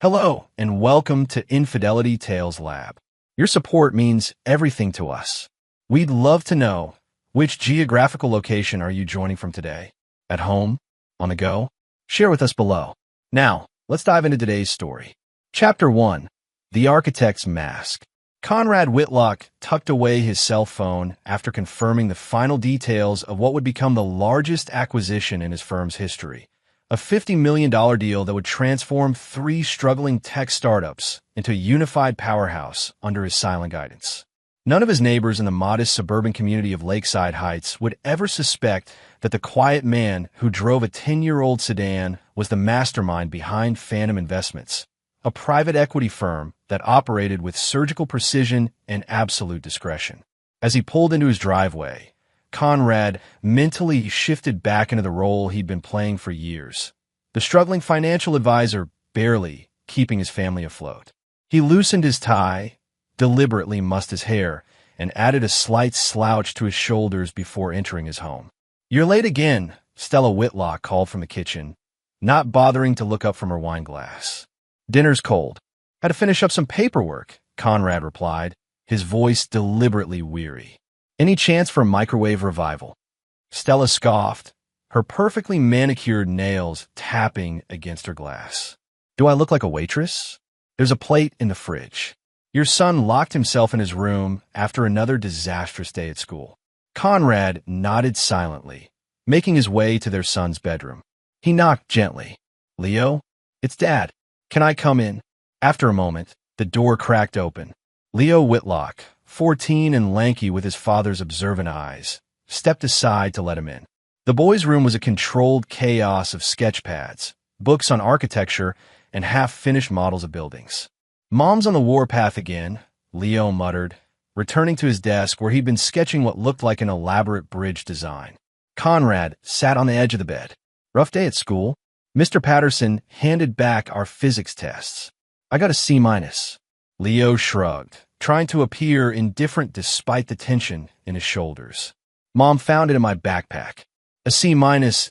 Hello, and welcome to Infidelity Tales Lab. Your support means everything to us. We'd love to know, which geographical location are you joining from today? At home? On the go? Share with us below. Now, let's dive into today's story. Chapter 1. The Architect's Mask. Conrad Whitlock tucked away his cell phone after confirming the final details of what would become the largest acquisition in his firm's history. A $50 million deal that would transform three struggling tech startups into a unified powerhouse under his silent guidance. None of his neighbors in the modest suburban community of Lakeside Heights would ever suspect that the quiet man who drove a 10-year-old sedan was the mastermind behind Phantom Investments, a private equity firm that operated with surgical precision and absolute discretion. As he pulled into his driveway, Conrad mentally shifted back into the role he'd been playing for years, the struggling financial advisor barely keeping his family afloat. He loosened his tie, deliberately mussed his hair, and added a slight slouch to his shoulders before entering his home. "You're late again," Stella Whitlock called from the kitchen, not bothering to look up from her wine glass. "Dinner's cold. Had to finish up some paperwork," Conrad replied, his voice deliberately weary. "Any chance for a microwave revival?" Stella scoffed, her perfectly manicured nails tapping against her glass. "Do I look like a waitress? There's a plate in the fridge. Your son locked himself in his room after another disastrous day at school." Conrad nodded silently, making his way to their son's bedroom. He knocked gently. "Leo, it's Dad. Can I come in?" After a moment, the door cracked open. Leo Whitlock, 14 and lanky with his father's observant eyes, stepped aside to let him in. The boy's room was a controlled chaos of sketch pads, books on architecture, and half-finished models of buildings. "Mom's on the warpath again," Leo muttered, returning to his desk where he'd been sketching what looked like an elaborate bridge design. Conrad sat on the edge of the bed. "Rough day at school. Mr. Patterson handed back our physics tests. I got a C-." Leo shrugged, trying to appear indifferent despite the tension in his shoulders. "Mom found it in my backpack." "A C-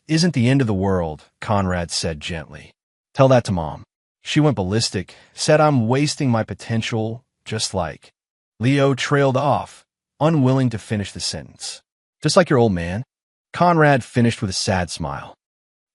isn't the end of the world," Conrad said gently. "Tell that to Mom. She went ballistic, said I'm wasting my potential, just like." Leo trailed off, unwilling to finish the sentence. "Just like your old man." Conrad finished with a sad smile.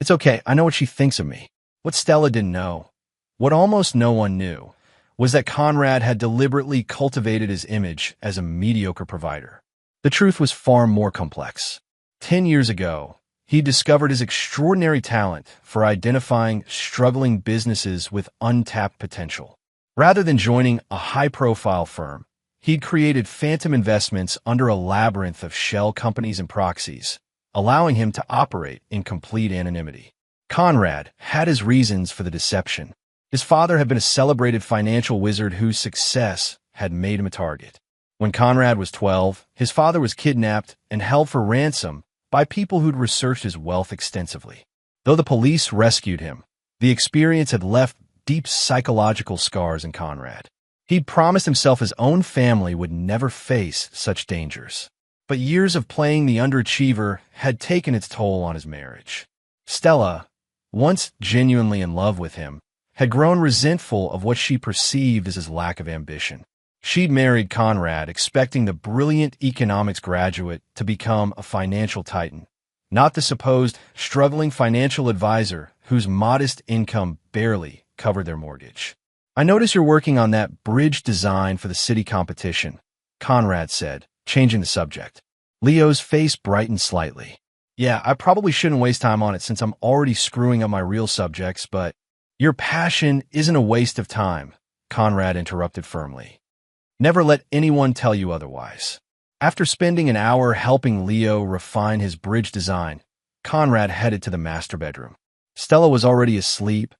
"It's okay, I know what she thinks of me." What Stella didn't know, what almost no one knew, was that Conrad had deliberately cultivated his image as a mediocre provider. The truth was far more complex. 10 years ago, he discovered his extraordinary talent for identifying struggling businesses with untapped potential. Rather than joining a high-profile firm, he'd created Phantom Investments under a labyrinth of shell companies and proxies, allowing him to operate in complete anonymity. Conrad had his reasons for the deception. His father had been a celebrated financial wizard whose success had made him a target. When Conrad was 12, his father was kidnapped and held for ransom by people who'd researched his wealth extensively. Though the police rescued him, the experience had left deep psychological scars in Conrad. He'd promised himself his own family would never face such dangers. But years of playing the underachiever had taken its toll on his marriage. Stella, once genuinely in love with him, had grown resentful of what she perceived as his lack of ambition. She'd married Conrad expecting the brilliant economics graduate to become a financial titan, not the supposed struggling financial advisor whose modest income barely covered their mortgage. "I notice you're working on that bridge design for the city competition," Conrad said, changing the subject. Leo's face brightened slightly. "Yeah, I probably shouldn't waste time on it since I'm already screwing up my real subjects, but—" "Your passion isn't a waste of time," Conrad interrupted firmly. "Never let anyone tell you otherwise." After spending an hour helping Leo refine his bridge design, Conrad headed to the master bedroom. Stella was already asleep,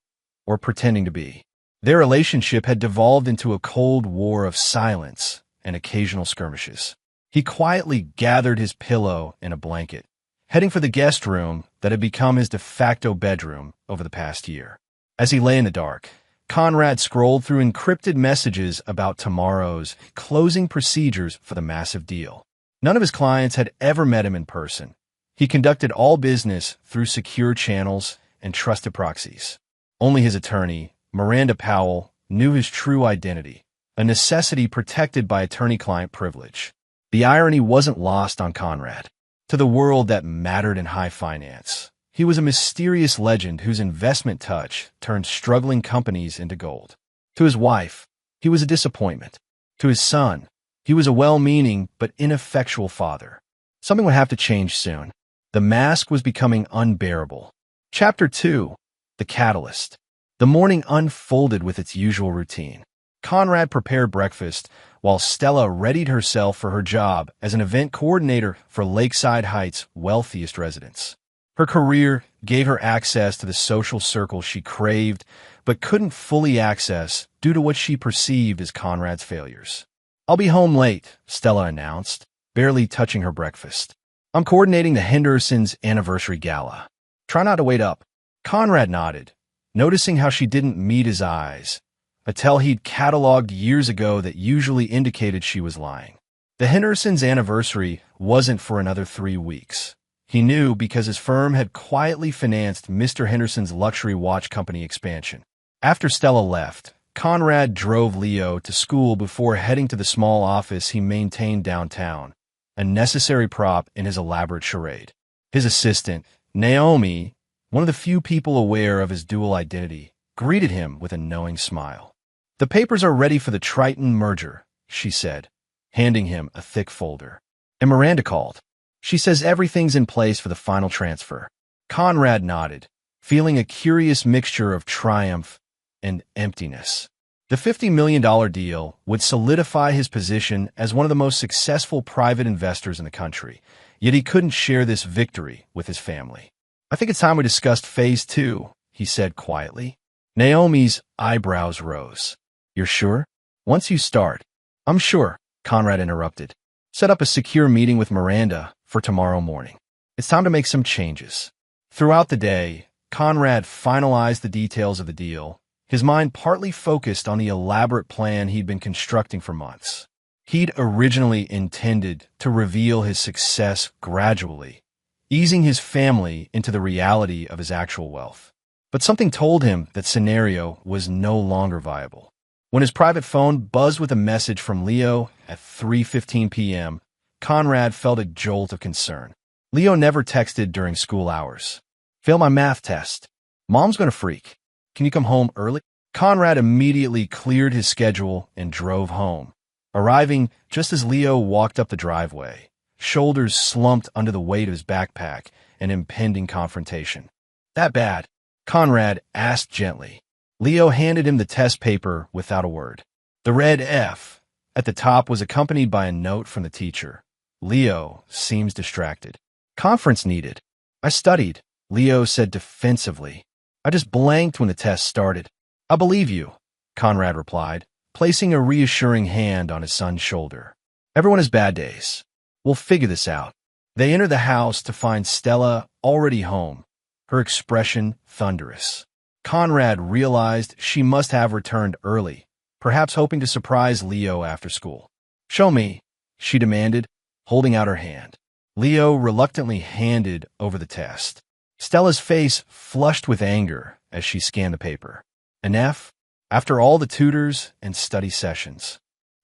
or pretending to be. Their relationship had devolved into a cold war of silence and occasional skirmishes. He quietly gathered his pillow and a blanket, heading for the guest room that had become his de facto bedroom over the past year. As he lay in the dark, Conrad scrolled through encrypted messages about tomorrow's closing procedures for the massive deal. None of his clients had ever met him in person. He conducted all business through secure channels and trusted proxies. Only his attorney, Miranda Powell, knew his true identity, a necessity protected by attorney-client privilege. The irony wasn't lost on Conrad. To the world that mattered in high finance, he was a mysterious legend whose investment touch turned struggling companies into gold. To his wife, he was a disappointment. To his son, he was a well-meaning but ineffectual father. Something would have to change soon. The mask was becoming unbearable. Chapter 2. The Catalyst. The morning unfolded with its usual routine. Conrad prepared breakfast, while Stella readied herself for her job as an event coordinator for Lakeside Heights' wealthiest residents. Her career gave her access to the social circle she craved, but couldn't fully access due to what she perceived as Conrad's failures. "I'll be home late," Stella announced, barely touching her breakfast. "I'm coordinating the Hendersons' anniversary gala. Try not to wait up." Conrad nodded, noticing how she didn't meet his eyes, a tell he'd cataloged years ago that usually indicated she was lying. The Hendersons' anniversary wasn't for another 3 weeks. He knew because his firm had quietly financed Mr. Henderson's luxury watch company expansion. After Stella left, Conrad drove Leo to school before heading to the small office he maintained downtown, a necessary prop in his elaborate charade. His assistant, Naomi, one of the few people aware of his dual identity, greeted him with a knowing smile. "The papers are ready for the Triton merger," she said, handing him a thick folder. "And Miranda called. She says everything's in place for the final transfer." Conrad nodded, feeling a curious mixture of triumph and emptiness. The $50 million deal would solidify his position as one of the most successful private investors in the country, yet he couldn't share this victory with his family. "I think it's time we discussed phase 2, he said quietly. Naomi's eyebrows rose. "You're sure?" "Once you start." "I'm sure," Conrad interrupted. "Set up a secure meeting with Miranda for tomorrow morning. It's time to make some changes." Throughout the day, Conrad finalized the details of the deal, his mind partly focused on the elaborate plan he'd been constructing for months. He'd originally intended to reveal his success gradually, easing his family into the reality of his actual wealth. But something told him that scenario was no longer viable. When his private phone buzzed with a message from Leo at 3:15 p.m., Conrad felt a jolt of concern. Leo never texted during school hours. "Failed my math test. Mom's gonna freak. Can you come home early?" Conrad immediately cleared his schedule and drove home, arriving just as Leo walked up the driveway, shoulders slumped under the weight of his backpack and impending confrontation. "That bad?" Conrad asked gently. Leo handed him the test paper without a word. The red F at the top was accompanied by a note from the teacher. "Leo seems distracted. Conference needed." "I studied," Leo said defensively. "I just blanked when the test started." "I believe you," Conrad replied, placing a reassuring hand on his son's shoulder. "Everyone has bad days. We'll figure this out." They entered the house to find Stella already home, her expression thunderous. Conrad realized she must have returned early, perhaps hoping to surprise Leo after school. "Show me," she demanded, holding out her hand. Leo reluctantly handed over the test. Stella's face flushed with anger as she scanned the paper. "An F? After all the tutors and study sessions?"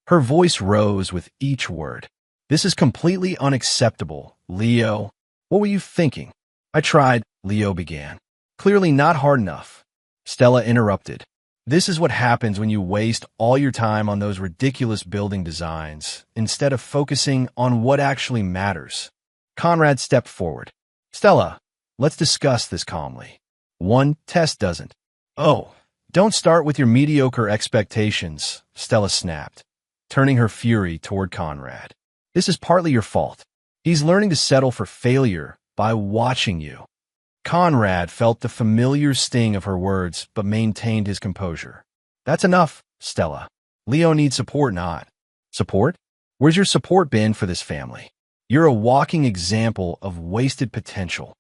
Her voice rose with each word. "This is completely unacceptable, Leo. What were you thinking?" "I tried," Leo began. "Clearly not hard enough." Stella interrupted. "This is what happens when you waste all your time on those ridiculous building designs instead of focusing on what actually matters." Conrad stepped forward. "Stella, let's discuss this calmly. One test doesn't." "Oh, don't start with your mediocre expectations," Stella snapped, turning her fury toward Conrad. "This is partly your fault. He's learning to settle for failure by watching you." Conrad felt the familiar sting of her words, but maintained his composure. "That's enough, Stella. Leo needs support, not." "Support? Where's your support been for this family? You're a walking example of wasted potential."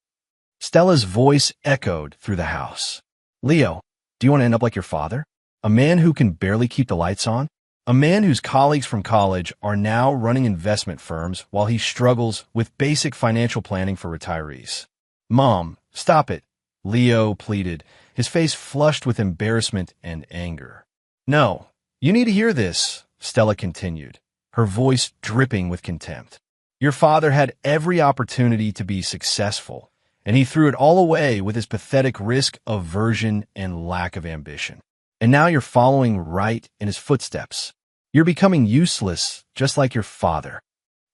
Stella's voice echoed through the house. "Leo, do you want to end up like your father? A man who can barely keep the lights on? A man whose colleagues from college are now running investment firms while he struggles with basic financial planning for retirees?" "Mom, stop it," Leo pleaded, his face flushed with embarrassment and anger. "No, you need to hear this," Stella continued, her voice dripping with contempt. "Your father had every opportunity to be successful, and he threw it all away with his pathetic risk aversion and lack of ambition. And now you're following right in his footsteps. You're becoming useless, just like your father."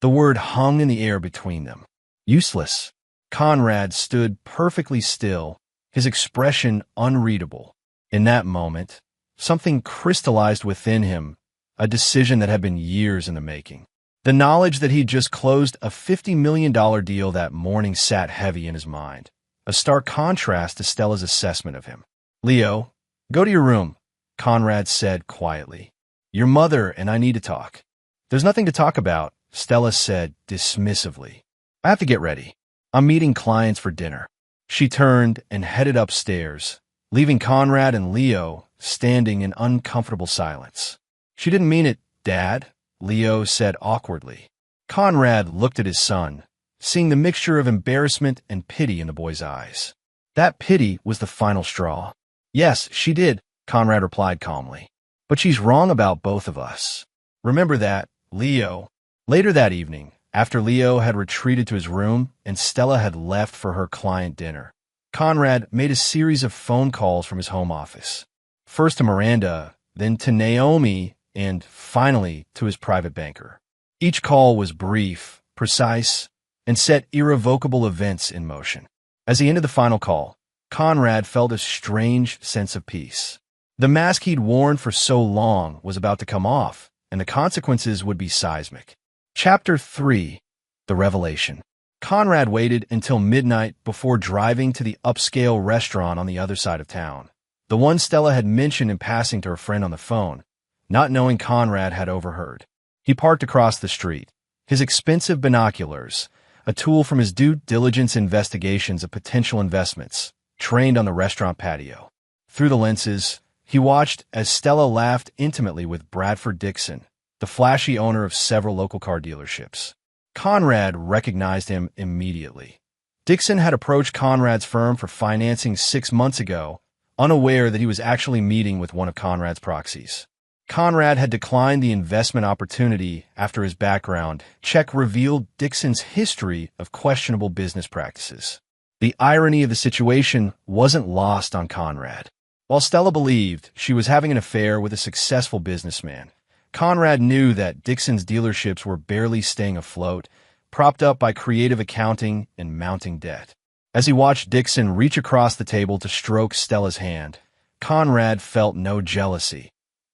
The word hung in the air between them. Useless. Conrad stood perfectly still, his expression unreadable. In that moment, something crystallized within him, a decision that had been years in the making. The knowledge that he'd just closed a $50 million deal that morning sat heavy in his mind, a stark contrast to Stella's assessment of him. "Leo, go to your room," Conrad said quietly. "Your mother and I need to talk." "There's nothing to talk about," Stella said dismissively. "I have to get ready. I'm meeting clients for dinner." She turned and headed upstairs, leaving Conrad and Leo standing in uncomfortable silence. "She didn't mean it, Dad," Leo said awkwardly. Conrad looked at his son, seeing the mixture of embarrassment and pity in the boy's eyes. That pity was the final straw. "Yes, she did," Conrad replied calmly. "But she's wrong about both of us. Remember that, Leo." Later that evening, after Leo had retreated to his room and Stella had left for her client dinner, Conrad made a series of phone calls from his home office. First to Miranda, then to Naomi, and finally to his private banker. Each call was brief, precise, and set irrevocable events in motion. As he ended the final call, Conrad felt a strange sense of peace. The mask he'd worn for so long was about to come off, and the consequences would be seismic. Chapter 3. The Revelation. Conrad waited until midnight before driving to the upscale restaurant on the other side of town, the one Stella had mentioned in passing to her friend on the phone, not knowing Conrad had overheard. He parked across the street, his expensive binoculars, a tool from his due diligence investigations of potential investments, trained on the restaurant patio. Through the lenses, he watched as Stella laughed intimately with Bradford Dixon, the flashy owner of several local car dealerships. Conrad recognized him immediately. Dixon had approached Conrad's firm for financing 6 months ago, unaware that he was actually meeting with one of Conrad's proxies. Conrad had declined the investment opportunity after his background check revealed Dixon's history of questionable business practices. The irony of the situation wasn't lost on Conrad. While Stella believed she was having an affair with a successful businessman, Conrad knew that Dixon's dealerships were barely staying afloat, propped up by creative accounting and mounting debt. As he watched Dixon reach across the table to stroke Stella's hand, Conrad felt no jealousy,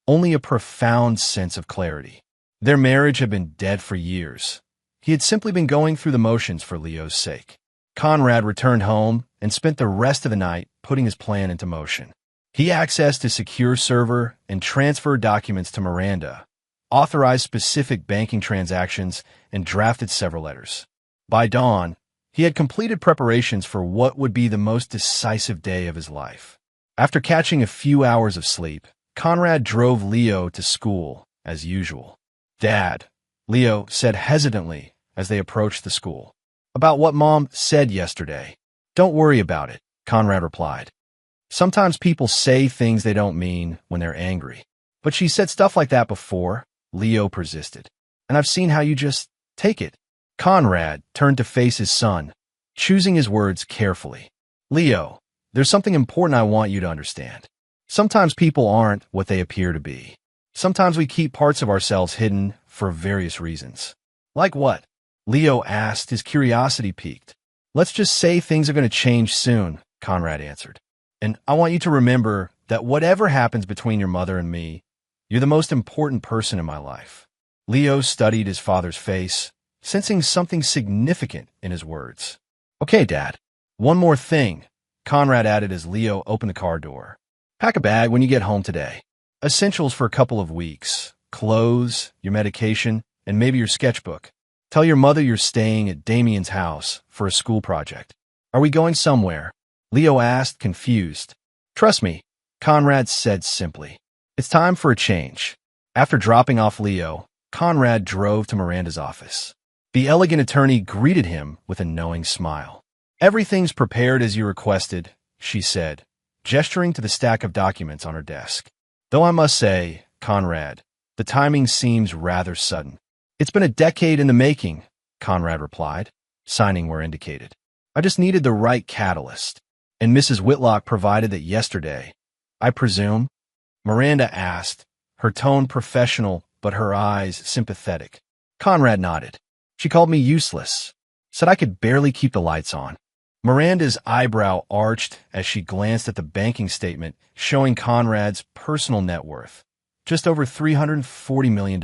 only a profound sense of clarity. Their marriage had been dead for years. He had simply been going through the motions for Leo's sake. Conrad returned home and spent the rest of the night putting his plan into motion. He accessed his secure server and transferred documents to Miranda, authorized specific banking transactions, and drafted several letters. By dawn, he had completed preparations for what would be the most decisive day of his life. After catching a few hours of sleep, Conrad drove Leo to school, as usual. "Dad," Leo said hesitantly as they approached the school. "About what Mom said yesterday." "Don't worry about it," Conrad replied. "Sometimes people say things they don't mean when they're angry. But she said stuff like that before," Leo persisted. "And I've seen how you just take it." Conrad turned to face his son, choosing his words carefully. "Leo, there's something important I want you to understand. Sometimes people aren't what they appear to be. Sometimes we keep parts of ourselves hidden for various reasons." "Like what?" Leo asked, his curiosity piqued. "Let's just say things are going to change soon," Conrad answered. "And I want you to remember that whatever happens between your mother and me, you're the most important person in my life." Leo studied his father's face, sensing something significant in his words. "Okay, Dad. One more thing," Conrad added as Leo opened the car door. "Pack a bag when you get home today. Essentials for a couple of weeks. Clothes, your medication, and maybe your sketchbook. Tell your mother you're staying at Damien's house for a school project." "Are we going somewhere?" Leo asked, confused. "Trust me," Conrad said simply. "It's time for a change." After dropping off Leo, Conrad drove to Miranda's office. The elegant attorney greeted him with a knowing smile. "Everything's prepared as you requested," she said, gesturing to the stack of documents on her desk. Though I must say, Conrad, the timing seems rather sudden. It's been a decade in the making, Conrad replied, signing where indicated. I just needed the right catalyst. And Mrs. Whitlock provided that yesterday, I presume? Miranda asked, her tone professional but her eyes sympathetic. Conrad nodded. She called me useless, said I could barely keep the lights on. Miranda's eyebrow arched as she glanced at the banking statement showing Conrad's personal net worth, just over $340 million.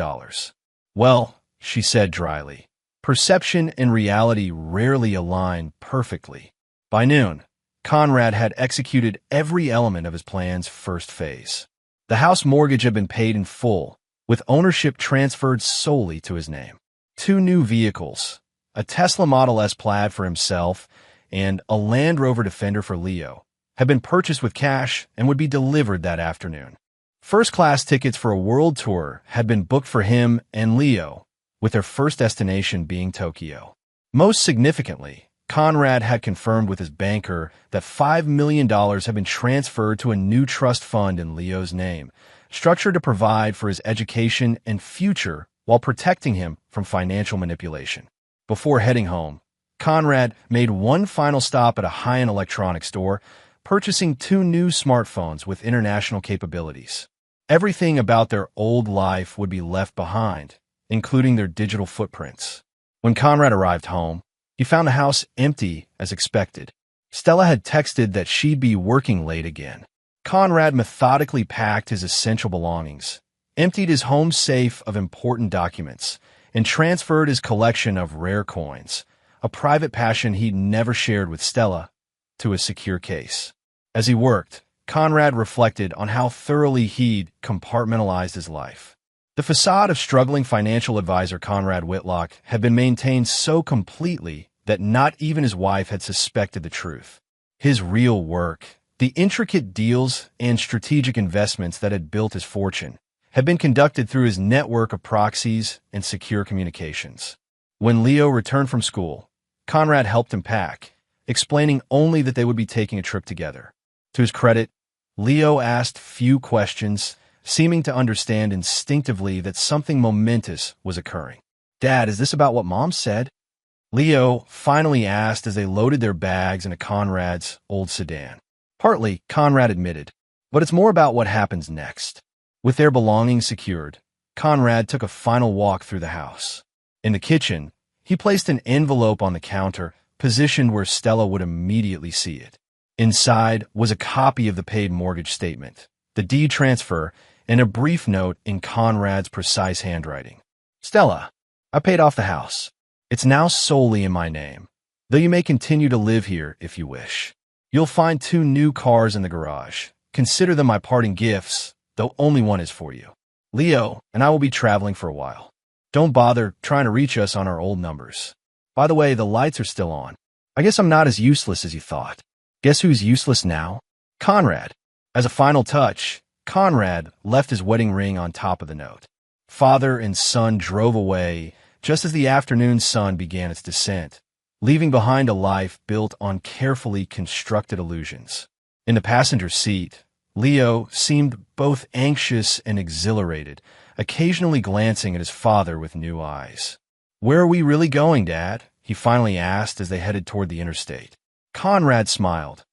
Well, she said dryly, perception and reality rarely align perfectly. By noon, Conrad had executed every element of his plan's first phase. The house mortgage had been paid in full, with ownership transferred solely to his name. 2 new vehicles, a Tesla Model S Plaid for himself and a Land Rover Defender for Leo, had been purchased with cash and would be delivered that afternoon. First-class tickets for a world tour had been booked for him and Leo, with their first destination being Tokyo. Most significantly, Conrad had confirmed with his banker that $5 million had been transferred to a new trust fund in Leo's name, structured to provide for his education and future while protecting him from financial manipulation. Before heading home, Conrad made one final stop at a high-end electronics store, purchasing 2 new smartphones with international capabilities. Everything about their old life would be left behind, including their digital footprints. When Conrad arrived home, he found the house empty as expected. Stella had texted that she'd be working late again. Conrad methodically packed his essential belongings, emptied his home safe of important documents, and transferred his collection of rare coins, a private passion he'd never shared with Stella, to a secure case. As he worked, Conrad reflected on how thoroughly he'd compartmentalized his life. The facade of struggling financial advisor Conrad Whitlock had been maintained so completely that not even his wife had suspected the truth. His real work, the intricate deals and strategic investments that had built his fortune, had been conducted through his network of proxies and secure communications. When Leo returned from school, Conrad helped him pack, explaining only that they would be taking a trip together. To his credit, Leo asked few questions, seeming to understand instinctively that something momentous was occurring. "Dad, is this about what Mom said?" Leo finally asked as they loaded their bags into Conrad's old sedan. "Partly," Conrad admitted, "but it's more about what happens next." With their belongings secured, Conrad took a final walk through the house. In the kitchen, he placed an envelope on the counter, positioned where Stella would immediately see it. Inside was a copy of the paid mortgage statement, the deed transfer, and a brief note in Conrad's precise handwriting. "Stella, I paid off the house. It's now solely in my name, though you may continue to live here if you wish. You'll find 2 new cars in the garage. Consider them my parting gifts, though only one is for you. Leo and I will be traveling for a while. Don't bother trying to reach us on our old numbers. By the way, the lights are still on. I guess I'm not as useless as you thought. Guess who's useless now? Conrad." As a final touch, Conrad left his wedding ring on top of the note. Father and son drove away just as the afternoon sun began its descent, leaving behind a life built on carefully constructed illusions. In the passenger seat, Leo seemed both anxious and exhilarated, occasionally glancing at his father with new eyes. "Where are we really going, Dad?" he finally asked as they headed toward the interstate. Conrad smiled,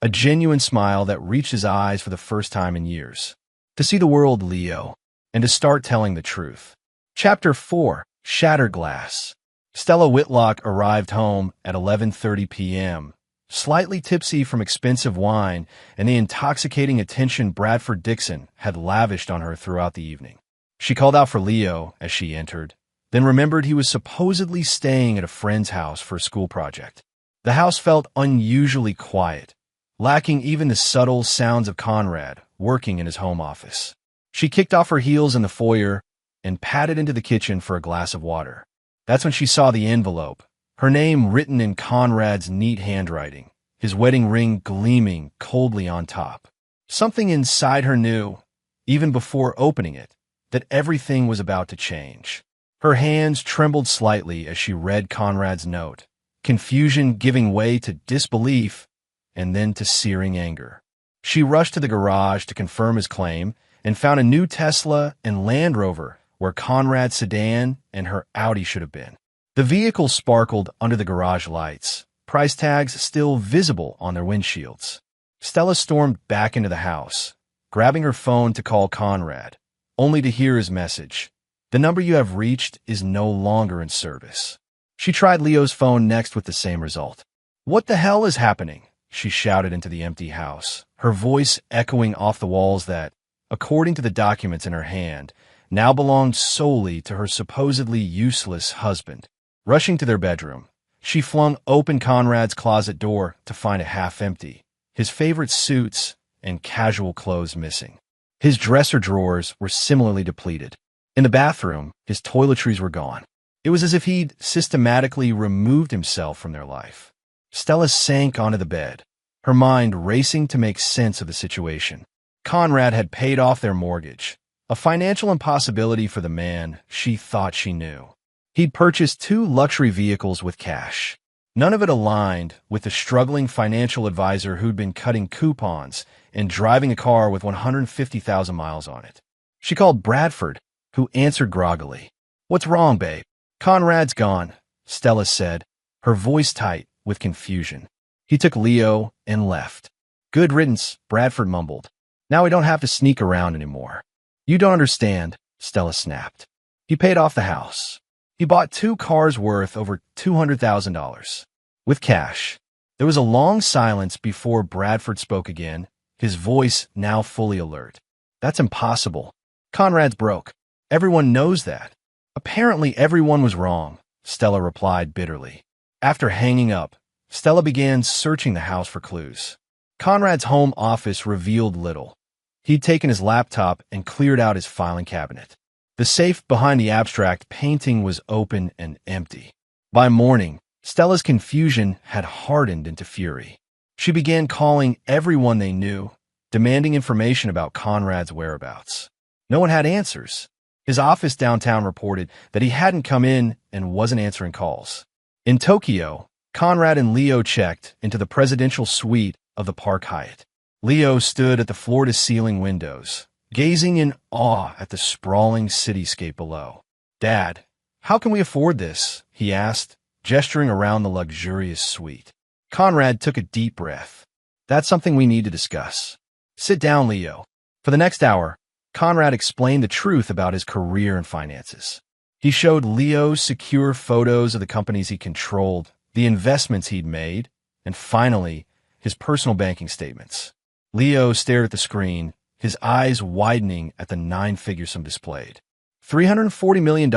a genuine smile that reached his eyes for the first time in years. "To see the world, Leo, and to start telling the truth." Chapter 4. Shattered Glass. Stella Whitlock arrived home at 11:30 p.m., slightly tipsy from expensive wine and the intoxicating attention Bradford Dixon had lavished on her throughout the evening. She called out for Leo as she entered, then remembered he was supposedly staying at a friend's house for a school project. The house felt unusually quiet, lacking even the subtle sounds of Conrad working in his home office. She kicked off her heels in the foyer and padded into the kitchen for a glass of water. That's when she saw the envelope, her name written in Conrad's neat handwriting, his wedding ring gleaming coldly on top. Something inside her knew, even before opening it, that everything was about to change. Her hands trembled slightly as she read Conrad's note, confusion giving way to disbelief and then to searing anger. She rushed to the garage to confirm his claim and found a new Tesla and Land Rover where Conrad's sedan and her Audi should have been. The vehicle sparkled under the garage lights, price tags still visible on their windshields. Stella stormed back into the house, grabbing her phone to call Conrad, only to hear his message. The number you have reached is no longer in service. She tried Leo's phone next with the same result. What the hell is happening? She shouted into the empty house, her voice echoing off the walls that, according to the documents in her hand, now belonged solely to her supposedly useless husband. Rushing to their bedroom, she flung open Conrad's closet door to find it half empty, his favorite suits and casual clothes missing. His dresser drawers were similarly depleted. In the bathroom, his toiletries were gone. It was as if he'd systematically removed himself from their life. Stella sank onto the bed, her mind racing to make sense of the situation. Conrad had paid off their mortgage, a financial impossibility for the man she thought she knew. He'd purchased 2 luxury vehicles with cash. None of it aligned with the struggling financial advisor who'd been cutting coupons and driving a car with 150,000 miles on it. She called Bradford, who answered groggily. "What's wrong, babe?" "Conrad's gone," Stella said, her voice tight with confusion. "He took Leo and left." "Good riddance," Bradford mumbled. "Now we don't have to sneak around anymore." "You don't understand," Stella snapped. "He paid off the house. He bought 2 cars worth over $200,000. With cash." There was a long silence before Bradford spoke again, his voice now fully alert. "That's impossible. Conrad's broke. Everyone knows that." "Apparently everyone was wrong," Stella replied bitterly. After hanging up, Stella began searching the house for clues. Conrad's home office revealed little. He'd taken his laptop and cleared out his filing cabinet. The safe behind the abstract painting was open and empty. By morning, Stella's confusion had hardened into fury. She began calling everyone they knew, demanding information about Conrad's whereabouts. No one had answers. His office downtown reported that he hadn't come in and wasn't answering calls. In Tokyo, Conrad and Leo checked into the presidential suite of the Park Hyatt. Leo stood at the floor-to-ceiling windows, gazing in awe at the sprawling cityscape below. "Dad, how can we afford this?" he asked, gesturing around the luxurious suite. Conrad took a deep breath. "That's something we need to discuss." "Sit down, Leo." For the next hour, Conrad explained the truth about his career and finances. He showed Leo secure photos of the companies he controlled, the investments he'd made, and finally, his personal banking statements. Leo stared at the screen, his eyes widening at the 9 sum displayed. $340 million,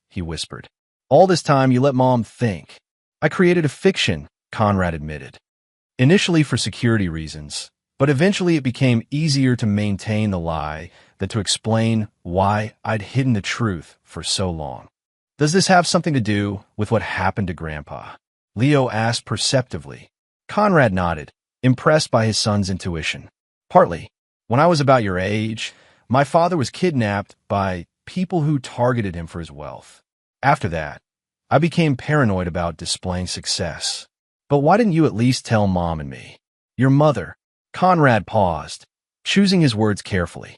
he whispered. "All this time you let Mom think." "I created a fiction," Conrad admitted. "Initially for security reasons, but eventually it became easier to maintain the lie than to explain why I'd hidden the truth for so long." "Does this have something to do with what happened to Grandpa?" Leo asked perceptively. Conrad nodded, impressed by his son's intuition. "Partly. When I was about your age, my father was kidnapped by people who targeted him for his wealth. After that, I became paranoid about displaying success. But why didn't you at least tell Mom and me?" "Your mother." Conrad paused, choosing his words carefully.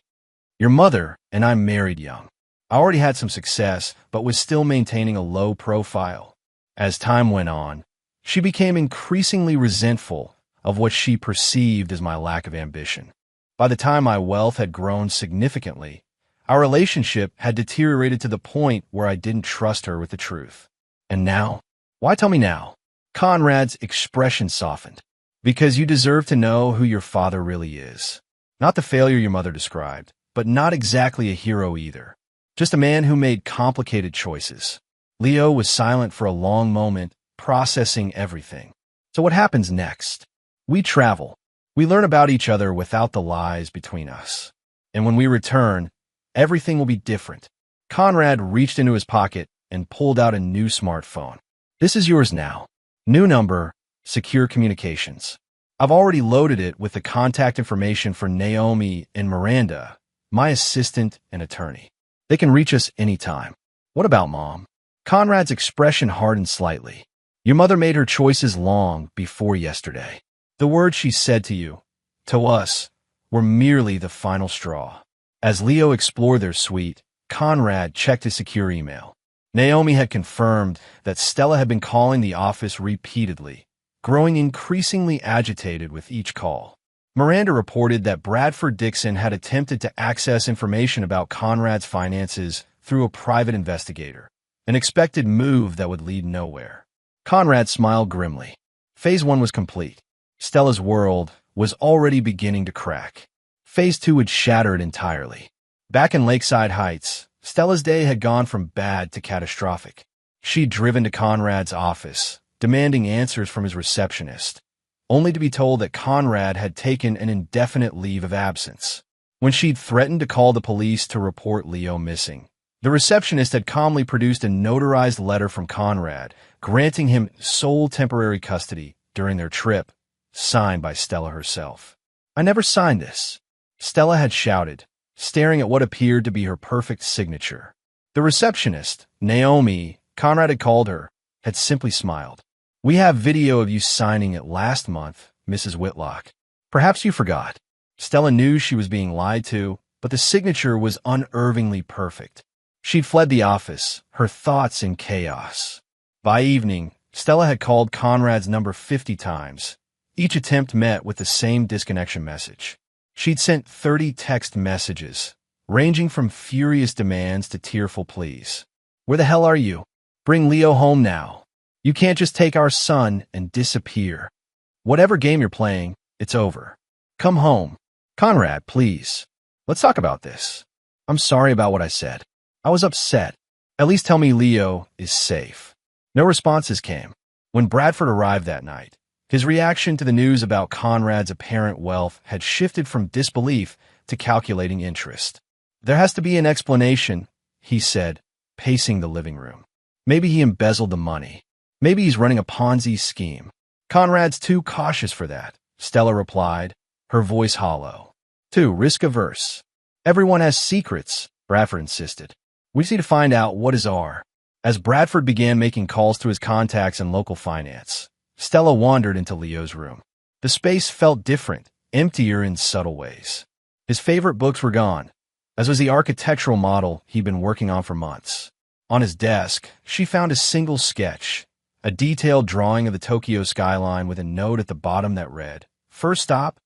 "Your mother and I married young. I already had some success, but was still maintaining a low profile. As time went on, she became increasingly resentful of what she perceived as my lack of ambition. By the time my wealth had grown significantly, our relationship had deteriorated to the point where I didn't trust her with the truth. And now? Why tell me now?" Conrad's expression softened. "Because you deserve to know who your father really is. Not the failure your mother described, but not exactly a hero either. Just a man who made complicated choices." Leo was silent for a long moment, processing everything. "So what happens next?" "We travel. We learn about each other without the lies between us. And when we return, everything will be different." Conrad reached into his pocket and pulled out a new smartphone. "This is yours now. New number, secure communications. I've already loaded it with the contact information for Naomi and Miranda, my assistant and attorney. They can reach us anytime." "What about Mom?" Conrad's expression hardened slightly. "Your mother made her choices long before yesterday. The words she said to you, to us, were merely the final straw. As Leo explored their suite, Conrad checked his secure email. Naomi had confirmed that Stella had been calling the office repeatedly, growing increasingly agitated with each call. Miranda reported that Bradford Dixon had attempted to access information about Conrad's finances through a private investigator, an expected move that would lead nowhere. Conrad smiled grimly. Phase 1 was complete. Stella's world was already beginning to crack. Phase 2 would shatter it entirely. Back in Lakeside Heights, Stella's day had gone from bad to catastrophic. She'd driven to Conrad's office, demanding answers from his receptionist, only to be told that Conrad had taken an indefinite leave of absence. When she'd threatened to call the police to report Leo missing, the receptionist had calmly produced a notarized letter from Conrad, granting him sole temporary custody during their trip, signed by Stella herself. "I never signed this," Stella had shouted, staring at what appeared to be her perfect signature. The receptionist, Naomi, Conrad had called her, had simply smiled. "We have video of you signing it last month, Mrs. Whitlock. Perhaps you forgot." Stella knew she was being lied to, but the signature was unervingly perfect. She'd fled the office, her thoughts in chaos. By evening, Stella had called Conrad's number 50 times, each attempt met with the same disconnection message. She'd sent 30 text messages, ranging from furious demands to tearful pleas. "Where the hell are you? Bring Leo home now. You can't just take our son and disappear. Whatever game you're playing, it's over. Come home. Conrad, please. Let's talk about this. I'm sorry about what I said. I was upset. At least tell me Leo is safe." No responses came. When Bradford arrived that night, his reaction to the news about Conrad's apparent wealth had shifted from disbelief to calculating interest. "There has to be an explanation," he said, pacing the living room. "Maybe he embezzled the money. Maybe he's running a Ponzi scheme." "Conrad's too cautious for that," Stella replied, her voice hollow. "Too risk-averse." "Everyone has secrets," Bradford insisted. "We just need to find out what his are." As Bradford began making calls to his contacts in local finance, Stella wandered into Leo's room. The space felt different, emptier in subtle ways. His favorite books were gone, as was the architectural model he'd been working on for months. On his desk, she found a single sketch, a detailed drawing of the Tokyo skyline with a note at the bottom that read, "First stop."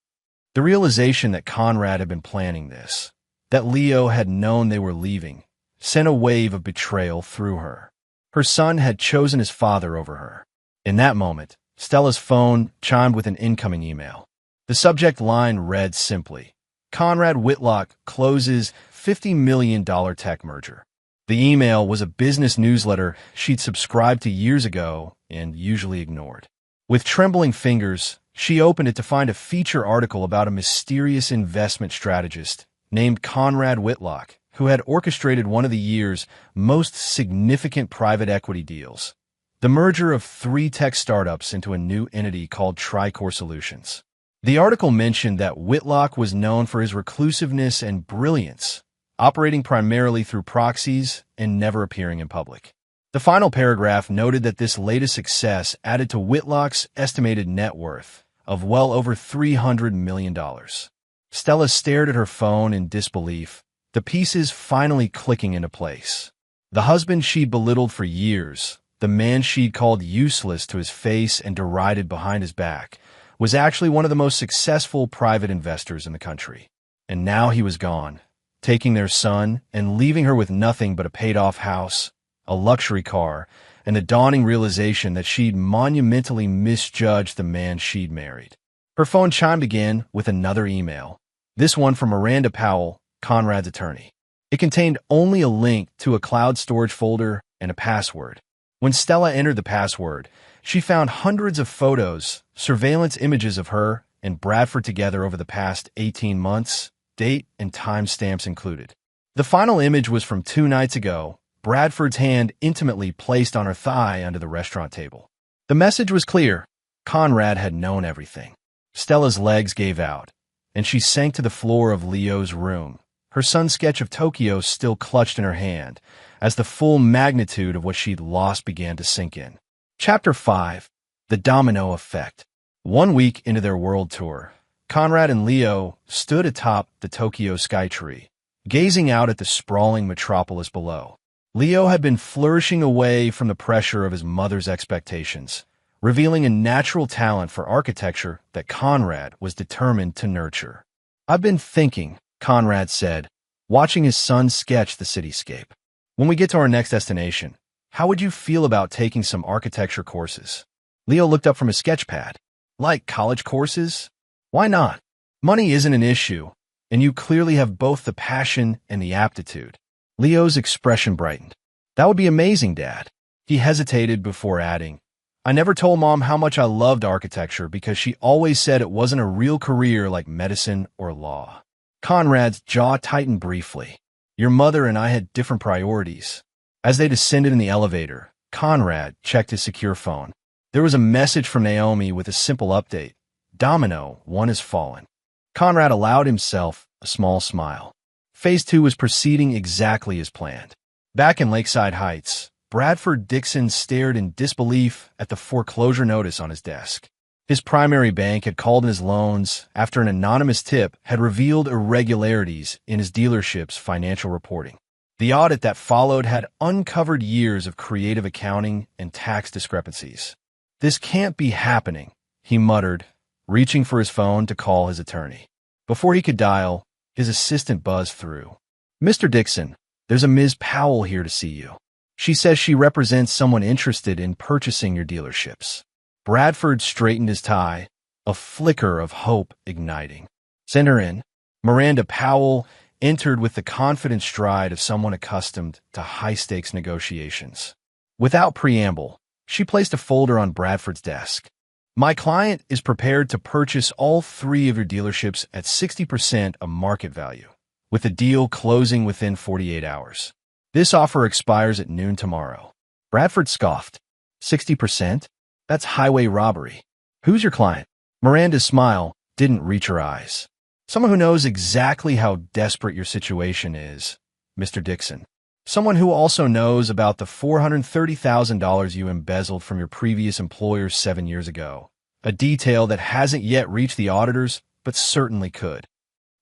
The realization that Conrad had been planning this, that Leo had known they were leaving, sent a wave of betrayal through her. Her son had chosen his father over her. In that moment, Stella's phone chimed with an incoming email. The subject line read simply, "Conrad Whitlock closes $50 million tech merger." The email was a business newsletter she'd subscribed to years ago and usually ignored. With trembling fingers, she opened it to find a feature article about a mysterious investment strategist named Conrad Whitlock, who had orchestrated one of the year's most significant private equity deals, the merger of 3 tech startups into a new entity called Tricor Solutions. The article mentioned that Whitlock was known for his reclusiveness and brilliance, operating primarily through proxies and never appearing in public. The final paragraph noted that this latest success added to Whitlock's estimated net worth of well over $300 million. Stella stared at her phone in disbelief, the pieces finally clicking into place. The husband she'd belittled for years, the man she'd called useless to his face and derided behind his back, was actually one of the most successful private investors in the country. And now he was gone, taking their son and leaving her with nothing but a paid-off house, a luxury car, and the dawning realization that she'd monumentally misjudged the man she'd married. Her phone chimed again with another email, this one from Miranda Powell, Conrad's attorney. It contained only a link to a cloud storage folder and a password. When Stella entered the password, she found hundreds of photos, surveillance images of her and Bradford together over the past 18 months, date and timestamps included. The final image was from 2 nights ago, Bradford's hand intimately placed on her thigh under the restaurant table. The message was clear. Conrad had known everything. Stella's legs gave out, and she sank to the floor of Leo's room, her son's sketch of Tokyo still clutched in her hand, as the full magnitude of what she'd lost began to sink in. Chapter 5. The Domino Effect. 1 week into their world tour, Conrad and Leo stood atop the Tokyo Skytree, gazing out at the sprawling metropolis below. Leo had been flourishing away from the pressure of his mother's expectations, revealing a natural talent for architecture that Conrad was determined to nurture. "I've been thinking," Conrad said, watching his son sketch the cityscape. "When we get to our next destination, how would you feel about taking some architecture courses?" Leo looked up from his sketch pad. "Like college courses? Why not? Money isn't an issue, and you clearly have both the passion and the aptitude." Leo's expression brightened. "That would be amazing, Dad." He hesitated before adding, "I never told Mom how much I loved architecture because she always said it wasn't a real career like medicine or law." Conrad's jaw tightened briefly. "Your mother and I had different priorities." As they descended in the elevator, Conrad checked his secure phone. There was a message from Naomi with a simple update. "Domino, one has fallen." Conrad allowed himself a small smile. Phase 2 was proceeding exactly as planned. Back in Lakeside Heights, Bradford Dixon stared in disbelief at the foreclosure notice on his desk. His primary bank had called in his loans after an anonymous tip had revealed irregularities in his dealership's financial reporting. The audit that followed had uncovered years of creative accounting and tax discrepancies. "This can't be happening," he muttered, reaching for his phone to call his attorney. Before he could dial, his assistant buzzed through. "Mr. Dixon, there's a Ms. Powell here to see you. She says she represents someone interested in purchasing your dealerships." Bradford straightened his tie, a flicker of hope igniting. "Send her in." Miranda Powell entered with the confident stride of someone accustomed to high-stakes negotiations. Without preamble, she placed a folder on Bradford's desk. "My client is prepared to purchase all 3 of your dealerships at 60% of market value, with the deal closing within 48 hours. This offer expires at noon tomorrow." Bradford scoffed. 60%? That's highway robbery. "Who's your client?" Miranda's smile didn't reach her eyes. "Someone who knows exactly how desperate your situation is, Mr. Dixon. Someone who also knows about the $430,000 you embezzled from your previous employer 7 years ago, a detail that hasn't yet reached the auditors, but certainly could."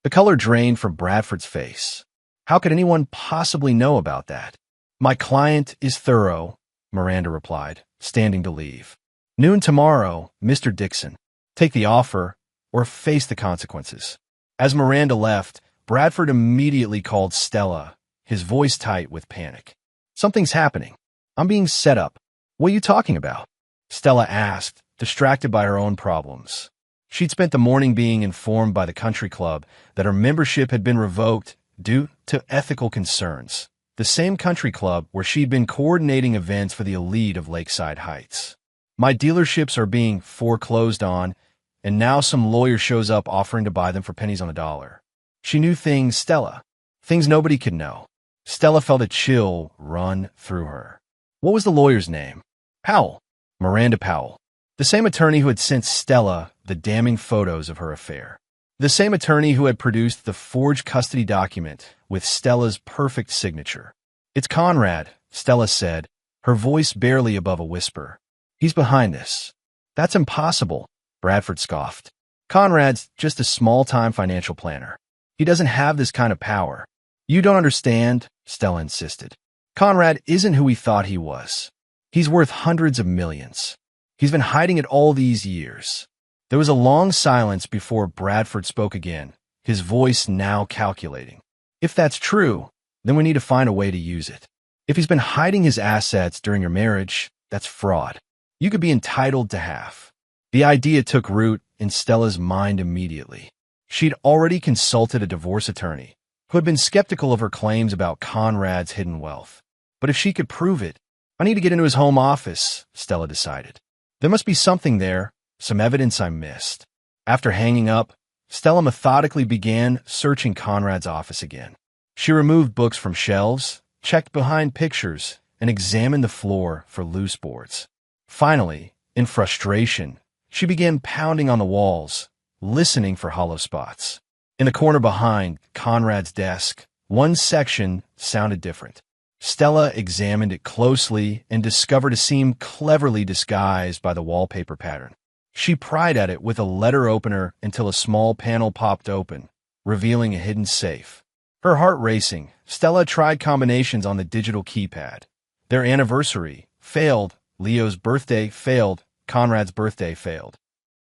The color drained from Bradford's face. "How could anyone possibly know about that?" "My client is thorough," Miranda replied, standing to leave. "Noon tomorrow, Mr. Dixon. Take the offer or face the consequences." As Miranda left, Bradford immediately called Stella, his voice tight with panic. "Something's happening. I'm being set up." "What are you talking about?" Stella asked, distracted by her own problems. She'd spent the morning being informed by the country club that her membership had been revoked due to ethical concerns, the same country club where she'd been coordinating events for the elite of Lakeside Heights. "My dealerships are being foreclosed on, and now some lawyer shows up offering to buy them for pennies on the dollar." She knew things, Stella. Things nobody could know. Stella felt a chill run through her. What was the lawyer's name? Powell. Miranda Powell. The same attorney who had sent Stella the damning photos of her affair. The same attorney who had produced the forged custody document with Stella's perfect signature. "It's Conrad," Stella said, her voice barely above a whisper. "He's behind this." "That's impossible," Bradford scoffed. "Conrad's just a small-time financial planner. He doesn't have this kind of power." "You don't understand," Stella insisted. "Conrad isn't who he thought he was. He's worth hundreds of millions. He's been hiding it all these years." There was a long silence before Bradford spoke again, his voice now calculating. "If that's true, then we need to find a way to use it. If he's been hiding his assets during your marriage, that's fraud. You could be entitled to half." The idea took root in Stella's mind immediately. She'd already consulted a divorce attorney who had been skeptical of her claims about Conrad's hidden wealth. But if she could prove it, "I need to get into his home office," Stella decided. "There must be something there, some evidence I missed." After hanging up, Stella methodically began searching Conrad's office again. She removed books from shelves, checked behind pictures, and examined the floor for loose boards. Finally, in frustration, she began pounding on the walls, listening for hollow spots. In the corner behind Conrad's desk, one section sounded different. Stella examined it closely and discovered it seemed cleverly disguised by the wallpaper pattern. She pried at it with a letter opener until a small panel popped open, revealing a hidden safe. Her heart racing, Stella tried combinations on the digital keypad. Their anniversary failed, Leo's birthday failed, Conrad's birthday failed.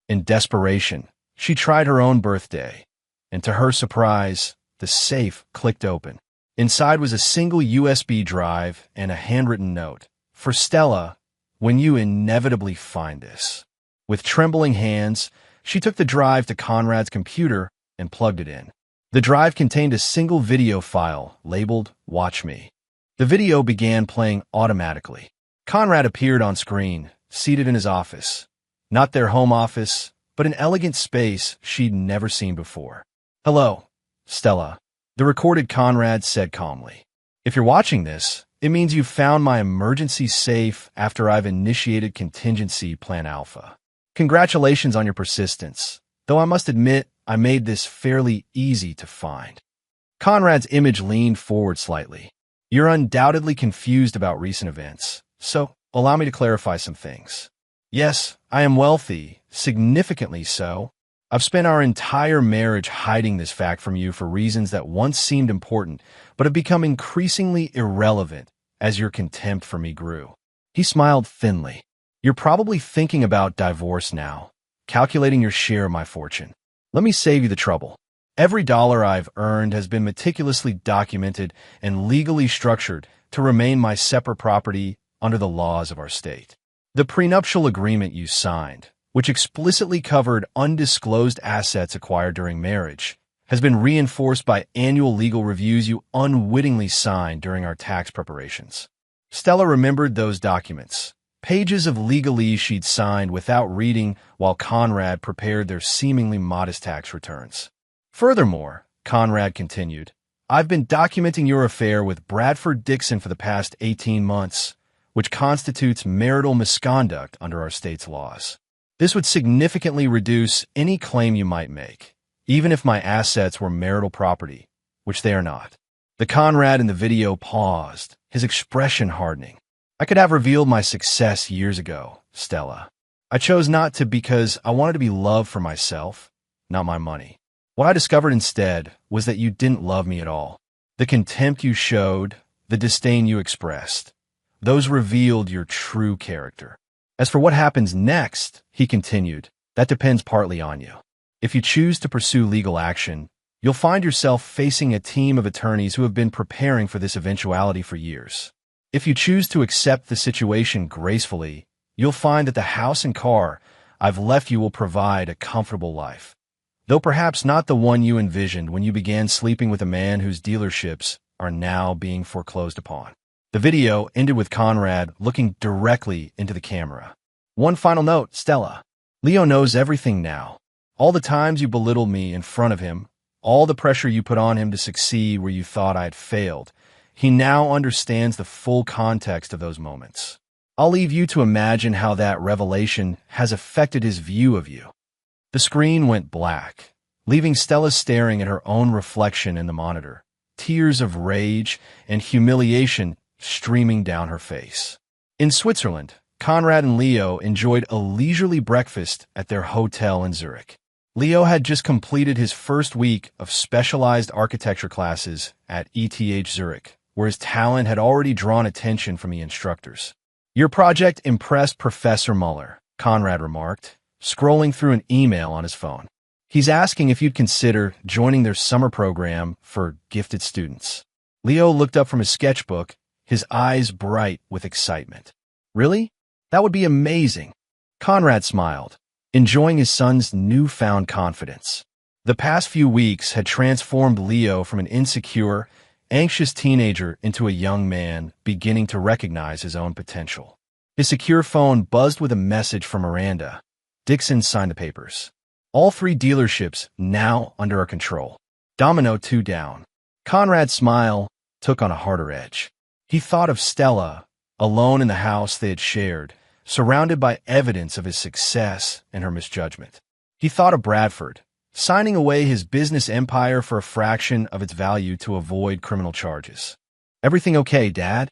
In desperation, she tried her own birthday, and to her surprise, the safe clicked open. Inside was a single USB drive and a handwritten note. For Stella, when you inevitably find this. With trembling hands, she took the drive to Conrad's computer and plugged it in. The drive contained a single video file labeled Watch Me. The video began playing automatically. Conrad appeared on screen, seated in his office. Not their home office, but an elegant space she'd never seen before. "Hello, Stella," the recorded Conrad said calmly. "If you're watching this, it means you've found my emergency safe after I've initiated contingency plan Alpha. Congratulations on your persistence, though I must admit I made this fairly easy to find." Conrad's image leaned forward slightly. "You're undoubtedly confused about recent events, so allow me to clarify some things. Yes, I am wealthy, significantly so. I've spent our entire marriage hiding this fact from you for reasons that once seemed important, but have become increasingly irrelevant as your contempt for me grew." He smiled thinly. "You're probably thinking about divorce now, calculating your share of my fortune. Let me save you the trouble. Every dollar I've earned has been meticulously documented and legally structured to remain my separate property under the laws of our state. The prenuptial agreement you signed, which explicitly covered undisclosed assets acquired during marriage, has been reinforced by annual legal reviews you unwittingly signed during our tax preparations." Stella remembered those documents, pages of legalese she'd signed without reading while Conrad prepared their seemingly modest tax returns. "Furthermore," Conrad continued, "I've been documenting your affair with Bradford Dixon for the past 18 months, which constitutes marital misconduct under our state's laws. This would significantly reduce any claim you might make, even if my assets were marital property, which they are not." The Conrad in the video paused, his expression hardening. "I could have revealed my success years ago, Stella. I chose not to because I wanted to be loved for myself, not my money. What I discovered instead was that you didn't love me at all. The contempt you showed, the disdain you expressed, those revealed your true character. As for what happens next," he continued, "that depends partly on you. If you choose to pursue legal action, you'll find yourself facing a team of attorneys who have been preparing for this eventuality for years. If you choose to accept the situation gracefully, you'll find that the house and car I've left you will provide a comfortable life, though perhaps not the one you envisioned when you began sleeping with a man whose dealerships are now being foreclosed upon." The video ended with Conrad looking directly into the camera. "One final note, Stella. Leo knows everything now. All the times you belittled me in front of him, all the pressure you put on him to succeed where you thought I had failed. He now understands the full context of those moments. I'll leave you to imagine how that revelation has affected his view of you." The screen went black, leaving Stella staring at her own reflection in the monitor, tears of rage and humiliation streaming down her face. In Switzerland, Conrad and Leo enjoyed a leisurely breakfast at their hotel in Zurich. Leo had just completed his first week of specialized architecture classes at ETH Zurich, where his talent had already drawn attention from the instructors. "Your project impressed Professor Muller," Conrad remarked, scrolling through an email on his phone. "He's asking if you'd consider joining their summer program for gifted students." Leo looked up from his sketchbook, his eyes bright with excitement. "Really? That would be amazing." Conrad smiled, enjoying his son's newfound confidence. The past few weeks had transformed Leo from an insecure, anxious teenager into a young man beginning to recognize his own potential. His secure phone buzzed with a message from Miranda. Dixon signed the papers. "All 3 dealerships now under our control. Domino 2 down." Conrad's smile took on a harder edge. He thought of Stella, alone in the house they had shared, surrounded by evidence of his success and her misjudgment. He thought of Bradford, signing away his business empire for a fraction of its value to avoid criminal charges. "Everything okay, Dad?"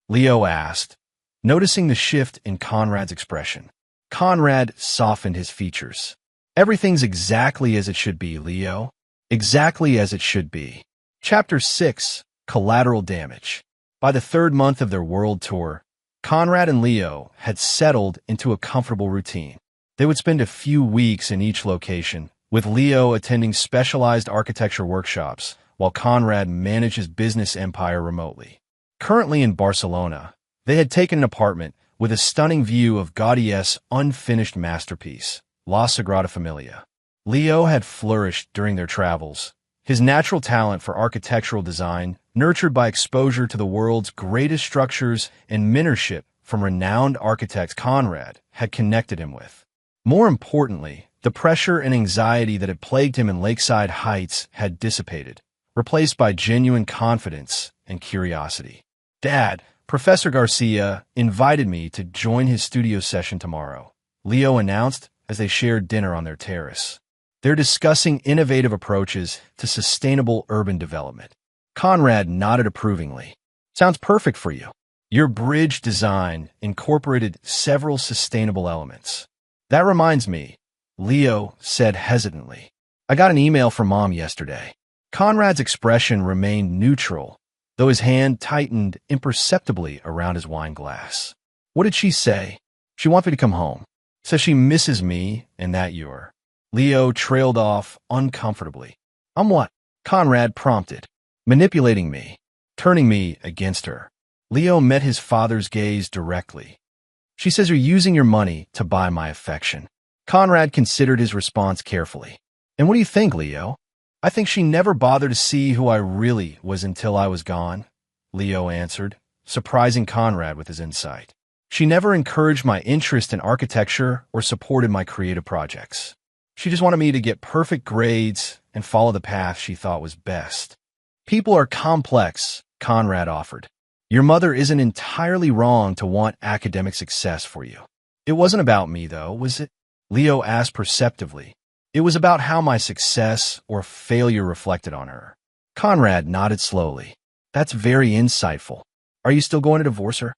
Leo asked, noticing the shift in Conrad's expression. Conrad softened his features. Everything's exactly as it should be, Leo. Exactly as it should be. Chapter 6. Collateral Damage. By the third month of their world tour, Conrad and Leo had settled into a comfortable routine. They would spend a few weeks in each location, with Leo attending specialized architecture workshops, while Conrad managed his business empire remotely. Currently in Barcelona, they had taken an apartment with a stunning view of Gaudí's unfinished masterpiece, La Sagrada Familia. Leo had flourished during their travels, his natural talent for architectural design, nurtured by exposure to the world's greatest structures and mentorship from renowned architects Conrad had connected him with. More importantly, the pressure and anxiety that had plagued him in Lakeside Heights had dissipated, replaced by genuine confidence and curiosity. "Dad, Professor Garcia invited me to join his studio session tomorrow," Leo announced as they shared dinner on their terrace. They're discussing innovative approaches to sustainable urban development. Conrad nodded approvingly. "Sounds perfect for you. Your bridge design incorporated several sustainable elements." "That reminds me," Leo said hesitantly. "I got an email from Mom yesterday." Conrad's expression remained neutral, though his hand tightened imperceptibly around his wine glass. "What did she say?" "She wants me to come home. Says she misses me and that you're—" Leo trailed off uncomfortably. "I'm what?" Conrad prompted. "Manipulating me. Turning me against her." Leo met his father's gaze directly. "She says you're using your money to buy my affection." Conrad considered his response carefully. "And what do you think, Leo?" "I think she never bothered to see who I really was until I was gone," Leo answered, surprising Conrad with his insight. "She never encouraged my interest in architecture or supported my creative projects. She just wanted me to get perfect grades and follow the path she thought was best." "People are complex," Conrad offered. "Your mother isn't entirely wrong to want academic success for you." "It wasn't about me, though, was it?" Leo asked perceptively. "It was about how my success or failure reflected on her." Conrad nodded slowly. "That's very insightful. Are you still going to divorce her?"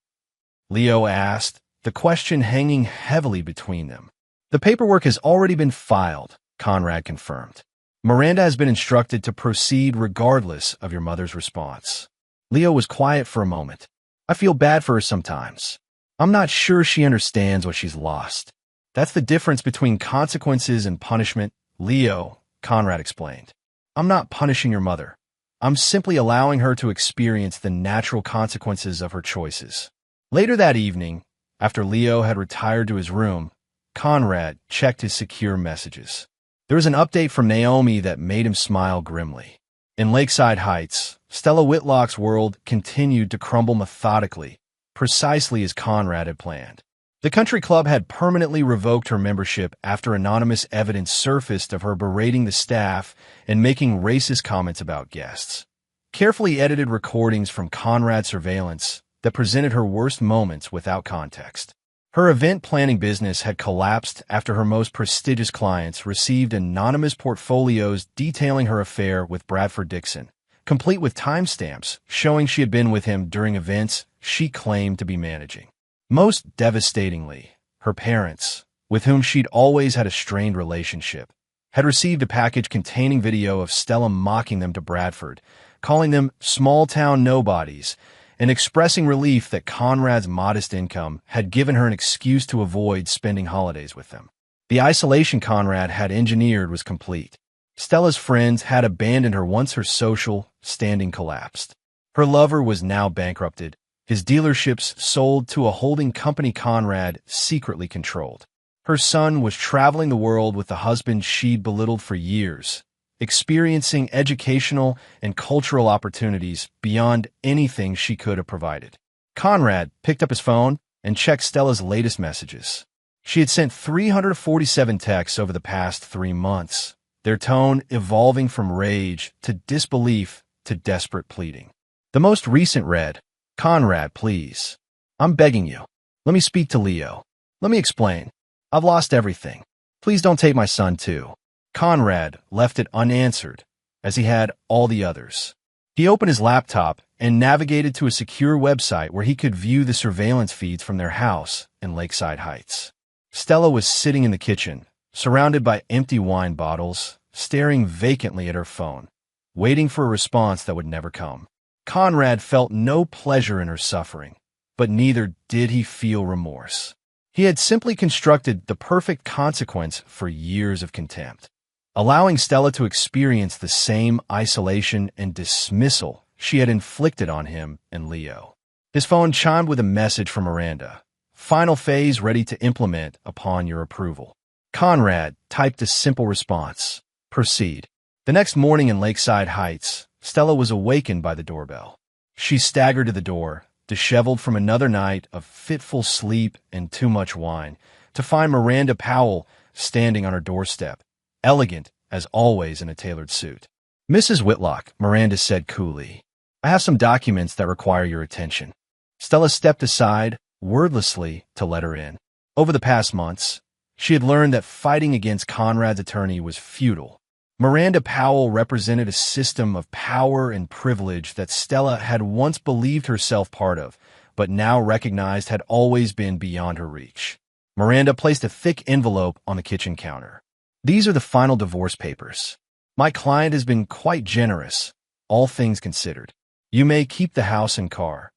Leo asked, the question hanging heavily between them. "The paperwork has already been filed," Conrad confirmed. "Miranda has been instructed to proceed regardless of your mother's response." Leo was quiet for a moment. "I feel bad for her sometimes. I'm not sure she understands what she's lost." "That's the difference between consequences and punishment, Leo," Conrad explained. "I'm not punishing your mother. I'm simply allowing her to experience the natural consequences of her choices." Later that evening, after Leo had retired to his room, Conrad checked his secure messages. There was an update from Naomi that made him smile grimly. In Lakeside Heights, Stella Whitlock's world continued to crumble methodically, precisely as Conrad had planned. The country club had permanently revoked her membership after anonymous evidence surfaced of her berating the staff and making racist comments about guests. Carefully edited recordings from Conrad's surveillance that presented her worst moments without context. Her event planning business had collapsed after her most prestigious clients received anonymous portfolios detailing her affair with Bradford Dixon, complete with timestamps showing she had been with him during events she claimed to be managing. Most devastatingly, her parents, with whom she'd always had a strained relationship, had received a package containing video of Stella mocking them to Bradford, calling them small-town nobodies, and expressing relief that Conrad's modest income had given her an excuse to avoid spending holidays with them. The isolation Conrad had engineered was complete. Stella's friends had abandoned her once her social standing collapsed. Her lover was now bankrupted, his dealerships sold to a holding company Conrad secretly controlled. Her son was traveling the world with the husband she'd belittled for years, experiencing educational and cultural opportunities beyond anything she could have provided. Conrad picked up his phone and checked Stella's latest messages. She had sent 347 texts over the past 3 months, their tone evolving from rage to disbelief to desperate pleading. The most recent read, "Conrad, please. I'm begging you. Let me speak to Leo. Let me explain. I've lost everything. Please don't take my son too." Conrad left it unanswered, as he had all the others. He opened his laptop and navigated to a secure website where he could view the surveillance feeds from their house in Lakeside Heights. Stella was sitting in the kitchen, surrounded by empty wine bottles, staring vacantly at her phone, waiting for a response that would never come. Conrad felt no pleasure in her suffering, but neither did he feel remorse. He had simply constructed the perfect consequence for years of contempt, allowing Stella to experience the same isolation and dismissal she had inflicted on him and Leo. His phone chimed with a message from Miranda. Final phase ready to implement upon your approval. Conrad typed a simple response. Proceed. The next morning in Lakeside Heights, Stella was awakened by the doorbell. She staggered to the door, disheveled from another night of fitful sleep and too much wine, to find Miranda Powell standing on her doorstep, elegant as always in a tailored suit. Mrs. Whitlock, Miranda said coolly, I have some documents that require your attention. Stella stepped aside, wordlessly, to let her in. Over the past months, she had learned that fighting against Conrad's attorney was futile. Miranda Powell represented a system of power and privilege that Stella had once believed herself part of, but now recognized had always been beyond her reach. Miranda placed a thick envelope on the kitchen counter. These are the final divorce papers. My client has been quite generous, all things considered. You may keep the house and car,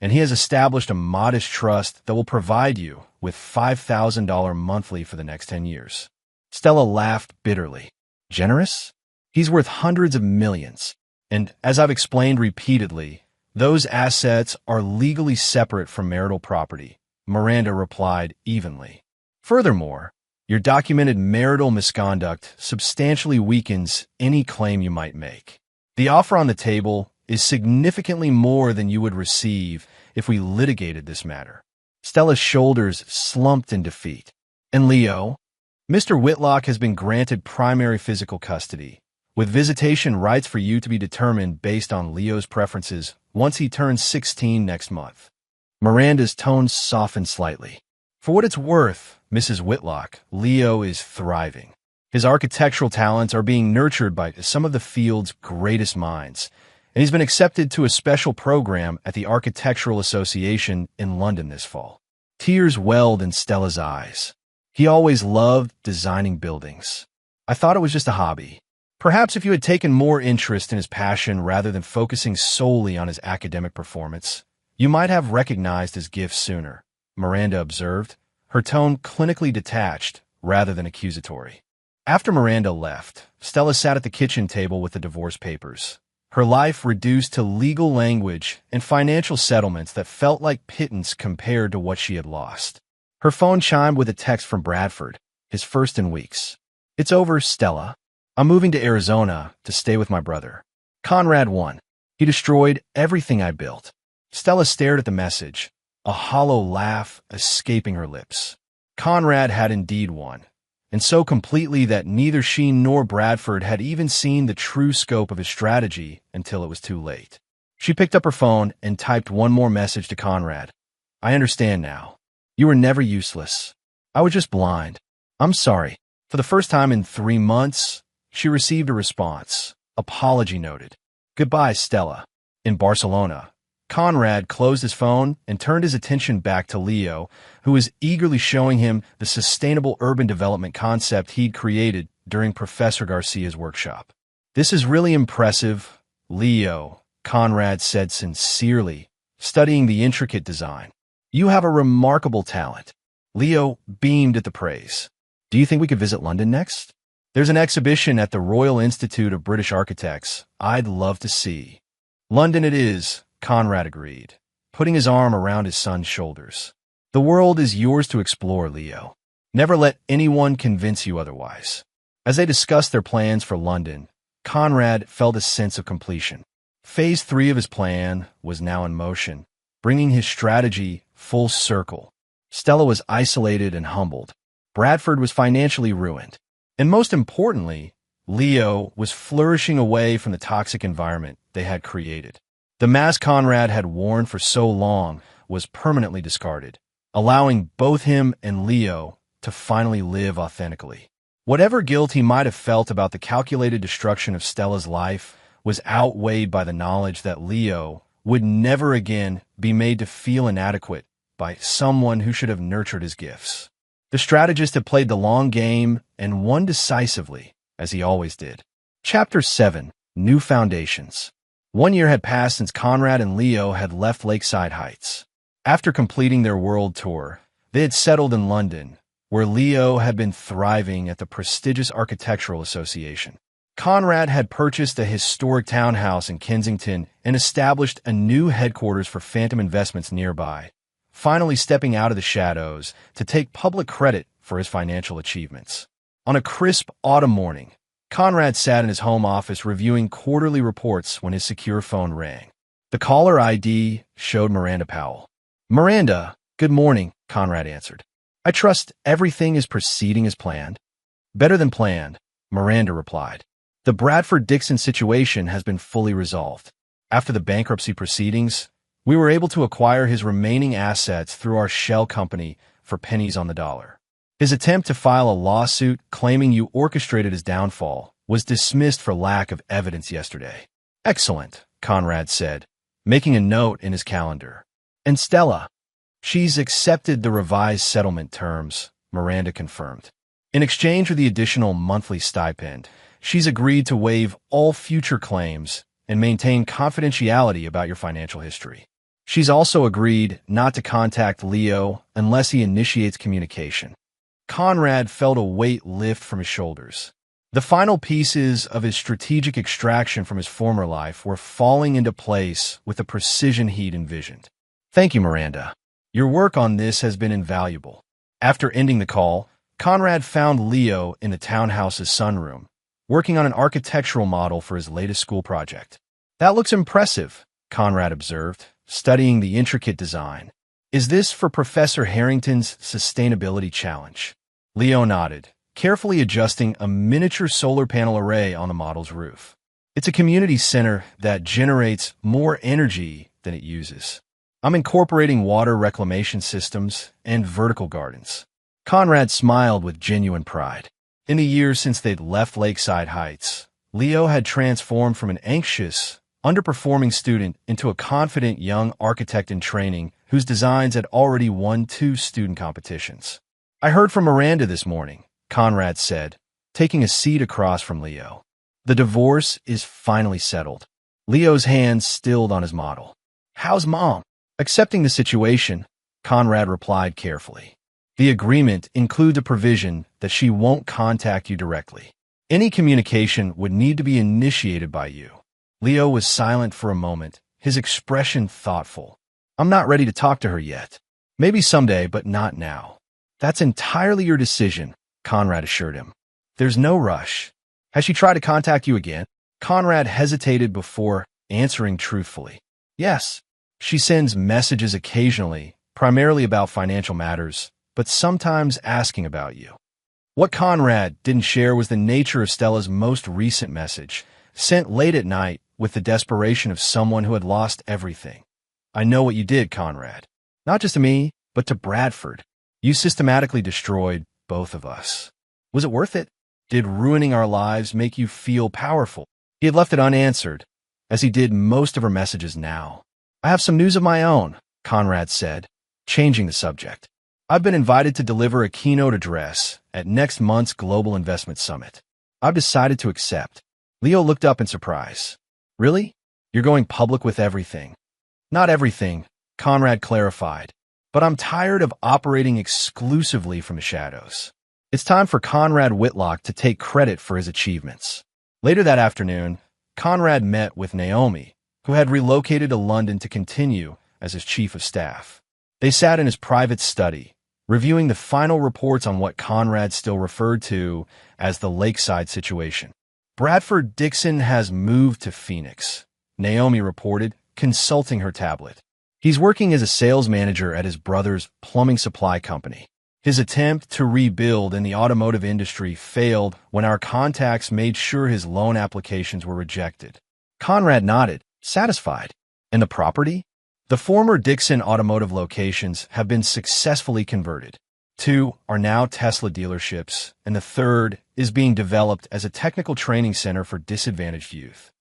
and he has established a modest trust that will provide you with $5,000 monthly for the next 10 years. Stella laughed bitterly. Generous? He's worth hundreds of millions. And as I've explained repeatedly, those assets are legally separate from marital property, Miranda replied evenly. Furthermore, your documented marital misconduct substantially weakens any claim you might make. The offer on the table is significantly more than you would receive if we litigated this matter. Stella's shoulders slumped in defeat. And Leo? Mr. Whitlock has been granted primary physical custody, with visitation rights for you to be determined based on Leo's preferences once he turns 16 next month. Miranda's tone softened slightly. For what it's worth, Mrs. Whitlock, Leo is thriving. His architectural talents are being nurtured by some of the field's greatest minds, and he's been accepted to a special program at the Architectural Association in London this fall. Tears welled in Stella's eyes. He always loved designing buildings. I thought it was just a hobby. Perhaps if you had taken more interest in his passion rather than focusing solely on his academic performance, you might have recognized his gifts sooner, Miranda observed, her tone clinically detached rather than accusatory. After Miranda left, Stella sat at the kitchen table with the divorce papers, her life reduced to legal language and financial settlements that felt like pittance compared to what she had lost. Her phone chimed with a text from Bradford, his first in weeks. It's over, Stella. I'm moving to Arizona to stay with my brother. Conrad won. He destroyed everything I built. Stella stared at the message, a hollow laugh escaping her lips. Conrad had indeed won, and so completely that neither she nor Bradford had even seen the true scope of his strategy until it was too late. She picked up her phone and typed one more message to Conrad. I understand now. You were never useless. I was just blind. I'm sorry. For the first time in 3 months, she received a response. Apology noted. Goodbye, Stella. In Barcelona, Conrad closed his phone and turned his attention back to Leo, who was eagerly showing him the sustainable urban development concept he'd created during Professor Garcia's workshop. This is really impressive, Leo, Conrad said sincerely, studying the intricate design. You have a remarkable talent. Leo beamed at the praise. Do you think we could visit London next? There's an exhibition at the Royal Institute of British Architects I'd love to see. London it is, Conrad agreed, putting his arm around his son's shoulders. The world is yours to explore, Leo. Never let anyone convince you otherwise. As they discussed their plans for London, Conrad felt a sense of completion. Phase 3 of his plan was now in motion, bringing his strategy full circle. Stella was isolated and humbled. Bradford was financially ruined. And most importantly, Leo was flourishing away from the toxic environment they had created. The mask Conrad had worn for so long was permanently discarded, allowing both him and Leo to finally live authentically. Whatever guilt he might have felt about the calculated destruction of Stella's life was outweighed by the knowledge that Leo would never again be made to feel inadequate by someone who should have nurtured his gifts. The strategist had played the long game and won decisively, as he always did. Chapter 7. New Foundations. 1 year had passed since Conrad and Leo had left Lakeside Heights. After completing their world tour, they had settled in London, where Leo had been thriving at the prestigious Architectural Association. Conrad had purchased a historic townhouse in Kensington and established a new headquarters for Phantom Investments nearby, finally stepping out of the shadows to take public credit for his financial achievements. On a crisp autumn morning, Conrad sat in his home office reviewing quarterly reports when his secure phone rang. The caller ID showed Miranda Powell. "Miranda, good morning," Conrad answered. "I trust everything is proceeding as planned." "Better than planned," Miranda replied. "The Bradford-Dixon situation has been fully resolved. After the bankruptcy proceedings, we were able to acquire his remaining assets through our shell company for pennies on the dollar. His attempt to file a lawsuit claiming you orchestrated his downfall was dismissed for lack of evidence yesterday." "Excellent," Conrad said, making a note in his calendar. "And Stella?" "She's accepted the revised settlement terms," Miranda confirmed. "In exchange for the additional monthly stipend, she's agreed to waive all future claims and maintain confidentiality about your financial history. She's also agreed not to contact Leo unless he initiates communication." Conrad felt a weight lift from his shoulders. The final pieces of his strategic extraction from his former life were falling into place with the precision he'd envisioned. "Thank you, Miranda. Your work on this has been invaluable." After ending the call, Conrad found Leo in the townhouse's sunroom, working on an architectural model for his latest school project. "That looks impressive," Conrad observed, studying the intricate design. "Is this for Professor Harrington's sustainability challenge?" Leo nodded, carefully adjusting a miniature solar panel array on the model's roof. "It's a community center that generates more energy than it uses. I'm incorporating water reclamation systems and vertical gardens." Conrad smiled with genuine pride. In the years since they'd left Lakeside Heights, Leo had transformed from an anxious, underperforming student into a confident young architect in training whose designs had already won 2 student competitions. "I heard from Miranda this morning," Conrad said, taking a seat across from Leo. "The divorce is finally settled." Leo's hands stilled on his model. "How's Mom?" "Accepting the situation," Conrad replied carefully. "The agreement includes a provision that she won't contact you directly. Any communication would need to be initiated by you." Leo was silent for a moment, his expression thoughtful. "I'm not ready to talk to her yet. Maybe someday, but not now." "That's entirely your decision," Conrad assured him. "There's no rush." "Has she tried to contact you again?" Conrad hesitated before answering truthfully. "Yes. She sends messages occasionally, primarily about financial matters, but sometimes asking about you." What Conrad didn't share was the nature of Stella's most recent message, sent late at night with the desperation of someone who had lost everything. "I know what you did, Conrad. Not just to me, but to Bradford. You systematically destroyed both of us. Was it worth it? Did ruining our lives make you feel powerful?" He had left it unanswered, as he did most of her messages now. "I have some news of my own," Conrad said, changing the subject. "I've been invited to deliver a keynote address at next month's Global Investment Summit. I've decided to accept." Leo looked up in surprise. "Really? You're going public with everything?" "Not everything," Conrad clarified, "but I'm tired of operating exclusively from the shadows. It's time for Conrad Whitlock to take credit for his achievements." Later that afternoon, Conrad met with Naomi, who had relocated to London to continue as his chief of staff. They sat in his private study, reviewing the final reports on what Conrad still referred to as the Lakeside situation. "Bradford-Dixon has moved to Phoenix," Naomi reported, consulting her tablet. "He's working as a sales manager at his brother's plumbing supply company. His attempt to rebuild in the automotive industry failed when our contacts made sure his loan applications were rejected." Conrad nodded, satisfied. "And the property?" "The former Dixon automotive locations have been successfully converted. 2 are now Tesla dealerships, and the 3rd is being developed as a technical training center for disadvantaged youth."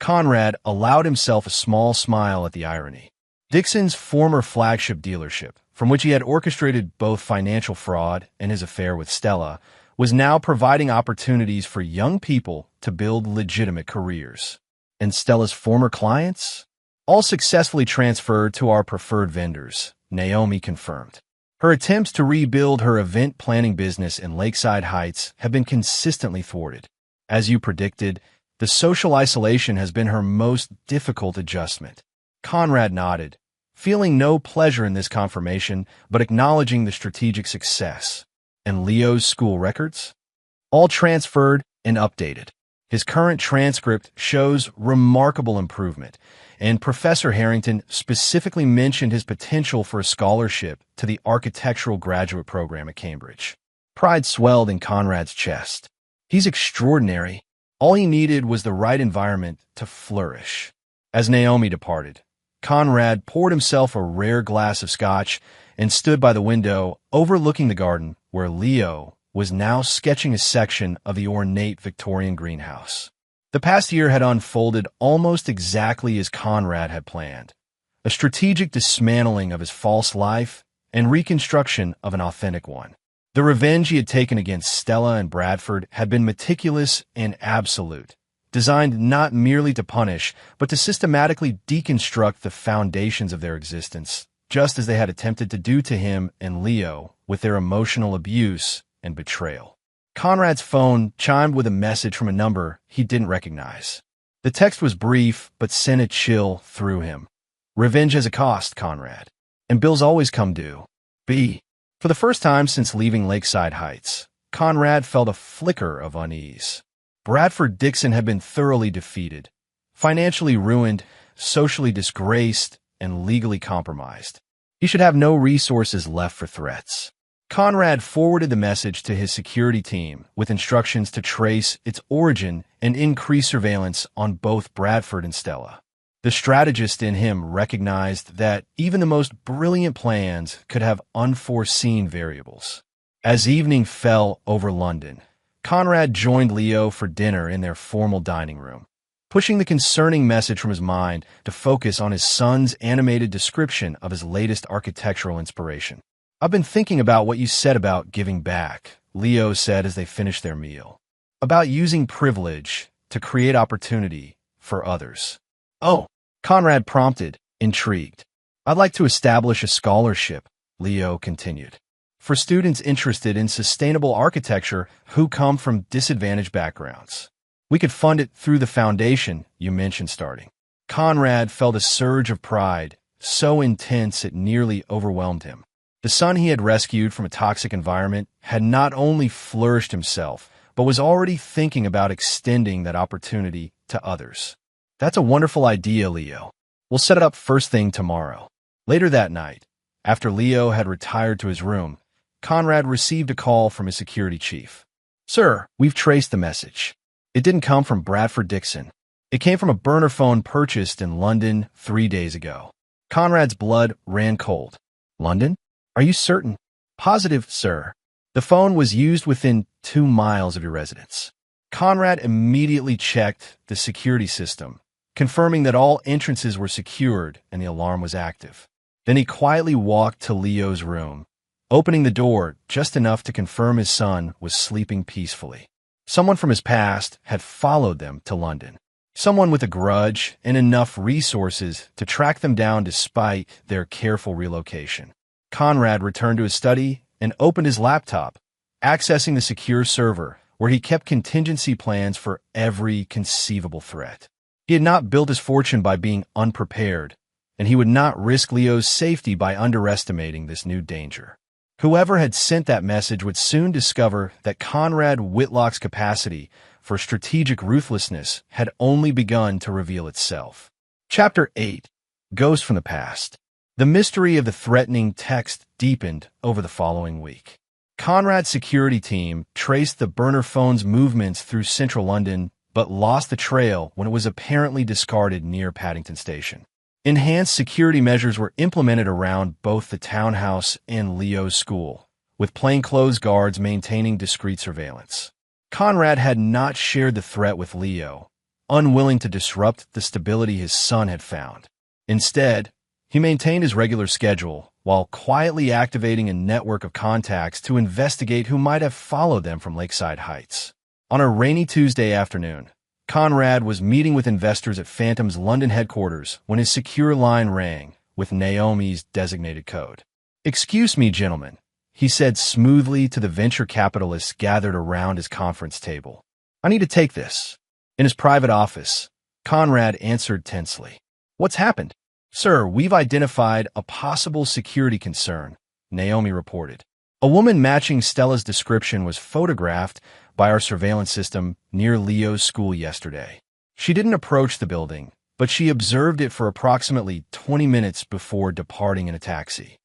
Conrad allowed himself a small smile at the irony. Dixon's former flagship dealership, from which he had orchestrated both financial fraud and his affair with Stella, was now providing opportunities for young people to build legitimate careers. And Stella's former clients? All successfully transferred to our preferred vendors, Naomi confirmed. Her attempts to rebuild her event planning business in Lakeside Heights have been consistently thwarted. As you predicted, the social isolation has been her most difficult adjustment. Conrad nodded, feeling no pleasure in this confirmation, but acknowledging the strategic success. And Leo's school records? All transferred and updated. His current transcript shows remarkable improvement, and Professor Harrington specifically mentioned his potential for a scholarship to the architectural graduate program at Cambridge. Pride swelled in Conrad's chest. He's extraordinary. All he needed was the right environment to flourish. As Naomi departed, Conrad poured himself a rare glass of scotch and stood by the window overlooking the garden where Leo was now sketching a section of the ornate Victorian greenhouse. The past year had unfolded almost exactly as Conrad had planned, a strategic dismantling of his false life and reconstruction of an authentic one. The revenge he had taken against Stella and Bradford had been meticulous and absolute, designed not merely to punish, but to systematically deconstruct the foundations of their existence, just as they had attempted to do to him and Leo with their emotional abuse and betrayal. Conrad's phone chimed with a message from a number he didn't recognize. The text was brief, but sent a chill through him. Revenge has a cost, Conrad, and bills always come due. B. For the first time since leaving Lakeside Heights, Conrad felt a flicker of unease. Bradford Dixon had been thoroughly defeated, financially ruined, socially disgraced, and legally compromised. He should have no resources left for threats. Conrad forwarded the message to his security team with instructions to trace its origin and increase surveillance on both Bradford and Stella. The strategist in him recognized that even the most brilliant plans could have unforeseen variables. As evening fell over London, Conrad joined Leo for dinner in their formal dining room, pushing the concerning message from his mind to focus on his son's animated description of his latest architectural inspiration. "I've been thinking about what you said about giving back," Leo said as they finished their meal. "About using privilege to create opportunity for others." "Oh," Conrad prompted, intrigued. "I'd like to establish a scholarship," Leo continued, "for students interested in sustainable architecture who come from disadvantaged backgrounds. We could fund it through the foundation you mentioned starting." Conrad felt a surge of pride, so intense it nearly overwhelmed him. The son he had rescued from a toxic environment had not only flourished himself, but was already thinking about extending that opportunity to others. "That's a wonderful idea, Leo. We'll set it up first thing tomorrow." Later that night, after Leo had retired to his room, Conrad received a call from his security chief. "Sir, we've traced the message. It didn't come from Bradford Dixon. It came from a burner phone purchased in London 3 days ago." Conrad's blood ran cold. "London? Are you certain?" "Positive, sir. The phone was used within 2 miles of your residence." Conrad immediately checked the security system, confirming that all entrances were secured and the alarm was active. Then he quietly walked to Leo's room, opening the door just enough to confirm his son was sleeping peacefully. Someone from his past had followed them to London. Someone with a grudge and enough resources to track them down despite their careful relocation. Conrad returned to his study and opened his laptop, accessing the secure server where he kept contingency plans for every conceivable threat. He had not built his fortune by being unprepared, and he would not risk Leo's safety by underestimating this new danger. Whoever had sent that message would soon discover that Conrad Whitlock's capacity for strategic ruthlessness had only begun to reveal itself. Chapter 8. Ghosts from the Past. The mystery of the threatening text deepened over the following week. Conrad's security team traced the burner phone's movements through central London, but lost the trail when it was apparently discarded near Paddington Station. Enhanced security measures were implemented around both the townhouse and Leo's school, with plainclothes guards maintaining discreet surveillance. Conrad had not shared the threat with Leo, unwilling to disrupt the stability his son had found. Instead, He maintained his regular schedule while quietly activating a network of contacts to investigate who might have followed them from Lakeside Heights. On a rainy Tuesday afternoon, Conrad was meeting with investors at Phantom's London headquarters when his secure line rang with Naomi's designated code. "Excuse me, gentlemen," he said smoothly to the venture capitalists gathered around his conference table. "I need to take this." In his private office, Conrad answered tensely. "What's happened?" "Sir, we've identified a possible security concern," Naomi reported. "A woman matching Stella's description was photographed by our surveillance system near Leo's school yesterday. She didn't approach the building, but she observed it for approximately 20 minutes before departing in a taxi."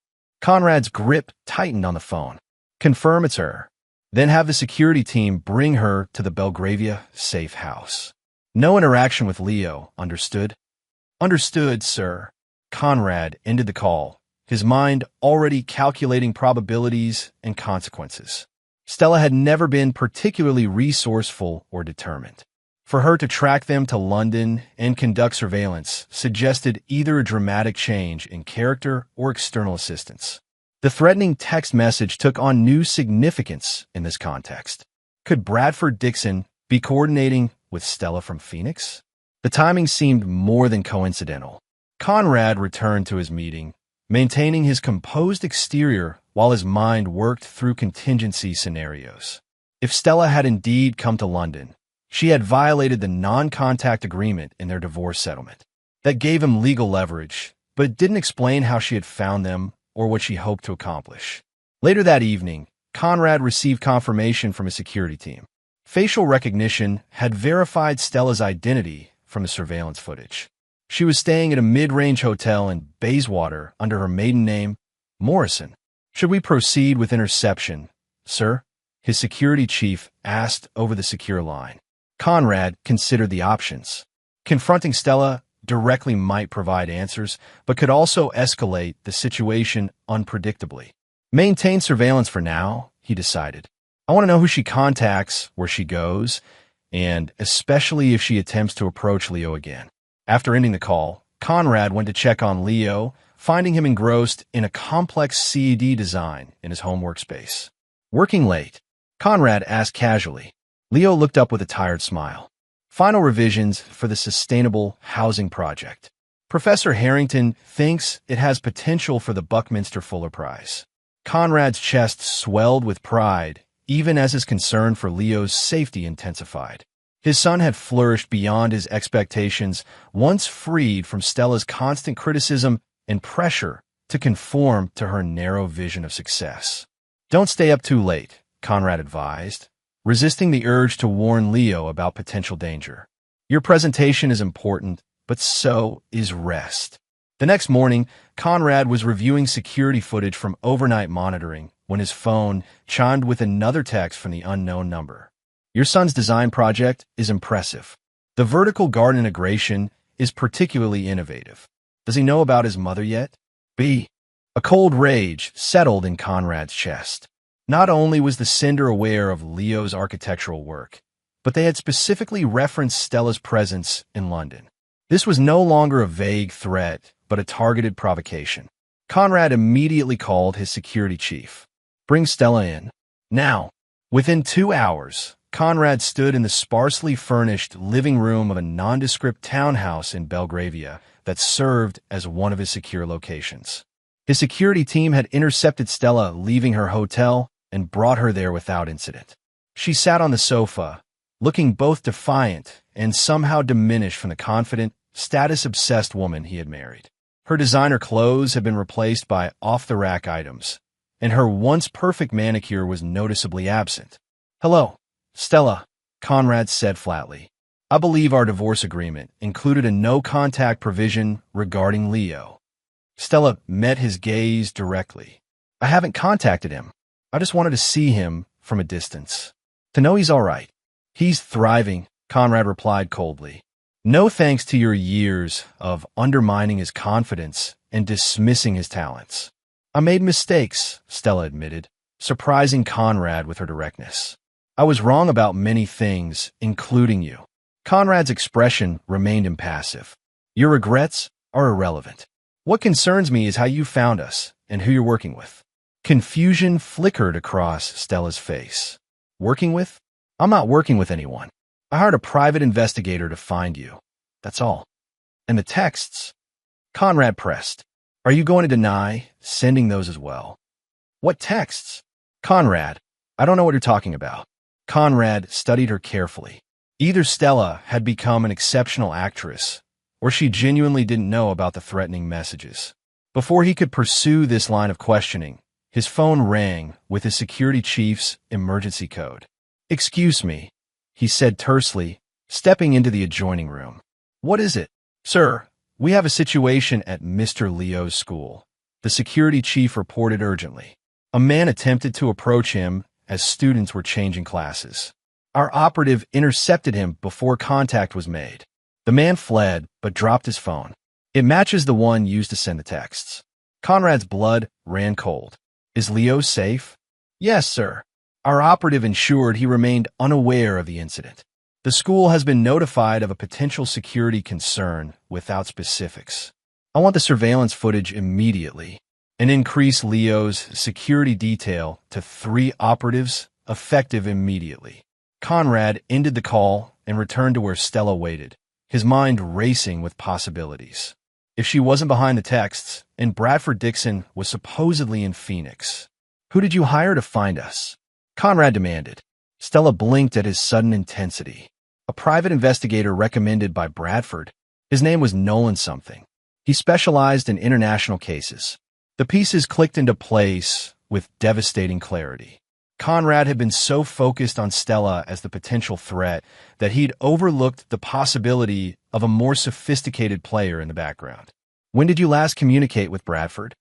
Conrad's grip tightened on the phone. "Confirm it's her. Then have the security team bring her to the Belgravia safe house. No interaction with Leo, understood?" "Understood, sir." Conrad ended the call, his mind already calculating probabilities and consequences. Stella had never been particularly resourceful or determined. For her to track them to London and conduct surveillance suggested either a dramatic change in character or external assistance. The threatening text message took on new significance in this context. Could Bradford Dixon be coordinating with Stella from Phoenix? The timing seemed more than coincidental. Conrad returned to his meeting, maintaining his composed exterior while his mind worked through contingency scenarios. If Stella had indeed come to London, she had violated the non-contact agreement in their divorce settlement. That gave him legal leverage, but it didn't explain how she had found them or what she hoped to accomplish. Later that evening, Conrad received confirmation from his security team. Facial recognition had verified Stella's identity from the surveillance footage. She was staying at a mid-range hotel in Bayswater under her maiden name, Morrison. "Should we proceed with interception, sir?" his security chief asked over the secure line. Conrad considered the options. Confronting Stella directly might provide answers, but could also escalate the situation unpredictably. Maintain surveillance for now, he decided. I want to know who she contacts, where she goes, and especially if she attempts to approach Leo again. After ending the call, Conrad went to check on Leo, finding him engrossed in a complex CAD design in his home workspace. "Working late?" Conrad asked casually. Leo looked up with a tired smile. "Final revisions for the Sustainable Housing Project. Professor Harrington thinks it has potential for the Buckminster Fuller Prize." Conrad's chest swelled with pride, even as his concern for Leo's safety intensified. His son had flourished beyond his expectations, once freed from Stella's constant criticism and pressure to conform to her narrow vision of success. "Don't stay up too late," Conrad advised, resisting the urge to warn Leo about potential danger. "Your presentation is important, but so is rest." The next morning, Conrad was reviewing security footage from overnight monitoring when his phone chimed with another text from the unknown number. "Your son's design project is impressive. The vertical garden integration is particularly innovative. Does he know about his mother yet?" B. A cold rage settled in Conrad's chest. Not only was the sender aware of Leo's architectural work, but they had specifically referenced Stella's presence in London. This was no longer a vague threat, but a targeted provocation. Conrad immediately called his security chief. "Bring Stella in. Now." Within 2 hours, Conrad stood in the sparsely furnished living room of a nondescript townhouse in Belgravia that served as one of his secure locations. His security team had intercepted Stella leaving her hotel and brought her there without incident. She sat on the sofa, looking both defiant and somehow diminished from the confident, status-obsessed woman he had married. Her designer clothes had been replaced by off-the-rack items, and her once perfect manicure was noticeably absent. "Hello, Stella," Conrad said flatly. "I believe our divorce agreement included a no-contact provision regarding Leo." Stella met his gaze directly. "I haven't contacted him. I just wanted to see him from a distance. To know he's all right." "He's thriving," Conrad replied coldly. "No thanks to your years of undermining his confidence and dismissing his talents." "I made mistakes," Stella admitted, surprising Conrad with her directness. "I was wrong about many things, including you." Conrad's expression remained impassive. "Your regrets are irrelevant. What concerns me is how you found us and who you're working with. Confusion flickered across Stella's face. Working with? I'm not working with anyone. I hired a private investigator to find you. That's all. And the texts? Conrad pressed. Are you going to deny sending those as well? What texts? Conrad, I don't know what you're talking about. Conrad studied her carefully. Either Stella had become an exceptional actress, or she genuinely didn't know about the threatening messages. Before he could pursue this line of questioning, his phone rang with his security chief's emergency code. Excuse me, he said tersely, stepping into the adjoining room. What is it? Sir, we have a situation at Mr. Leo's school. The security chief reported urgently. A man attempted to approach him as students were changing classes. Our operative intercepted him before contact was made. The man fled, but dropped his phone. It matches the one used to send the texts. Conrad's blood ran cold. Is Leo safe? Yes, sir. Our operative ensured he remained unaware of the incident. The school has been notified of a potential security concern without specifics. I want the surveillance footage immediately and increase Leo's security detail to 3 operatives, effective immediately. Conrad ended the call and returned to where Stella waited, his mind racing with possibilities. If she wasn't behind the texts, and Bradford Dixon was supposedly in Phoenix, who did you hire to find us? Conrad demanded. Stella blinked at his sudden intensity. A private investigator recommended by Bradford. His name was Nolan something. He specialized in international cases. The pieces clicked into place with devastating clarity. Conrad had been so focused on Stella as the potential threat that he'd overlooked the possibility of a more sophisticated player in the background. When did you last communicate with Bradford?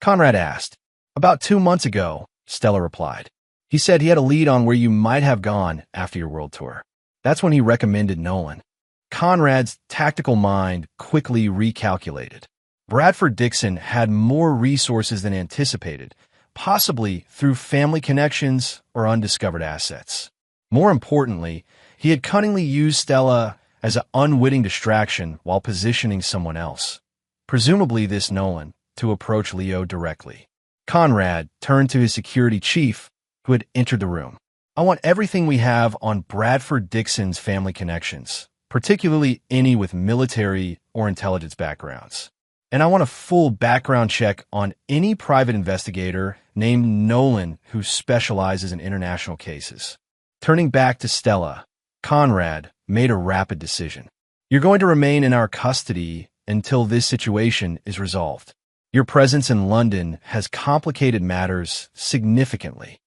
Conrad asked. About 2 months ago, Stella replied. He said he had a lead on where you might have gone after your world tour. That's when he recommended Nolan. Conrad's tactical mind quickly recalculated. Bradford Dixon had more resources than anticipated, possibly through family connections or undiscovered assets. More importantly, he had cunningly used Stella as an unwitting distraction while positioning someone else, presumably this Nolan, to approach Leo directly. Conrad turned to his security chief, who had entered the room. I want everything we have on Bradford Dixon's family connections, particularly any with military or intelligence backgrounds. And I want a full background check on any private investigator named Nolan who specializes in international cases. Turning back to Stella, Conrad made a rapid decision. You're going to remain in our custody until this situation is resolved. Your presence in London has complicated matters significantly.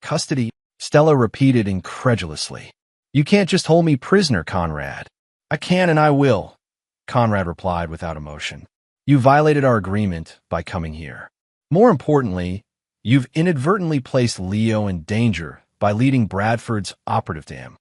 Custody? Stella repeated incredulously. You can't just hold me prisoner, Conrad. I can and I will, Conrad replied without emotion. You violated our agreement by coming here. More importantly, you've inadvertently placed Leo in danger by leading Bradford's operative to him.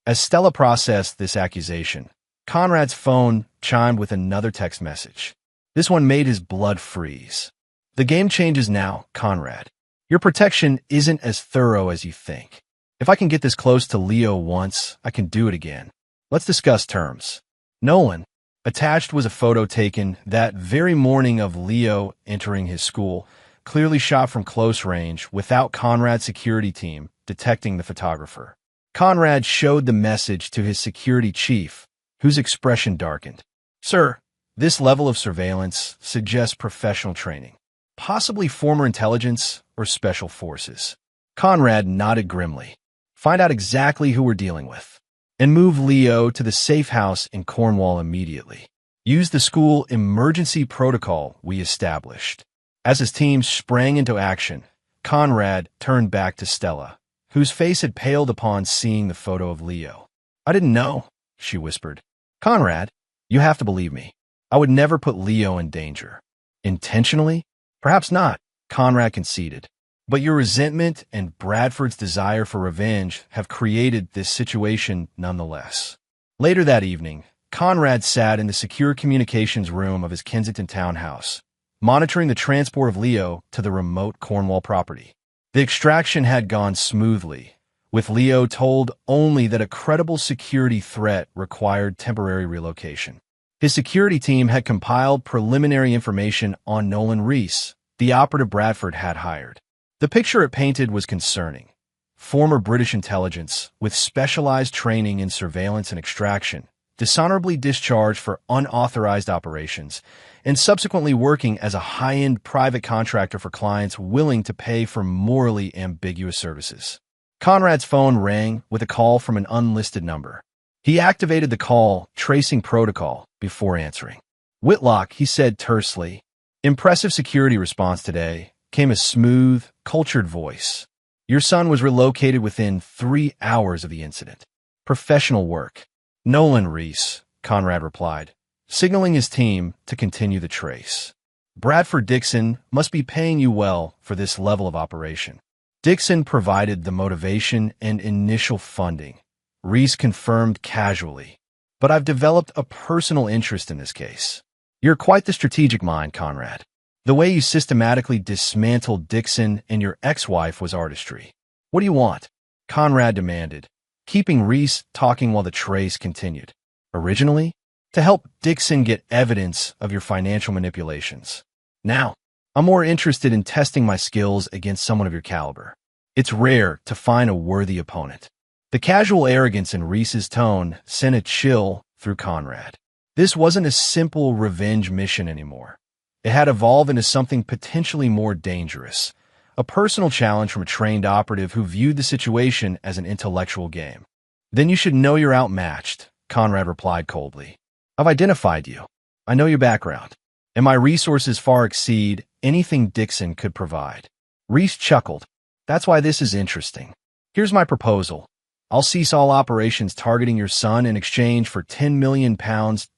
As Stella processed this accusation, Conrad's phone chimed with another text message. This one made his blood freeze. The game changes now, Conrad. Your protection isn't as thorough as you think. If I can get this close to Leo once, I can do it again. Let's discuss terms. Nolan. Attached was a photo taken that very morning of Leo entering his school, clearly shot from close range without Conrad's security team detecting the photographer. Conrad showed the message to his security chief, whose expression darkened. Sir, this level of surveillance suggests professional training, possibly former intelligence or special forces. Conrad nodded grimly. Find out exactly who we're dealing with, and move Leo to the safe house in Cornwall immediately. Use the school emergency protocol we established. As his team sprang into action, Conrad turned back to Stella, whose face had paled upon seeing the photo of Leo. I didn't know, she whispered. Conrad, you have to believe me. I would never put Leo in danger. Intentionally? Perhaps not, Conrad conceded. But your resentment and Bradford's desire for revenge have created this situation nonetheless. Later that evening, Conrad sat in the secure communications room of his Kensington townhouse, monitoring the transport of Leo to the remote Cornwall property. The extraction had gone smoothly, with Leo told only that a credible security threat required temporary relocation. His security team had compiled preliminary information on Nolan Reese, the operative Bradford had hired. The picture it painted was concerning. Former British intelligence, with specialized training in surveillance and extraction, dishonorably discharged for unauthorized operations, and subsequently working as a high-end private contractor for clients willing to pay for morally ambiguous services. Conrad's phone rang with a call from an unlisted number. He activated the call tracing protocol before answering. "Whitlock," he said tersely. "Impressive security response today," came a smooth, cultured voice. "Your son was relocated within 3 hours of the incident. Professional work." "Nolan Reese," Conrad replied, signaling his team to continue the trace. "Bradford Dixon must be paying you well for this level of operation." Dixon provided the motivation and initial funding. Reese confirmed casually. "But I've developed a personal interest in this case." "You're quite the strategic mind, Conrad. The way you systematically dismantled Dixon and your ex-wife was artistry." "What do you want?" Conrad demanded, keeping Reese talking while the trace continued. "Originally, to help Dixon get evidence of your financial manipulations. Now, I'm more interested in testing my skills against someone of your caliber. It's rare to find a worthy opponent." The casual arrogance in Reese's tone sent a chill through Conrad. This wasn't a simple revenge mission anymore. It had evolved into something potentially more dangerous, a personal challenge from a trained operative who viewed the situation as an intellectual game. "Then you should know you're outmatched," Conrad replied coldly. "I've identified you. I know your background, and my resources far exceed anything Dixon could provide." Reese chuckled. "That's why this is interesting. Here's my proposal. I'll cease all operations targeting your son in exchange for £10 million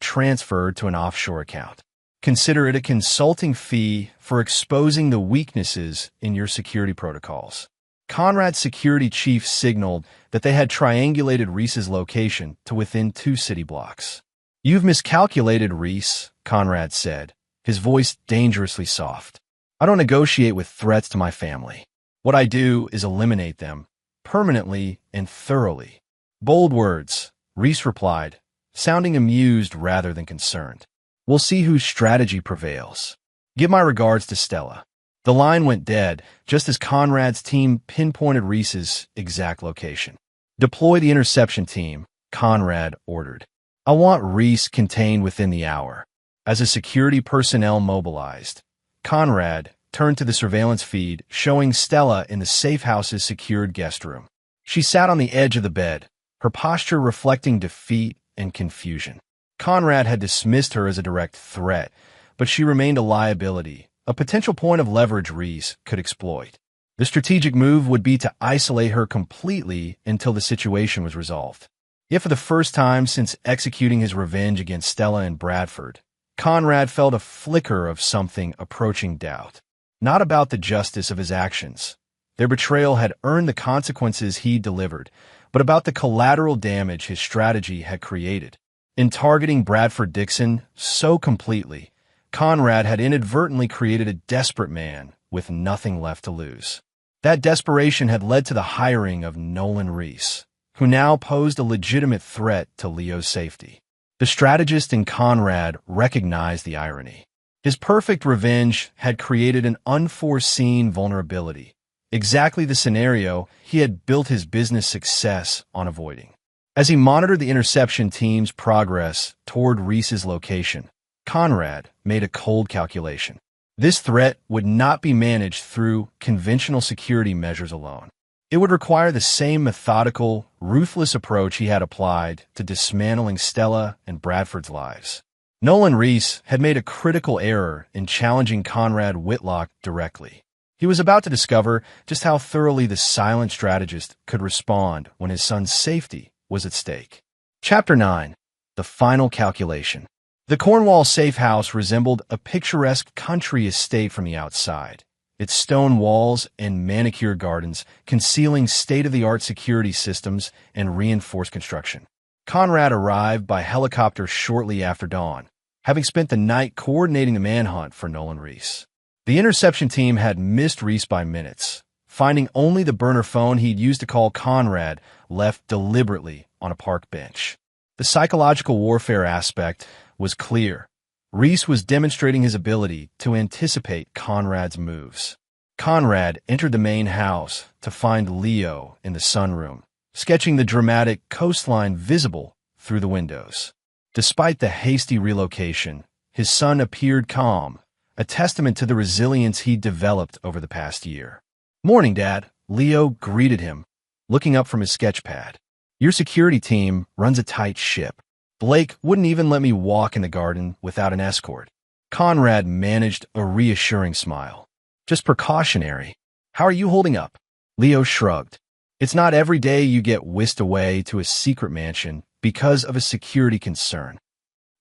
transferred to an offshore account. Consider it a consulting fee for exposing the weaknesses in your security protocols." Conrad's security chief signaled that they had triangulated Reese's location to within 2 city blocks. "You've miscalculated, Reese," Conrad said, his voice dangerously soft. "I don't negotiate with threats to my family. What I do is eliminate them, permanently and thoroughly." "Bold words," Reese replied, sounding amused rather than concerned. "We'll see whose strategy prevails. Give my regards to Stella." The line went dead just as Conrad's team pinpointed Reese's exact location. "Deploy the interception team," Conrad ordered. "I want Reese contained within the hour." As the security personnel mobilized, Conrad turned to the surveillance feed showing Stella in the safe house's secured guest room. She sat on the edge of the bed, her posture reflecting defeat and confusion. Conrad had dismissed her as a direct threat, but she remained a liability, a potential point of leverage Reese could exploit. The strategic move would be to isolate her completely until the situation was resolved. Yet for the first time since executing his revenge against Stella and Bradford, Conrad felt a flicker of something approaching doubt. Not about the justice of his actions. Their betrayal had earned the consequences he delivered, but about the collateral damage his strategy had created. In targeting Bradford Dixon so completely, Conrad had inadvertently created a desperate man with nothing left to lose. That desperation had led to the hiring of Nolan Reese, who now posed a legitimate threat to Leo's safety. The strategist in Conrad recognized the irony. His perfect revenge had created an unforeseen vulnerability, exactly the scenario he had built his business success on avoiding. As he monitored the interception team's progress toward Reese's location, Conrad made a cold calculation. This threat would not be managed through conventional security measures alone. It would require the same methodical, ruthless approach he had applied to dismantling Stella and Bradford's lives. Nolan Reese had made a critical error in challenging Conrad Whitlock directly. He was about to discover just how thoroughly the silent strategist could respond when his son's safety was at stake. Chapter 9. The Final Calculation. The Cornwall safe house resembled a picturesque country estate from the outside, its stone walls and manicured gardens concealing state-of-the-art security systems and reinforced construction. Conrad arrived by helicopter shortly after dawn, having spent the night coordinating the manhunt for Nolan Reese. The interception team had missed Reese by minutes, finding only the burner phone he'd used to call Conrad left deliberately on a park bench. The psychological warfare aspect was clear. Reese was demonstrating his ability to anticipate Conrad's moves. Conrad entered the main house to find Leo in the sunroom, sketching the dramatic coastline visible through the windows. Despite the hasty relocation, his son appeared calm, a testament to the resilience he'd developed over the past year. "Morning, Dad," Leo greeted him, looking up from his sketch pad. "Your security team runs a tight ship. Blake wouldn't even let me walk in the garden without an escort." Conrad managed a reassuring smile. "Just precautionary. How are you holding up?" Leo shrugged. "It's not every day you get whisked away to a secret mansion because of a security concern.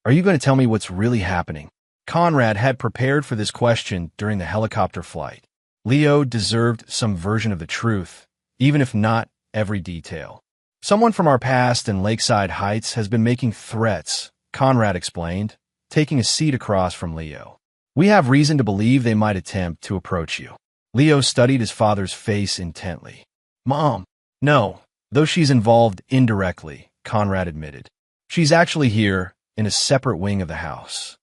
Are you going to tell me what's really happening?" Conrad had prepared for this question during the helicopter flight. Leo deserved some version of the truth, even if not every detail. "Someone from our past in Lakeside Heights has been making threats," Conrad explained, taking a seat across from Leo. "We have reason to believe they might attempt to approach you." Leo studied his father's face intently. "Mom, no, though she's involved indirectly," Conrad admitted. "She's actually here in a separate wing of the house."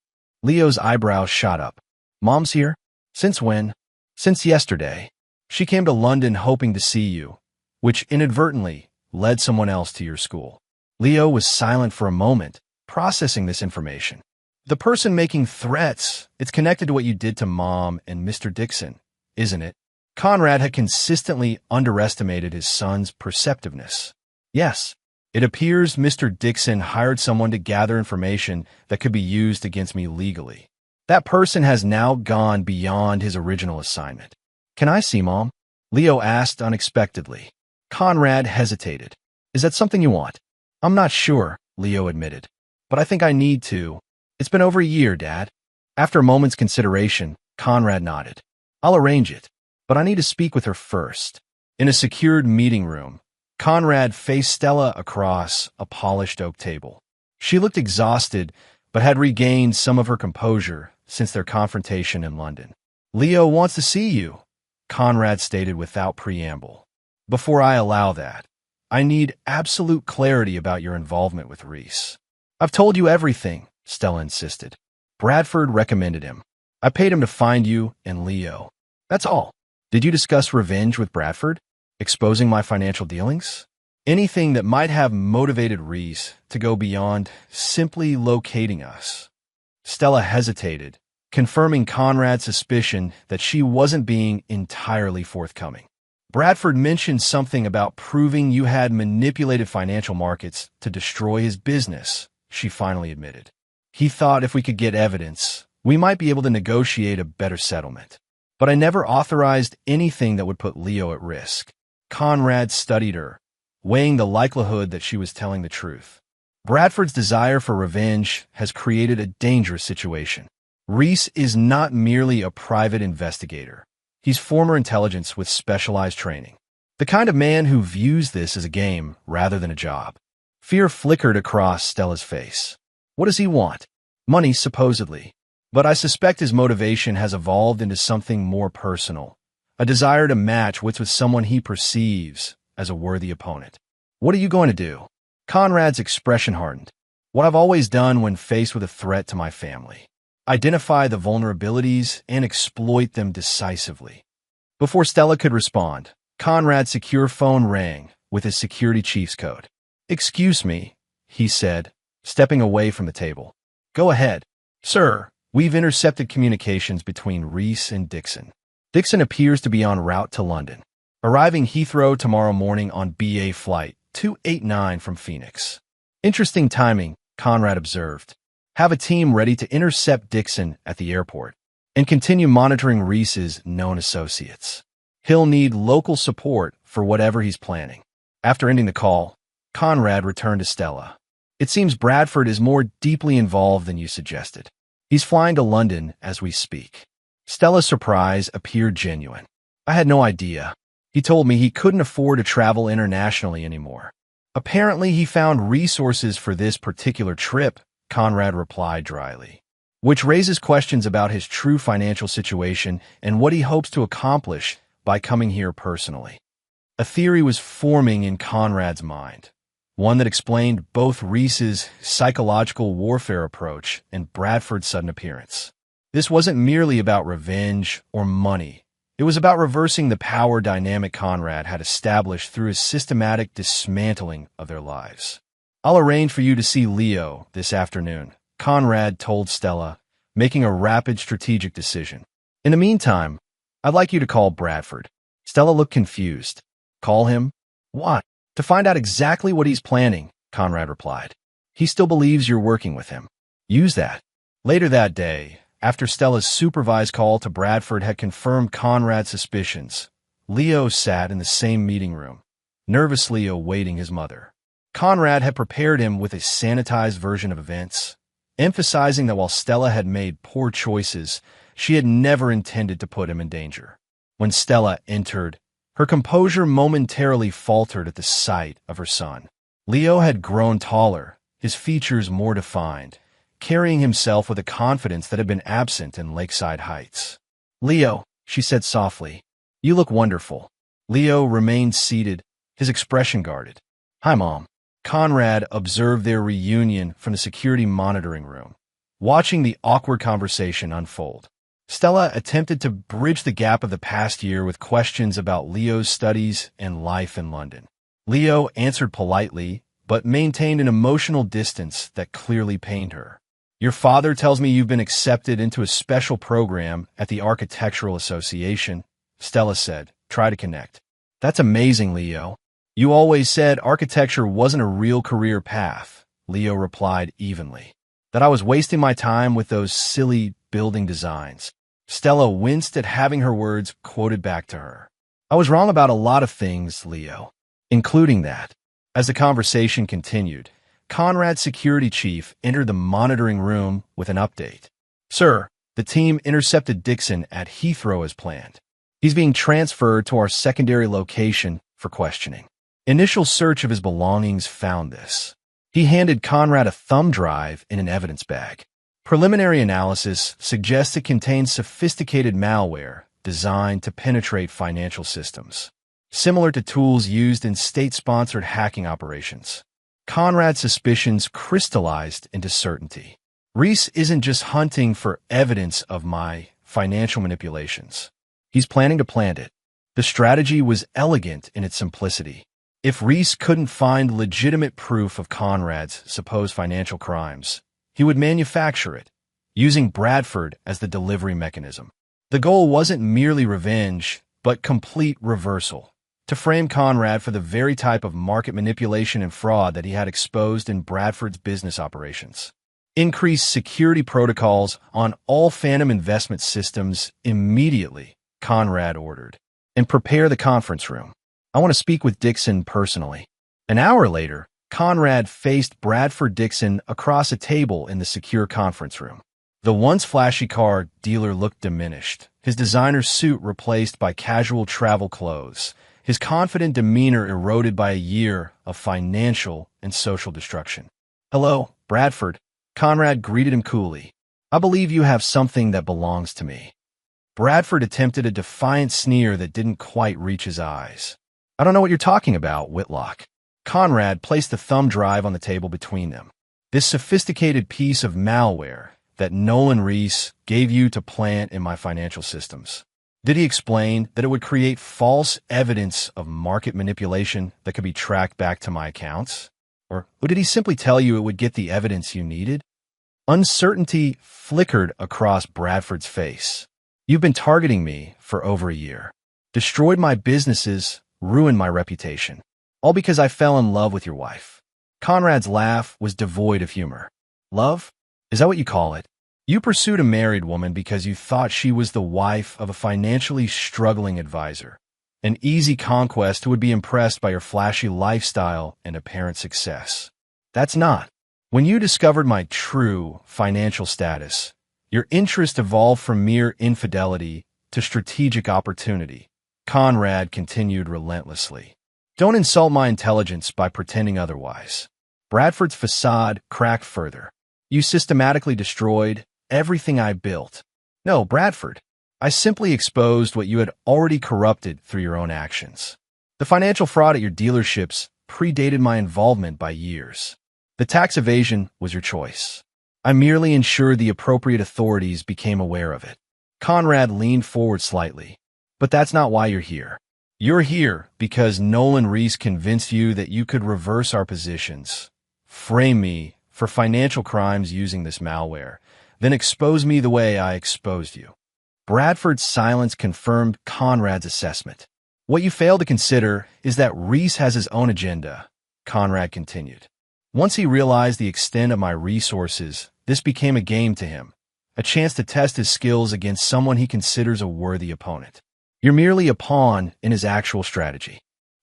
Leo's eyebrows shot up. "Mom's here? Since when?" "Since yesterday. She came to London hoping to see you, which inadvertently led someone else to your school." Leo was silent for a moment, processing this information. "The person making threats, it's connected to what you did to Mom and Mr. Dixon, isn't it?" Conrad had consistently underestimated his son's perceptiveness. "Yes. It appears Mr. Dixon hired someone to gather information that could be used against me legally. That person has now gone beyond his original assignment." "Can I see Mom?" Leo asked unexpectedly. Conrad hesitated. "Is that something you want?" "I'm not sure," Leo admitted. "But I think I need to. It's been over a year, Dad." After a moment's consideration, Conrad nodded. "I'll arrange it, but I need to speak with her first." In a secured meeting room, Conrad faced Stella across a polished oak table. She looked exhausted, but had regained some of her composure since their confrontation in London. "Leo wants to see you," Conrad stated without preamble. "Before I allow that, I need absolute clarity about your involvement with Reese." "I've told you everything," Stella insisted. "Bradford recommended him. I paid him to find you and Leo. That's all." "Did you discuss revenge with Bradford? Exposing my financial dealings? Anything that might have motivated Reese to go beyond simply locating us?" Stella hesitated, confirming Conrad's suspicion that she wasn't being entirely forthcoming. "Bradford mentioned something about proving you had manipulated financial markets to destroy his business," she finally admitted. "He thought if we could get evidence, we might be able to negotiate a better settlement. But I never authorized anything that would put Leo at risk." Conrad studied her, weighing the likelihood that she was telling the truth. "Bradford's desire for revenge has created a dangerous situation. Reese is not merely a private investigator. He's former intelligence with specialized training. The kind of man who views this as a game rather than a job." Fear flickered across Stella's face. "What does he want?" "Money, supposedly. But I suspect his motivation has evolved into something more personal, a desire to match wits with someone he perceives as a worthy opponent." "What are you going to do?" Conrad's expression hardened. "What I've always done when faced with a threat to my family. Identify the vulnerabilities and exploit them decisively." Before Stella could respond, Conrad's secure phone rang with his security chief's code. "Excuse me," he said, stepping away from the table. "Go ahead." "Sir, we've intercepted communications between Reese and Dixon. Dixon appears to be en route to London, arriving Heathrow tomorrow morning on BA Flight 289 from Phoenix." "Interesting timing," Conrad observed. "Have a team ready to intercept Dixon at the airport and continue monitoring Reese's known associates. He'll need local support for whatever he's planning." After ending the call, Conrad returned to Stella. "It seems Bradford is more deeply involved than you suggested. He's flying to London as we speak." Stella's surprise appeared genuine. "I had no idea. He told me he couldn't afford to travel internationally anymore." "Apparently he found resources for this particular trip," Conrad replied dryly, "which raises questions about his true financial situation and what he hopes to accomplish by coming here personally." A theory was forming in Conrad's mind. one that explained both Reese's psychological warfare approach and Bradford's sudden appearance. This wasn't merely about revenge or money. It was about reversing the power dynamic Conrad had established through his systematic dismantling of their lives. "I'll arrange for you to see Leo this afternoon," Conrad told Stella, making a rapid strategic decision. "In the meantime, I'd like you to call Bradford." Stella looked confused. "Call him? Why?" "To find out exactly what he's planning," Conrad replied. "He still believes you're working with him. Use that." Later that day, after Stella's supervised call to Bradford had confirmed Conrad's suspicions, Leo sat in the same meeting room, nervously awaiting his mother. Conrad had prepared him with a sanitized version of events, emphasizing that while Stella had made poor choices, she had never intended to put him in danger. When Stella entered, her composure momentarily faltered at the sight of her son. Leo had grown taller, his features more defined, carrying himself with a confidence that had been absent in Lakeside Heights. "Leo," she said softly, "you look wonderful." Leo remained seated, his expression guarded. "Hi, Mom." Conrad observed their reunion from the security monitoring room, watching the awkward conversation unfold. Stella attempted to bridge the gap of the past year with questions about Leo's studies and life in London. Leo answered politely, but maintained an emotional distance that clearly pained her. "Your father tells me you've been accepted into a special program at the Architectural Association," Stella said. "Try to connect." "That's amazing, Leo. You always said architecture wasn't a real career path," Leo replied evenly. "That I was wasting my time with those silly building designs." Stella winced at having her words quoted back to her. "I was wrong about a lot of things, Leo, including that." As the conversation continued, Conrad's security chief entered the monitoring room with an update. "Sir, the team intercepted Dixon at Heathrow as planned. He's being transferred to our secondary location for questioning." Initial search of his belongings found this. He handed Conrad a thumb drive in an evidence bag. Preliminary analysis suggests it contains sophisticated malware designed to penetrate financial systems, similar to tools used in state-sponsored hacking operations. Conrad's suspicions crystallized into certainty. Reese isn't just hunting for evidence of my financial manipulations. He's planning to plant it. The strategy was elegant in its simplicity. If Reese couldn't find legitimate proof of Conrad's supposed financial crimes, he would manufacture it, using Bradford as the delivery mechanism. The goal wasn't merely revenge, but complete reversal, to frame Conrad for the very type of market manipulation and fraud that he had exposed in Bradford's business operations. "Increase security protocols on all Phantom investment systems immediately," Conrad ordered, "and prepare the conference room. I want to speak with Dixon personally." An hour later, Conrad faced Bradford Dixon across a table in the secure conference room. The once flashy car dealer looked diminished, his designer suit replaced by casual travel clothes, his confident demeanor eroded by a year of financial and social destruction. "Hello, Bradford." Conrad greeted him coolly. "I believe you have something that belongs to me." Bradford attempted a defiant sneer that didn't quite reach his eyes. "I don't know what you're talking about, Whitlock." Conrad placed the thumb drive on the table between them. "This sophisticated piece of malware that Nolan Reese gave you to plant in my financial systems." Did he explain that it would create false evidence of market manipulation that could be tracked back to my accounts? Or did he simply tell you it would get the evidence you needed? Uncertainty flickered across Bradford's face. "You've been targeting me for over a year, destroyed my businesses, ruined my reputation, all because I fell in love with your wife." Conrad's laugh was devoid of humor. "Love? Is that what you call it? You pursued a married woman because you thought she was the wife of a financially struggling advisor, an easy conquest who would be impressed by your flashy lifestyle and apparent success. That's not. When you discovered my true financial status, your interest evolved from mere infidelity to strategic opportunity." Conrad continued relentlessly. "Don't insult my intelligence by pretending otherwise." Bradford's facade cracked further. "You systematically destroyed everything I built." "No, Bradford. I simply exposed what you had already corrupted through your own actions. The financial fraud at your dealerships predated my involvement by years. The tax evasion was your choice. I merely ensured the appropriate authorities became aware of it. Conrad leaned forward slightly. But that's not why you're here. You're here because Nolan Reese convinced you that you could reverse our positions, frame me for financial crimes using this malware, then expose me the way I exposed you. Bradford's silence confirmed Conrad's assessment. What you fail to consider is that Reese has his own agenda, Conrad continued. Once he realized the extent of my resources, this became a game to him, a chance to test his skills against someone he considers a worthy opponent. You're merely a pawn in his actual strategy.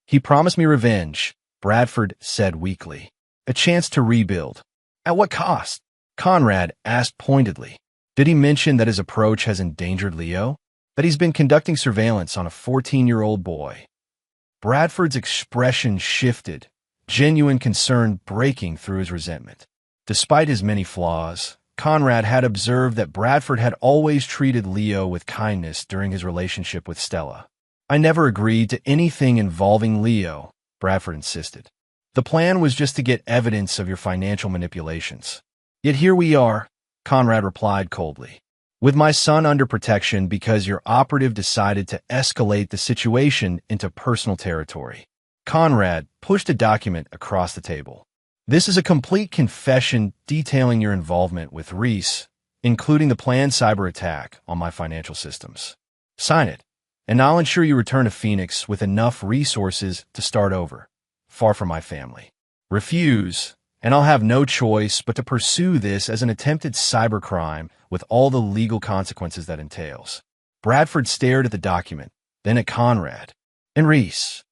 He promised me revenge, Bradford said weakly. A chance to rebuild. At what cost? Conrad asked pointedly. Did he mention that his approach has endangered Leo? That he's been conducting surveillance on a 14-year-old boy? Bradford's expression shifted, genuine concern breaking through his resentment. Despite his many flaws, Conrad had observed that Bradford had always treated Leo with kindness during his relationship with Stella. I never agreed to anything involving Leo, Bradford insisted. The plan was just to get evidence of your financial manipulations. Yet here we are, Conrad replied coldly. With my son under protection because your operative decided to escalate the situation into personal territory. Conrad pushed a document across the table. This is a complete confession detailing your involvement with Reese, including the planned cyber attack on my financial systems. Sign it, and I'll ensure you return to Phoenix with enough resources to start over, far from my family. Refuse, and I'll have no choice but to pursue this as an attempted cybercrime with all the legal consequences that entails. Bradford stared at the document, then at Conrad. And Reese.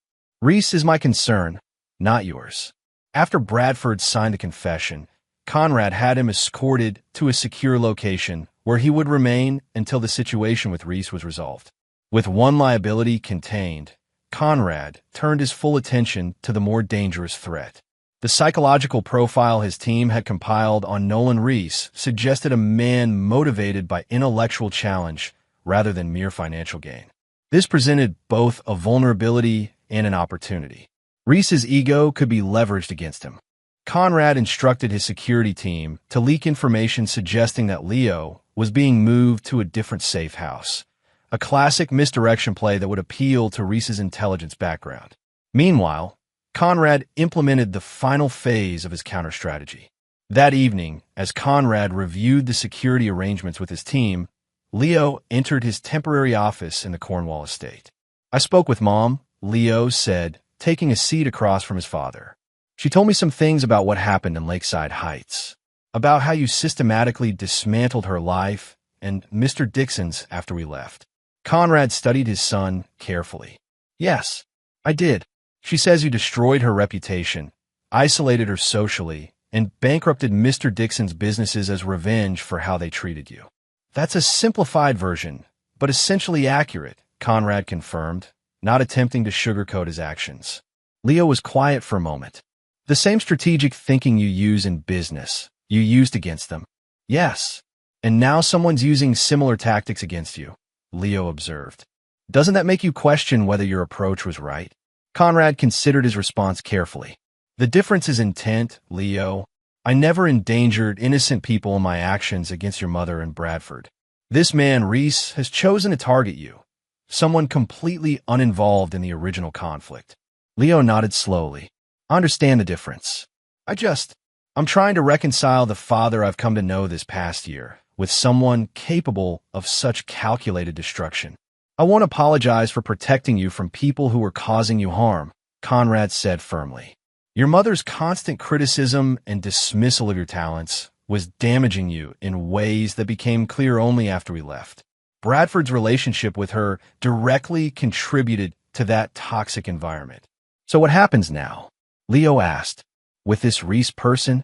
Reese is my concern, not yours. After Bradford signed the confession, Conrad had him escorted to a secure location where he would remain until the situation with Reese was resolved. With one liability contained, Conrad turned his full attention to the more dangerous threat. The psychological profile his team had compiled on Nolan Reese suggested a man motivated by intellectual challenge rather than mere financial gain. This presented both a vulnerability and an opportunity. Reese's ego could be leveraged against him. Conrad instructed his security team to leak information suggesting that Leo was being moved to a different safe house, a classic misdirection play that would appeal to Reese's intelligence background. Meanwhile, Conrad implemented the final phase of his counter-strategy. That evening, as Conrad reviewed the security arrangements with his team, Leo entered his temporary office in the Cornwall estate. I spoke with Mom, Leo said, taking a seat across from his father. She told me some things about what happened in Lakeside Heights, about how you systematically dismantled her life and Mr. Dixon's after we left. Conrad studied his son carefully. Yes, I did. She says you destroyed her reputation, isolated her socially, and bankrupted Mr. Dixon's businesses as revenge for how they treated you. That's a simplified version, but essentially accurate, Conrad confirmed, not attempting to sugarcoat his actions. Leo was quiet for a moment. The same strategic thinking you use in business, you used against them. Yes, and now someone's using similar tactics against you, Leo observed. Doesn't that make you question whether your approach was right? Conrad considered his response carefully. The difference is intent, Leo. I never endangered innocent people in my actions against your mother and Bradford. This man, Reese, has chosen to target you, someone completely uninvolved in the original conflict. Leo nodded slowly. I understand the difference. I'm trying to reconcile the father I've come to know this past year with someone capable of such calculated destruction. I won't apologize for protecting you from people who are causing you harm, Conrad said firmly. Your mother's constant criticism and dismissal of your talents was damaging you in ways that became clear only after we left. Bradford's relationship with her directly contributed to that toxic environment. So what happens now? Leo asked. With this Reese person?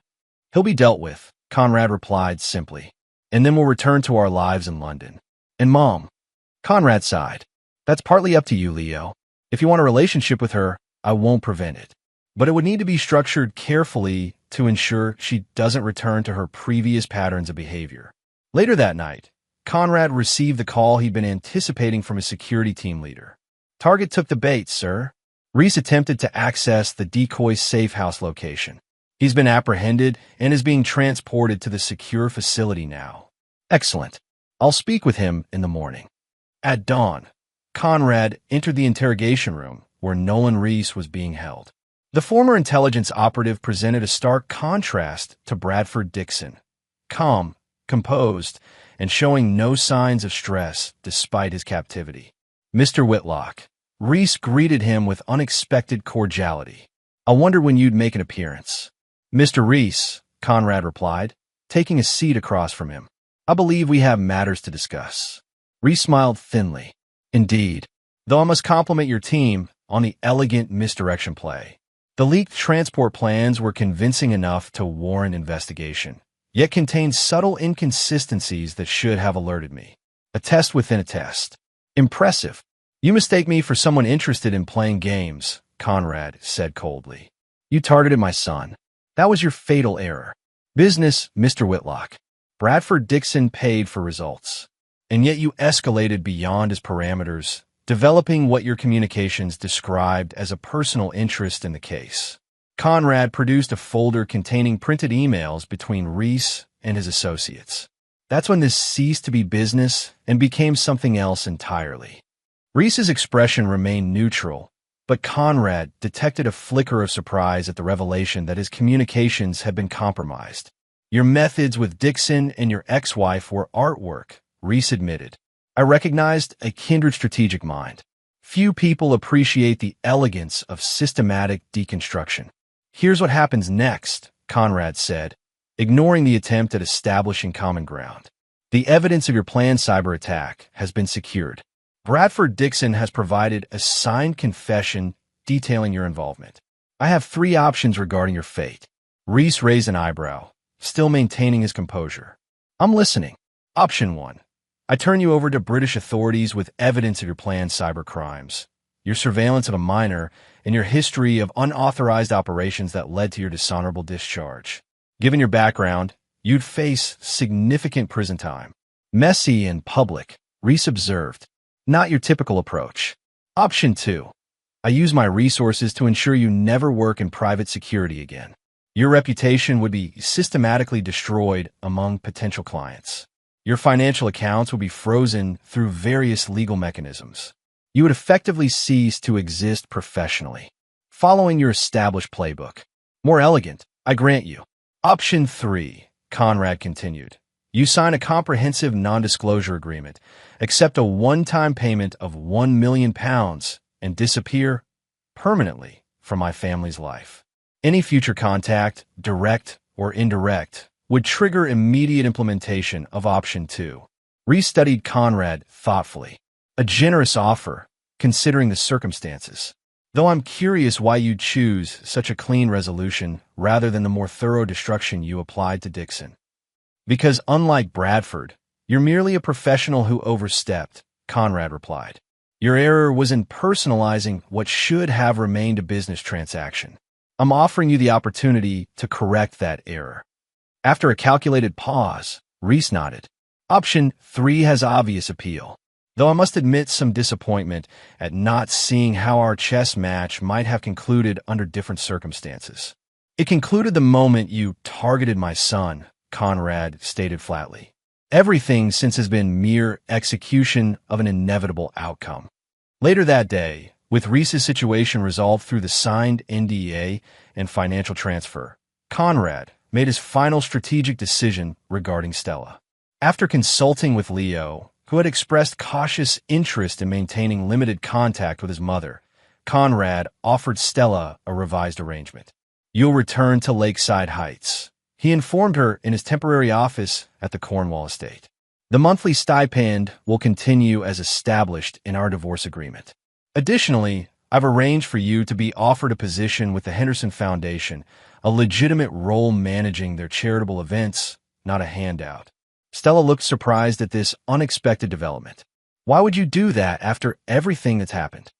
He'll be dealt with, Conrad replied simply. And then we'll return to our lives in London. And Mom? Conrad sighed. That's partly up to you, Leo. If you want a relationship with her, I won't prevent it. But it would need to be structured carefully to ensure she doesn't return to her previous patterns of behavior. Later that night, Conrad received the call he'd been anticipating from his security team leader. Target took the bait, sir. Reese attempted to access the decoy safe house location. He's been apprehended and is being transported to the secure facility now. Excellent. I'll speak with him in the morning. At dawn, Conrad entered the interrogation room where Nolan Reese was being held. The former intelligence operative presented a stark contrast to Bradford Dixon, calm, composed, and showing no signs of stress despite his captivity. Mr. Whitlock, Reese greeted him with unexpected cordiality. I wondered when you'd make an appearance. Mr. Reese, Conrad replied, taking a seat across from him. I believe we have matters to discuss. Reese smiled thinly. Indeed, though I must compliment your team on the elegant misdirection play. The leaked transport plans were convincing enough to warrant investigation, yet contained subtle inconsistencies that should have alerted me. A test within a test. Impressive. You mistake me for someone interested in playing games, Conrad said coldly. You targeted my son. That was your fatal error. Business, Mr. Whitlock. Bradford Dixon paid for results. And yet you escalated beyond his parameters, developing what your communications described as a personal interest in the case. Conrad produced a folder containing printed emails between Reese and his associates. That's when this ceased to be business and became something else entirely. Reese's expression remained neutral, but Conrad detected a flicker of surprise at the revelation that his communications had been compromised. Your methods with Dixon and your ex-wife were artwork, Reese admitted. I recognized a kindred strategic mind. Few people appreciate the elegance of systematic deconstruction. Here's what happens next, Conrad said, ignoring the attempt at establishing common ground. The evidence of your planned cyber attack has been secured. Bradford Dixon has provided a signed confession detailing your involvement. I have 3 options regarding your fate. Reese raised an eyebrow, still maintaining his composure. I'm listening. Option 1. I turn you over to British authorities with evidence of your planned cyber crimes, your surveillance of a minor, and your history of unauthorized operations that led to your dishonorable discharge. Given your background, you'd face significant prison time. Messy and public, Reese observed. Not your typical approach. Option 2. I use my resources to ensure you never work in private security again. Your reputation would be systematically destroyed among potential clients. Your financial accounts would be frozen through various legal mechanisms. You would effectively cease to exist professionally, following your established playbook. More elegant, I grant you. Option 3, Conrad continued. You sign a comprehensive non-disclosure agreement, accept a one-time payment of £1 million, and disappear permanently from my family's life. Any future contact, direct or indirect, would trigger immediate implementation of Option 2. Reese studied Conrad thoughtfully. A generous offer, considering the circumstances. Though I'm curious why you'd choose such a clean resolution rather than the more thorough destruction you applied to Dixon. Because unlike Bradford, you're merely a professional who overstepped, Conrad replied. Your error was in personalizing what should have remained a business transaction. I'm offering you the opportunity to correct that error. After a calculated pause, Reese nodded. Option 3 has obvious appeal, though I must admit some disappointment at not seeing how our chess match might have concluded under different circumstances. It concluded the moment you targeted my son, Conrad stated flatly. Everything since has been mere execution of an inevitable outcome. Later that day, with Reese's situation resolved through the signed NDA and financial transfer, Conrad made his final strategic decision regarding Stella. After consulting with Leo, who had expressed cautious interest in maintaining limited contact with his mother, Conrad offered Stella a revised arrangement. You'll return to Lakeside Heights, he informed her in his temporary office at the Cornwall estate. The monthly stipend will continue as established in our divorce agreement. Additionally, I've arranged for you to be offered a position with the Henderson Foundation, a legitimate role managing their charitable events, not a handout. Stella looked surprised at this unexpected development. Why would you do that after everything that's happened?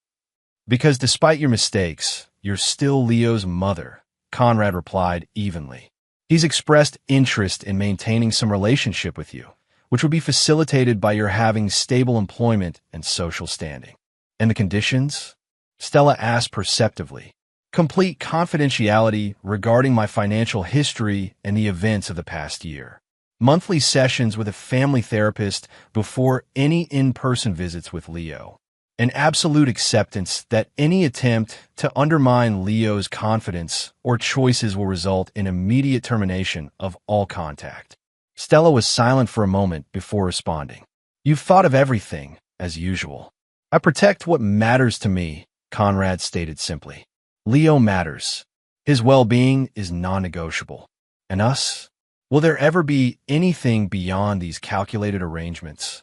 Because despite your mistakes, you're still Leo's mother, Conrad replied evenly. He's expressed interest in maintaining some relationship with you, which would be facilitated by your having stable employment and social standing. And the conditions? Stella asked perceptively. Complete confidentiality regarding my financial history and the events of the past year. Monthly sessions with a family therapist before any in-person visits with Leo. An absolute acceptance that any attempt to undermine Leo's confidence or choices will result in immediate termination of all contact. Stella was silent for a moment before responding. You've thought of everything, as usual. I protect what matters to me, Conrad stated simply. Leo matters. His well-being is non-negotiable. And us? Will there ever be anything beyond these calculated arrangements?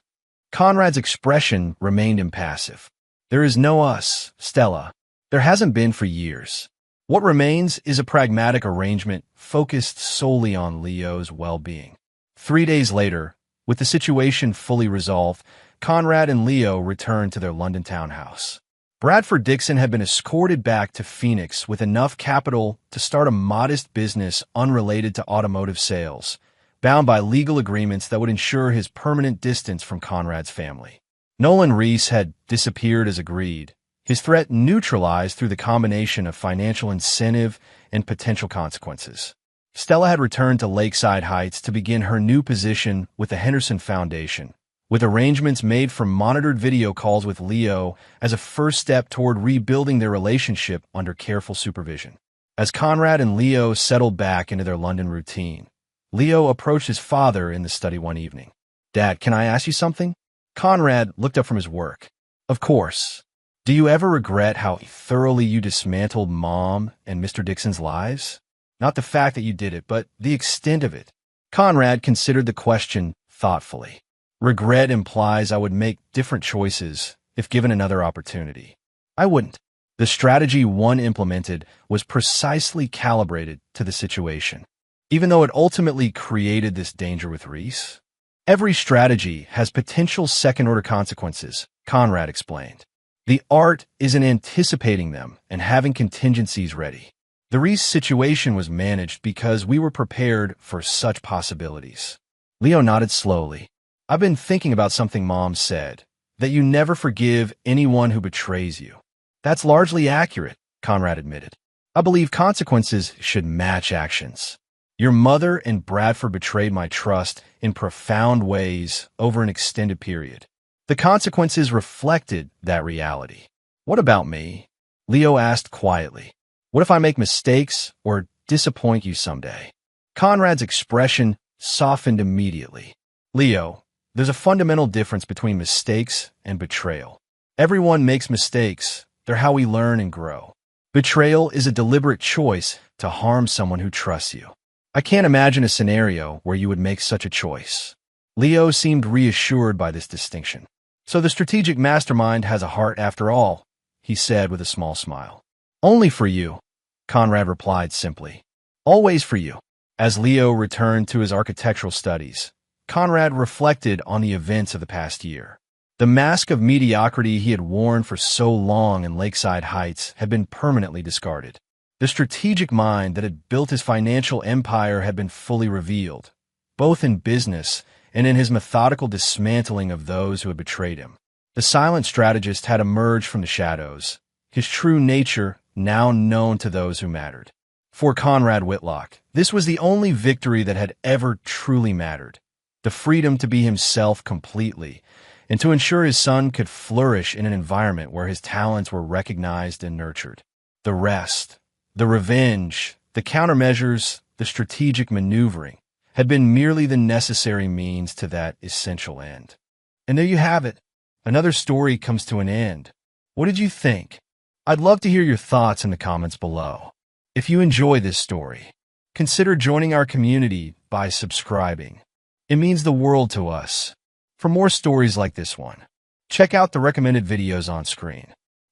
Conrad's expression remained impassive. There is no us, Stella. There hasn't been for years. What remains is a pragmatic arrangement focused solely on Leo's well-being. 3 days later, with the situation fully resolved, Conrad and Leo returned to their London townhouse. Bradford Dixon had been escorted back to Phoenix with enough capital to start a modest business unrelated to automotive sales, bound by legal agreements that would ensure his permanent distance from Conrad's family. Nolan Reese had disappeared as agreed, his threat neutralized through the combination of financial incentive and potential consequences. Stella had returned to Lakeside Heights to begin her new position with the Henderson Foundation, with arrangements made for monitored video calls with Leo as a first step toward rebuilding their relationship under careful supervision. As Conrad and Leo settled back into their London routine, Leo approached his father in the study one evening. Dad, can I ask you something? Conrad looked up from his work. Of course. Do you ever regret how thoroughly you dismantled Mom and Mr. Dixon's lives? Not the fact that you did it, but the extent of it. Conrad considered the question thoughtfully. Regret implies I would make different choices if given another opportunity. I wouldn't. The strategy one implemented was precisely calibrated to the situation. Even though it ultimately created this danger with Reese, every strategy has potential second-order consequences, Conrad explained. The art is in anticipating them and having contingencies ready. The Reese situation was managed because we were prepared for such possibilities. Leo nodded slowly. I've been thinking about something Mom said, that you never forgive anyone who betrays you. That's largely accurate, Conrad admitted. I believe consequences should match actions. Your mother and Bradford betrayed my trust in profound ways over an extended period. The consequences reflected that reality. What about me? Leo asked quietly. What if I make mistakes or disappoint you someday? Conrad's expression softened immediately. Leo, there's a fundamental difference between mistakes and betrayal. Everyone makes mistakes. They're how we learn and grow. Betrayal is a deliberate choice to harm someone who trusts you. I can't imagine a scenario where you would make such a choice. Leo seemed reassured by this distinction. So the strategic mastermind has a heart after all, he said with a small smile. Only for you, Conrad replied simply. Always for you. As Leo returned to his architectural studies, Conrad reflected on the events of the past year. The mask of mediocrity he had worn for so long in Lakeside Heights had been permanently discarded. The strategic mind that had built his financial empire had been fully revealed, both in business and in his methodical dismantling of those who had betrayed him. The silent strategist had emerged from the shadows, his true nature now known to those who mattered. For Conrad Whitlock, this was the only victory that had ever truly mattered, the freedom to be himself completely, and to ensure his son could flourish in an environment where his talents were recognized and nurtured. The rest, the revenge, the countermeasures, the strategic maneuvering, had been merely the necessary means to that essential end. And there you have it. Another story comes to an end. What did you think? I'd love to hear your thoughts in the comments below. If you enjoy this story, consider joining our community by subscribing. It means the world to us. For more stories like this one, check out the recommended videos on screen.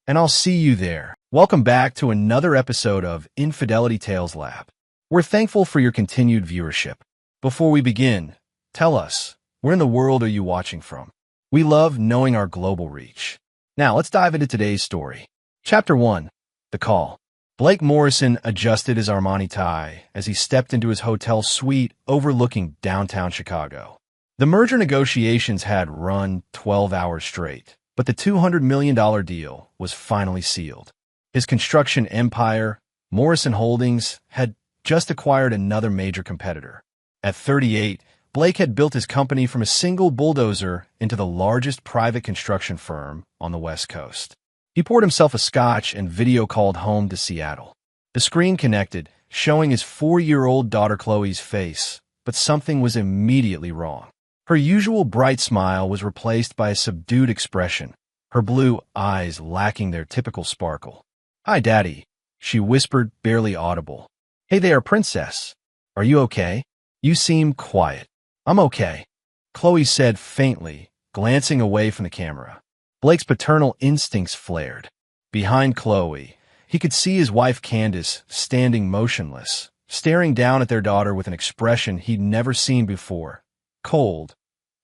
And I'll see you there. Welcome back to another episode of Infidelity Tales Lab. We're thankful for your continued viewership. Before we begin, tell us, where in the world are you watching from? We love knowing our global reach. Now, let's dive into today's story. Chapter 1. The Call. Blake Morrison adjusted his Armani tie as he stepped into his hotel suite overlooking downtown Chicago. The merger negotiations had run 12 hours straight, But the $200 million deal was finally sealed. His construction empire, Morrison Holdings, had just acquired another major competitor. At 38, Blake had built his company from a single bulldozer into the largest private construction firm on the West Coast. He poured himself a scotch and video called home to Seattle. The screen connected, showing his 4-year-old daughter Chloe's face, but something was immediately wrong. Her usual bright smile was replaced by a subdued expression, her blue eyes lacking their typical sparkle. "Hi, Daddy," she whispered, barely audible. "Hey there, Princess. Are you okay? You seem quiet." "I'm okay," Chloe said faintly, glancing away from the camera. Blake's paternal instincts flared. Behind Chloe, he could see his wife Candace standing motionless, staring down at their daughter with an expression he'd never seen before. Cold,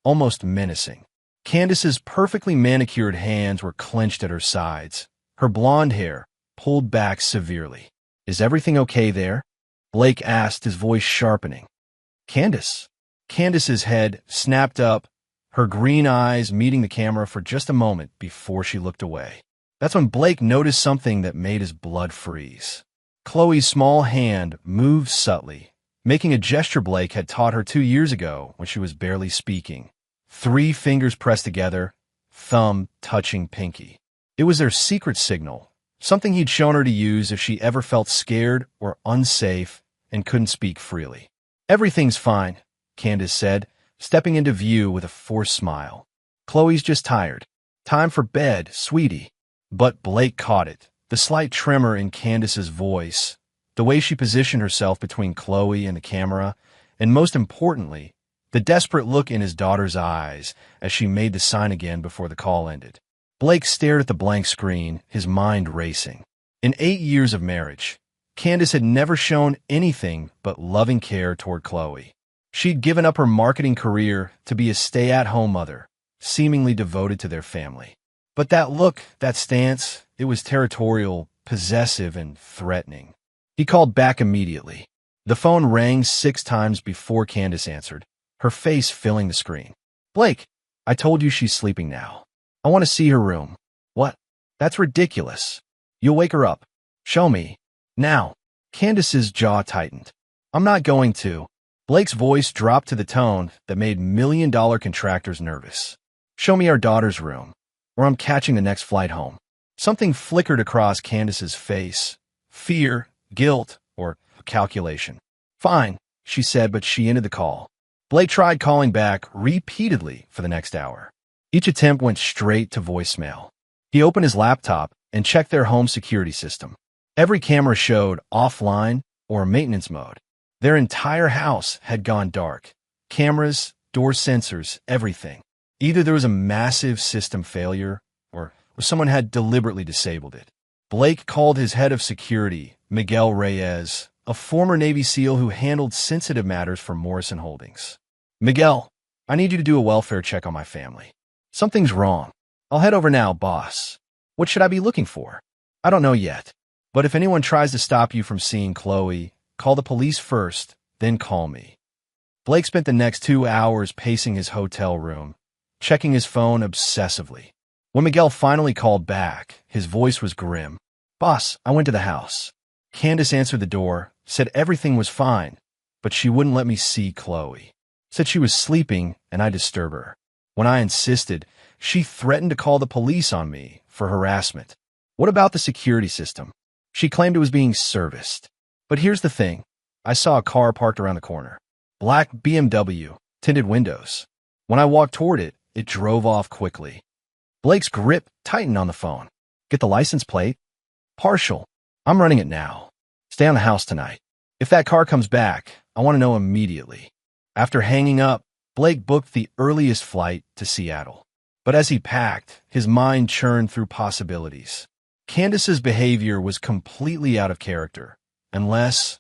almost menacing. Candace's perfectly manicured hands were clenched at her sides, her blonde hair pulled back severely. "Is everything okay there?" Blake asked, his voice sharpening. "Candace?" Candace's head snapped up, her green eyes meeting the camera for just a moment before she looked away. That's when Blake noticed something that made his blood freeze. Chloe's small hand moved subtly, making a gesture Blake had taught her 2 years ago when she was barely speaking. 3 fingers pressed together, thumb touching pinky. It was their secret signal, something he'd shown her to use if she ever felt scared or unsafe and couldn't speak freely. "Everything's fine," Candace said, stepping into view with a forced smile. "Chloe's just tired. Time for bed, sweetie." But Blake caught it, the slight tremor in Candace's voice, the way she positioned herself between Chloe and the camera, and most importantly, the desperate look in his daughter's eyes as she made the sign again before the call ended. Blake stared at the blank screen, his mind racing. In 8 years of marriage, Candace had never shown anything but loving care toward Chloe. She'd given up her marketing career to be a stay-at-home mother, seemingly devoted to their family. But that look, that stance, it was territorial, possessive, and threatening. He called back immediately. The phone rang 6 times before Candace answered, her face filling the screen. "Blake, I told you she's sleeping now. I want to see her room." "What? That's ridiculous. You'll wake her up. Show me. Now." Candace's jaw tightened. "I'm not going to." Blake's voice dropped to the tone that made million-dollar contractors nervous. "Show me our daughter's room, or I'm catching the next flight home." Something flickered across Candace's face. Fear, guilt, or calculation. "Fine," she said, but she ended the call. Blake tried calling back repeatedly for the next hour. Each attempt went straight to voicemail. He opened his laptop and checked their home security system. Every camera showed offline or maintenance mode. Their entire house had gone dark. Cameras, door sensors, everything. Either there was a massive system failure, or someone had deliberately disabled it. Blake called his head of security, Miguel Reyes, a former Navy SEAL who handled sensitive matters for Morrison Holdings. "Miguel, I need you to do a welfare check on my family. Something's wrong. I'll head over now, boss. What should I be looking for?" "I don't know yet. But if anyone tries to stop you from seeing Chloe, call the police first, then call me." Blake spent the next 2 hours pacing his hotel room, checking his phone obsessively. When Miguel finally called back, his voice was grim. "Boss, I went to the house." Candace answered the door, said everything was fine, but she wouldn't let me see Chloe. Said she was sleeping and I disturb her. When I insisted, she threatened to call the police on me for harassment. "What about the security system?" She claimed it was being serviced. But here's the thing. I saw a car parked around the corner. Black BMW, tinted windows. When I walked toward it, it drove off quickly. Blake's grip tightened on the phone. "Get the license plate?" "Partial. I'm running it now. Stay on the house tonight. If that car comes back, I want to know immediately." After hanging up, Blake booked the earliest flight to Seattle. But as he packed, his mind churned through possibilities. Candace's behavior was completely out of character, unless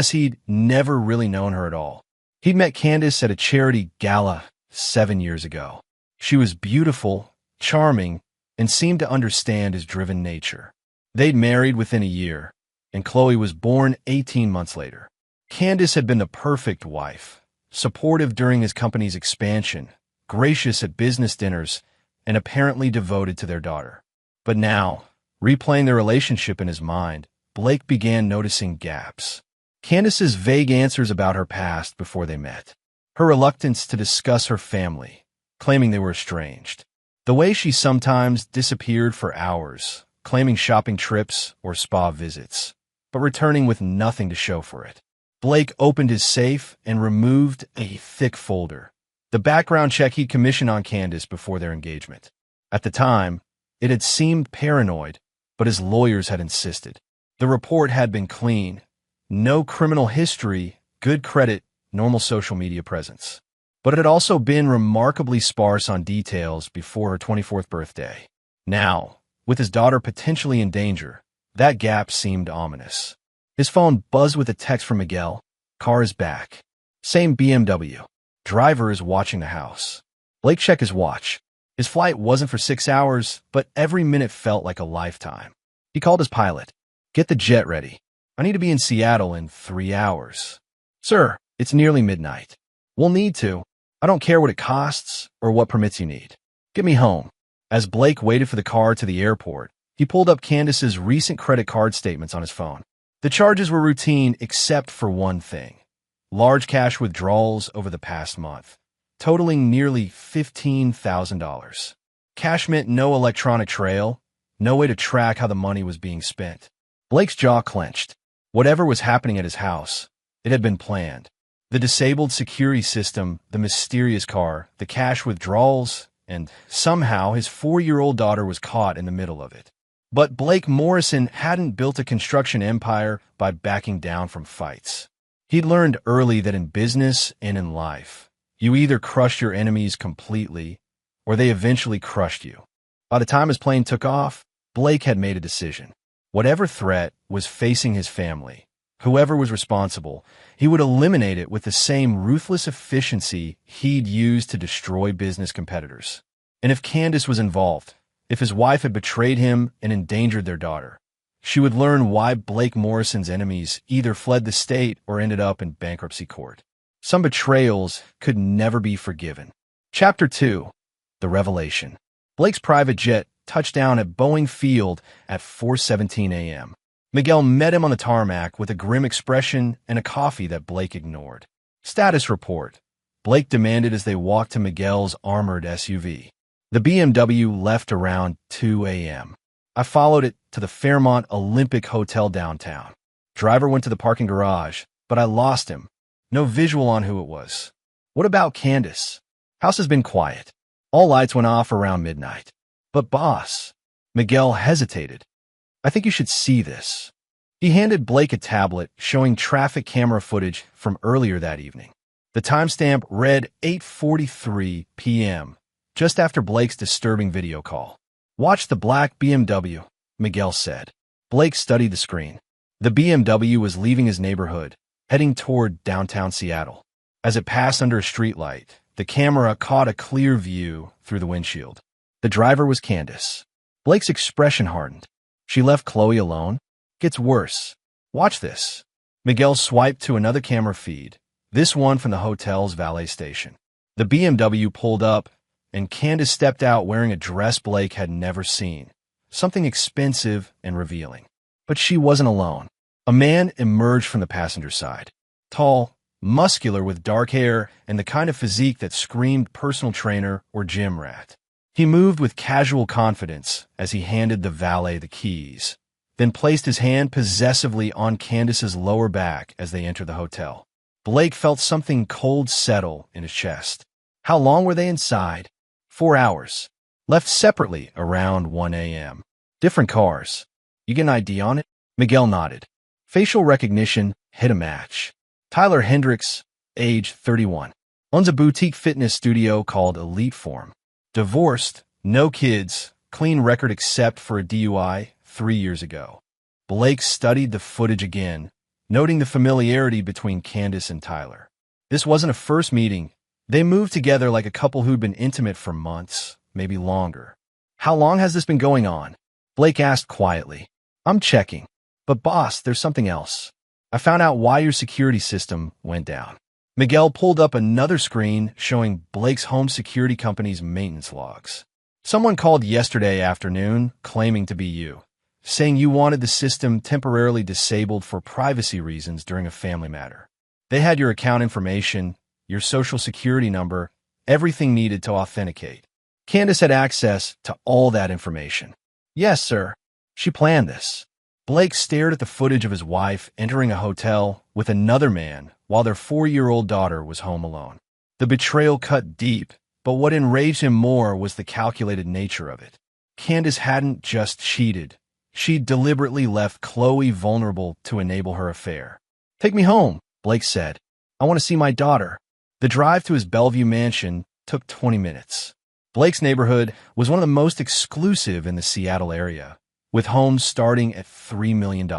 he'd never really known her at all. He'd met Candace at a charity gala 7 years ago. She was beautiful, charming, and seemed to understand his driven nature. They'd married within a year, and Chloe was born 18 months later. Candace had been the perfect wife, supportive during his company's expansion, gracious at business dinners, and apparently devoted to their daughter. But now, replaying their relationship in his mind, Blake began noticing gaps. Candace's vague answers about her past before they met. Her reluctance to discuss her family, claiming they were estranged. The way she sometimes disappeared for hours, claiming shopping trips or spa visits, but returning with nothing to show for it. Blake opened his safe and removed a thick folder, the background check he'd commissioned on Candace before their engagement. At the time, it had seemed paranoid, but his lawyers had insisted. The report had been clean. No criminal history, good credit, normal social media presence. But it had also been remarkably sparse on details before her 24th birthday. Now, with his daughter potentially in danger, that gap seemed ominous. His phone buzzed with a text from Miguel. Car is back. Same BMW. Driver is watching the house. Blake checked his watch. His flight wasn't for 6 hours, but every minute felt like a lifetime. He called his pilot. Get the jet ready. I need to be in Seattle in 3 hours. Sir, it's nearly midnight. We'll need to. I don't care what it costs or what permits you need. Get me home. As Blake waited for the car to the airport, he pulled up Candace's recent credit card statements on his phone. The charges were routine except for one thing. Large cash withdrawals over the past month, totaling nearly $15,000. Cash meant no electronic trail, no way to track how the money was being spent. Blake's jaw clenched. Whatever was happening at his house, it had been planned. The disabled security system, the mysterious car, the cash withdrawals, and somehow his 4-year-old daughter was caught in the middle of it. But Blake Morrison hadn't built a construction empire by backing down from fights. He'd learned early that in business and in life, you either crush your enemies completely, or they eventually crushed you. By the time his plane took off, Blake had made a decision. Whatever threat was facing his family, whoever was responsible, he would eliminate it with the same ruthless efficiency he'd used to destroy business competitors. And if Candace was involved, if his wife had betrayed him and endangered their daughter, she would learn why Blake Morrison's enemies either fled the state or ended up in bankruptcy court. Some betrayals could never be forgiven. Chapter 2. The Revelation. Blake's private jet touched down at Boeing Field at 4:17 a.m. Miguel met him on the tarmac with a grim expression and a coffee that Blake ignored. Status report, Blake demanded as they walked to Miguel's armored SUV. The BMW left around 2 a.m. I followed it to the Fairmont Olympic Hotel downtown. Driver went to the parking garage, but I lost him. No visual on who it was. What about Candace? House has been quiet. All lights went off around midnight. But boss, Miguel hesitated. I think you should see this. He handed Blake a tablet showing traffic camera footage from earlier that evening. The timestamp read 8:43 p.m., just after Blake's disturbing video call. Watch the black BMW, Miguel said. Blake studied the screen. The BMW was leaving his neighborhood, heading toward downtown Seattle. As it passed under a streetlight, the camera caught a clear view through the windshield. The driver was Candace. Blake's expression hardened. She left Chloe alone? Gets worse. Watch this. Miguel swiped to another camera feed, this one from the hotel's valet station. The BMW pulled up, and Candace stepped out wearing a dress Blake had never seen, something expensive and revealing. But she wasn't alone. A man emerged from the passenger side. Tall, muscular with dark hair and the kind of physique that screamed personal trainer or gym rat. He moved with casual confidence as he handed the valet the keys, then placed his hand possessively on Candace's lower back as they entered the hotel. Blake felt something cold settle in his chest. How long were they inside? 4 hours. Left separately around 1 a.m. Different cars. You get an ID on it? Miguel nodded. Facial recognition hit a match. Tyler Hendricks, age 31. Owns a boutique fitness studio called Elite Form. Divorced, no kids, clean record except for a DUI 3 years ago. Blake studied the footage again, noting the familiarity between Candace and Tyler. This wasn't a first meeting. They moved together like a couple who'd been intimate for months, maybe longer. How long has this been going on? Blake asked quietly. I'm checking. But boss, there's something else. I found out why your security system went down. Miguel pulled up another screen showing Blake's home security company's maintenance logs. Someone called yesterday afternoon claiming to be you, saying you wanted the system temporarily disabled for privacy reasons during a family matter. They had your account information, your social security number, everything needed to authenticate. Candace had access to all that information. Yes, sir. She planned this. Blake stared at the footage of his wife entering a hotel with another man while their 4-year-old daughter was home alone. The betrayal cut deep, but what enraged him more was the calculated nature of it. Candace hadn't just cheated. She'd deliberately left Chloe vulnerable to enable her affair. "Take me home," Blake said. "I want to see my daughter." The drive to his Bellevue mansion took 20 minutes. Blake's neighborhood was one of the most exclusive in the Seattle area, with homes starting at $3 million.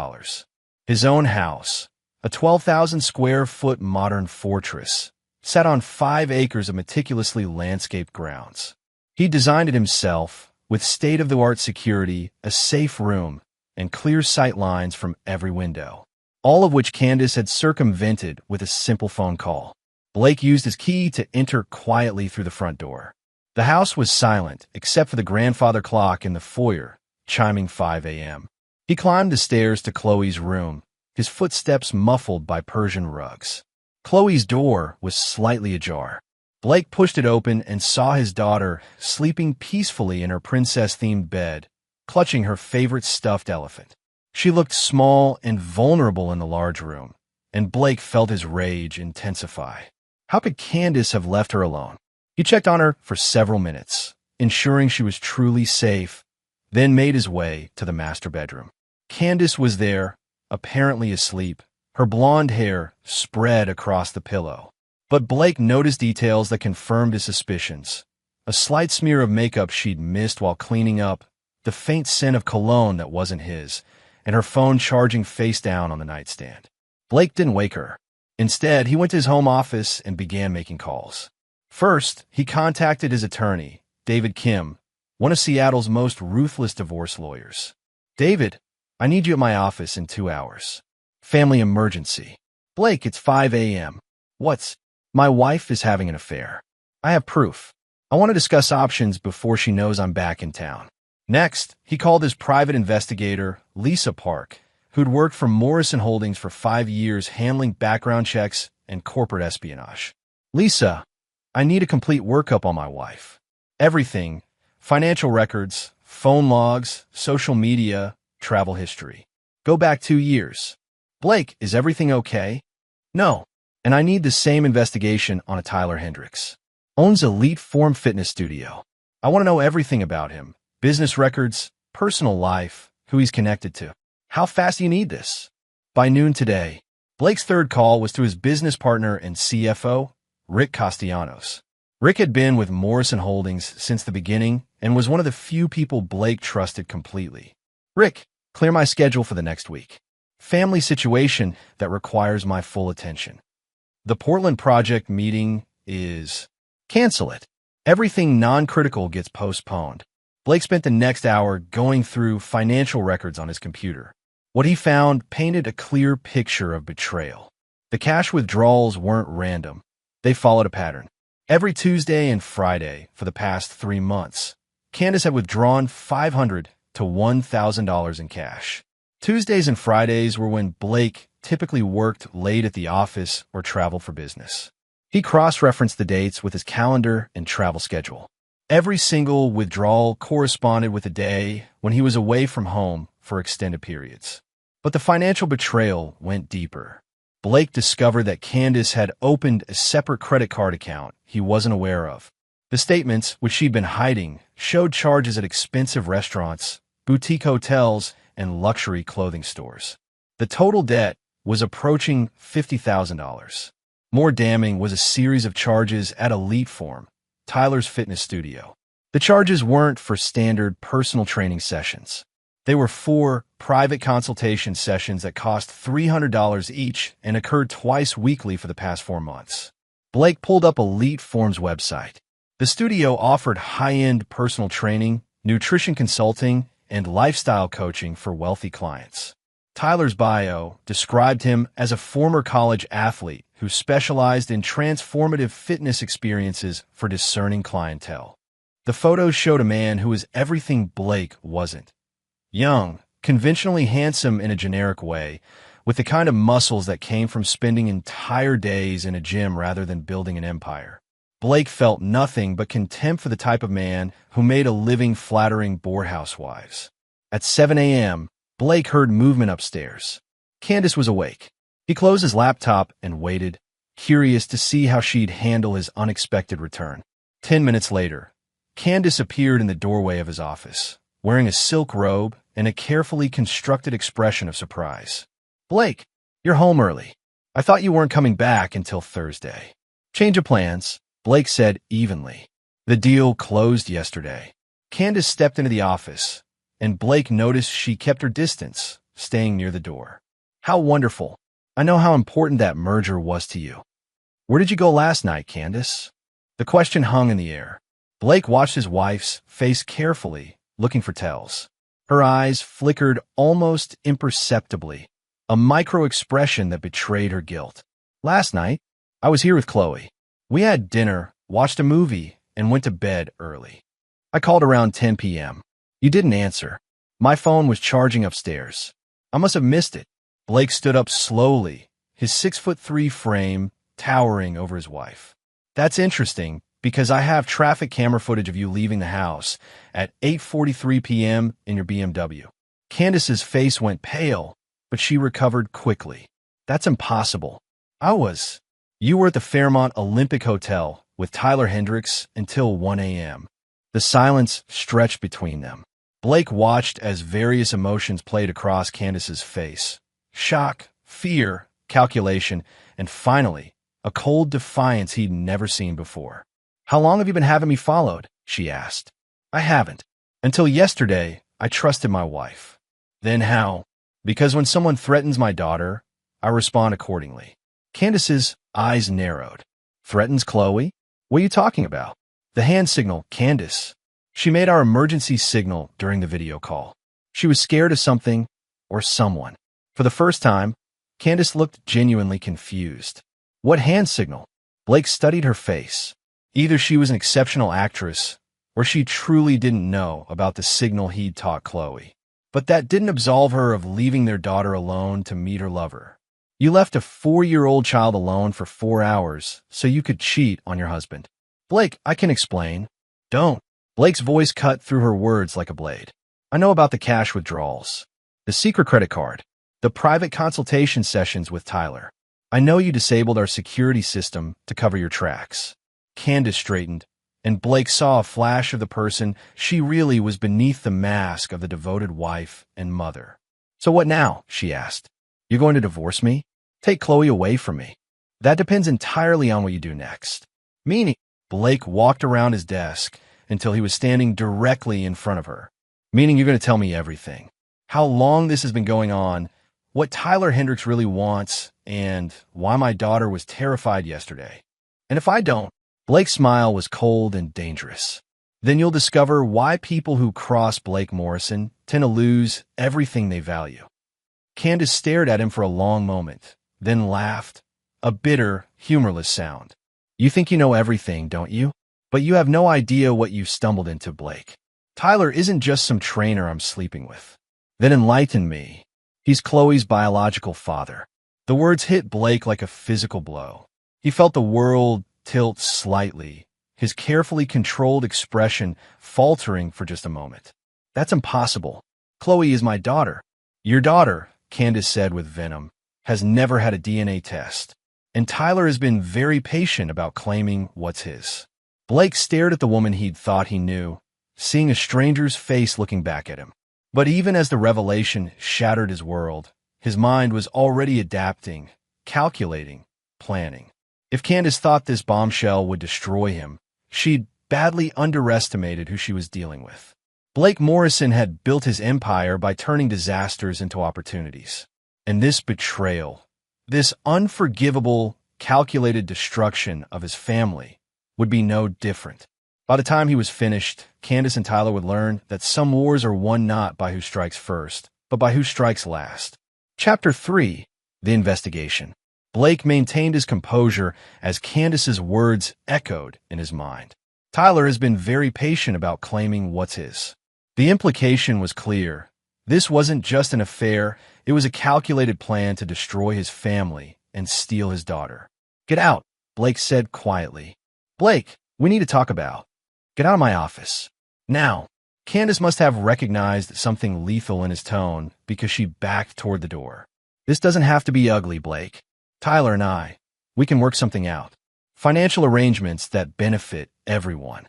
His own house, a 12,000-square-foot modern fortress, sat on 5 acres of meticulously landscaped grounds. He designed it himself, with state-of-the-art security, a safe room, and clear sight lines from every window, all of which Candace had circumvented with a simple phone call. Blake used his key to enter quietly through the front door. The house was silent, except for the grandfather clock in the foyer, chiming 5 a.m. He climbed the stairs to Chloe's room, his footsteps muffled by Persian rugs. Chloe's door was slightly ajar. Blake pushed it open and saw his daughter sleeping peacefully in her princess-themed bed, clutching her favorite stuffed elephant. She looked small and vulnerable in the large room, and Blake felt his rage intensify. How could Candace have left her alone? He checked on her for several minutes, ensuring she was truly safe, then made his way to the master bedroom. Candace was there, apparently asleep, her blonde hair spread across the pillow. But Blake noticed details that confirmed his suspicions. A slight smear of makeup she'd missed while cleaning up, the faint scent of cologne that wasn't his, and her phone charging face down on the nightstand. Blake didn't wake her. Instead, he went to his home office and began making calls. First, he contacted his attorney, David Kim, one of Seattle's most ruthless divorce lawyers. "David, I need you at my office in 2 hours. Family emergency." "Blake, it's 5 a.m. What's? My wife is having an affair. I have proof. I want to discuss options before she knows I'm back in town." Next, he called his private investigator, Lisa Park, who'd worked for Morrison Holdings for 5 years handling background checks and corporate espionage. "Lisa, I need a complete workup on my wife. Everything, financial records, phone logs, social media, travel history. Go back 2 years. Blake, is everything okay?" "No. And I need the same investigation on a Tyler Hendricks. Owns Elite Form Fitness Studio. I want to know everything about him. Business records, personal life, who he's connected to. How fast do you need this?" By noon today, Blake's third call was to his business partner and CFO, Rick Castellanos. Rick had been with Morrison Holdings since the beginning and was one of the few people Blake trusted completely. "Rick, clear my schedule for the next week. Family situation that requires my full attention. The Portland project meeting is... Cancel it. Everything non-critical gets postponed." Blake spent the next hour going through financial records on his computer. What he found painted a clear picture of betrayal. The cash withdrawals weren't random. They followed a pattern. Every Tuesday and Friday for the past 3 months, Candace had withdrawn $500 to $1,000 in cash. Tuesdays and Fridays were when Blake typically worked late at the office or traveled for business. He cross-referenced the dates with his calendar and travel schedule. Every single withdrawal corresponded with a day when he was away from home for extended periods. But the financial betrayal went deeper. Blake discovered that Candace had opened a separate credit card account he wasn't aware of. The statements, which she'd been hiding, showed charges at expensive restaurants, boutique hotels, and luxury clothing stores. The total debt was approaching $50,000. More damning was a series of charges at Elite Form, Tyler's fitness studio. The charges weren't for standard personal training sessions. They were 4 private consultation sessions that cost $300 each and occurred twice weekly for the past 4 months. Blake pulled up Elite Form's website. The studio offered high-end personal training, nutrition consulting, and lifestyle coaching for wealthy clients. Tyler's bio described him as a former college athlete who specialized in transformative fitness experiences for discerning clientele. The photos showed a man who was everything Blake wasn't. Young, conventionally handsome in a generic way, with the kind of muscles that came from spending entire days in a gym rather than building an empire. Blake felt nothing but contempt for the type of man who made a living flattering boardhouse wives. At 7 a.m., Blake heard movement upstairs. Candace was awake. He closed his laptop and waited, curious to see how she'd handle his unexpected return. 10 minutes later, Candace appeared in the doorway of his office, wearing a silk robe and a carefully constructed expression of surprise. "Blake, you're home early. I thought you weren't coming back until Thursday." "Change of plans," Blake said evenly. "The deal closed yesterday." Candace stepped into the office, and Blake noticed she kept her distance, staying near the door. "How wonderful. I know how important that merger was to you." "Where did you go last night, Candace?" The question hung in the air. Blake watched his wife's face carefully, looking for tells. Her eyes flickered almost imperceptibly, a micro-expression that betrayed her guilt. "Last night, I was here with Chloe. We had dinner, watched a movie, and went to bed early. I called around 10 p.m. You didn't answer. My phone was charging upstairs. I must have missed it." Blake stood up slowly, his 6'3" frame towering over his wife. "That's interesting, because I have traffic camera footage of you leaving the house at 8:43 p.m. in your BMW. Candace's face went pale, but she recovered quickly. "That's impossible. You were at the Fairmont Olympic Hotel with Tyler Hendricks until 1 a.m. The silence stretched between them. Blake watched as various emotions played across Candace's face. Shock, fear, calculation, and finally, a cold defiance he'd never seen before. "How long have you been having me followed?" she asked. "I haven't. Until yesterday, I trusted my wife." "Then how?" "Because when someone threatens my daughter, I respond accordingly." Candace's eyes narrowed. "Threatens Chloe? What are you talking about?" "The hand signal, Candace. She made our emergency signal during the video call. She was scared of something or someone." For the first time, Candace looked genuinely confused. "What hand signal?" Blake studied her face. Either she was an exceptional actress, or she truly didn't know about the signal he'd taught Chloe. But that didn't absolve her of leaving their daughter alone to meet her lover. "You left a 4-year-old child alone for 4 hours so you could cheat on your husband." "Blake, I can explain." "Don't." Blake's voice cut through her words like a blade. "I know about the cash withdrawals, the secret credit card, the private consultation sessions with Tyler. I know you disabled our security system to cover your tracks." Candace straightened, and Blake saw a flash of the person she really was beneath the mask of the devoted wife and mother. "So what now?" she asked. "You're going to divorce me? Take Chloe away from me?" "That depends entirely on what you do next." "Meaning?" Blake walked around his desk until he was standing directly in front of her. "Meaning you're going to tell me everything. How long this has been going on, what Tyler Hendricks really wants, and why my daughter was terrified yesterday. And if I don't," Blake's smile was cold and dangerous, "then you'll discover why people who cross Blake Morrison tend to lose everything they value." Candace stared at him for a long moment, then laughed, a bitter, humorless sound. "You think you know everything, don't you? But you have no idea what you've stumbled into, Blake. Tyler isn't just some trainer I'm sleeping with." "Then enlighten me." "He's Chloe's biological father." The words hit Blake like a physical blow. He felt the world tilt slightly, his carefully controlled expression faltering for just a moment. "That's impossible. Chloe is my daughter." "Your daughter," Candace said with venom, "has never had a DNA test, and Tyler has been very patient about claiming what's his." Blake stared at the woman he'd thought he knew, seeing a stranger's face looking back at him. But even as the revelation shattered his world, his mind was already adapting, calculating, planning. If Candace thought this bombshell would destroy him, she'd badly underestimated who she was dealing with. Blake Morrison had built his empire by turning disasters into opportunities. And this betrayal, this unforgivable, calculated destruction of his family, would be no different. By the time he was finished, Candace and Tyler would learn that some wars are won not by who strikes first, but by who strikes last. Chapter 3: The Investigation. Blake maintained his composure as Candace's words echoed in his mind. Tyler has been very patient about claiming what's his. The implication was clear. This wasn't just an affair, it was a calculated plan to destroy his family and steal his daughter. "Get out," Blake said quietly. "Blake, we need to talk about." "Get out of my office." Now, Candace must have recognized something lethal in his tone because she backed toward the door. "This doesn't have to be ugly, Blake. Tyler and we can work something out. Financial arrangements that benefit everyone."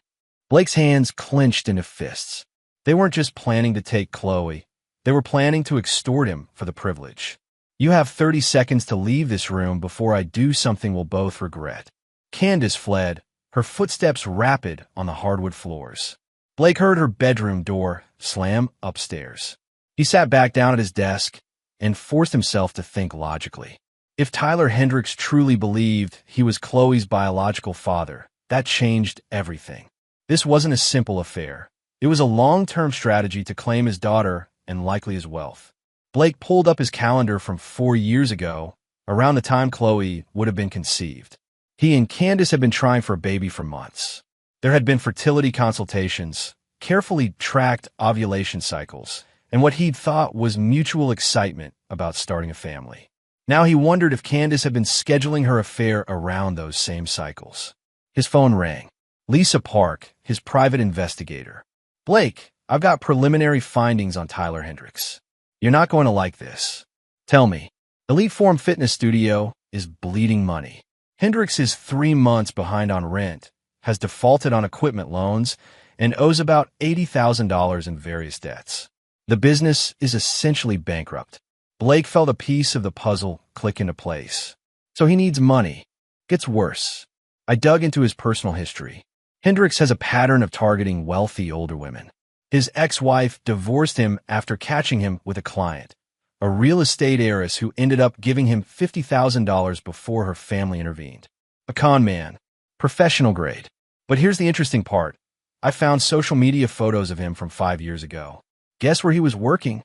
Blake's hands clenched into fists. They weren't just planning to take Chloe. They were planning to extort him for the privilege. "You have 30 seconds to leave this room before I do something we'll both regret." Candace fled, her footsteps rapid on the hardwood floors. Blake heard her bedroom door slam upstairs. He sat back down at his desk and forced himself to think logically. If Tyler Hendricks truly believed he was Chloe's biological father, that changed everything. This wasn't a simple affair. It was a long-term strategy to claim his daughter and likely his wealth. Blake pulled up his calendar from 4 years ago, around the time Chloe would have been conceived. He and Candace had been trying for a baby for months. There had been fertility consultations, carefully tracked ovulation cycles, and what he'd thought was mutual excitement about starting a family. Now he wondered if Candace had been scheduling her affair around those same cycles. His phone rang. Lisa Park, his private investigator. "Blake, I've got preliminary findings on Tyler Hendricks. You're not going to like this. Tell me." Elite Form Fitness Studio is bleeding money. Hendricks is 3 months behind on rent, has defaulted on equipment loans, and owes about $80,000 in various debts. The business is essentially bankrupt. Blake felt a piece of the puzzle click into place. So he needs money. Gets worse. I dug into his personal history. Hendricks has a pattern of targeting wealthy older women. His ex-wife divorced him after catching him with a client, a real estate heiress who ended up giving him $50,000 before her family intervened. A con man. Professional grade. But here's the interesting part. I found social media photos of him from 5 years ago. Guess where he was working?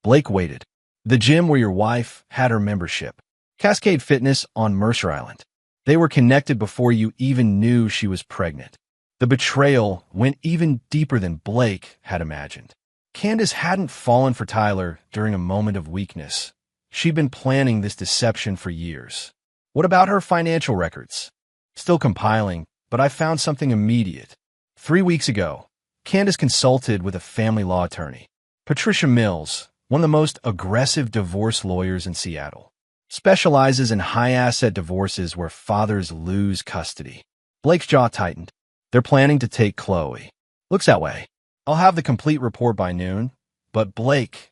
Blake waited. The gym where your wife had her membership. Cascade Fitness on Mercer Island. They were connected before you even knew she was pregnant. The betrayal went even deeper than Blake had imagined. Candace hadn't fallen for Tyler during a moment of weakness. She'd been planning this deception for years. What about her financial records? Still compiling, but I found something immediate. 3 weeks ago, Candace consulted with a family law attorney. Patricia Mills, one of the most aggressive divorce lawyers in Seattle, specializes in high-asset divorces where fathers lose custody. Blake's jaw tightened. They're planning to take Chloe. Looks that way. I'll have the complete report by noon. But Blake,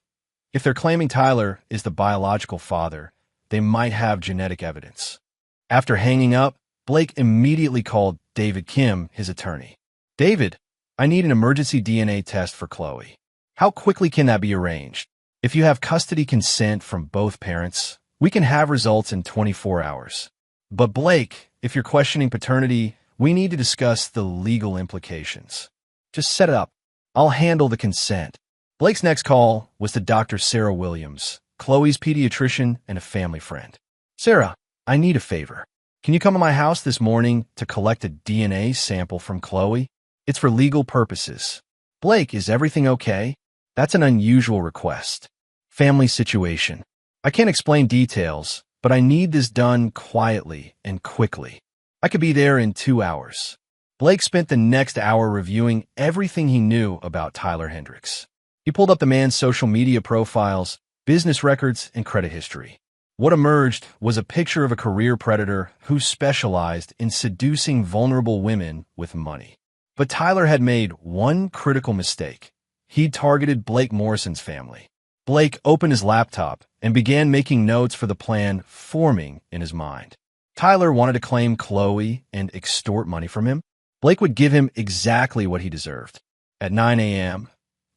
if they're claiming Tyler is the biological father, they might have genetic evidence. After hanging up, Blake immediately called David Kim, his attorney. "David, I need an emergency DNA test for Chloe. How quickly can that be arranged? If you have custody consent from both parents, we can have results in 24 hours. But Blake, if you're questioning paternity, we need to discuss the legal implications. Just set it up. I'll handle the consent." Blake's next call was to Dr. Sarah Williams, Chloe's pediatrician and a family friend. "Sarah, I need a favor. Can you come to my house this morning to collect a DNA sample from Chloe? It's for legal purposes." "Blake, is everything okay?" "That's an unusual request. Family situation. I can't explain details, but I need this done quietly and quickly. I could be there in 2 hours." Blake spent the next hour reviewing everything he knew about Tyler Hendricks. He pulled up the man's social media profiles, business records, and credit history. What emerged was a picture of a career predator who specialized in seducing vulnerable women with money. But Tyler had made one critical mistake. He'd targeted Blake Morrison's family. Blake opened his laptop and began making notes for the plan forming in his mind. Tyler wanted to claim Chloe and extort money from him. Blake would give him exactly what he deserved. At 9 a.m.,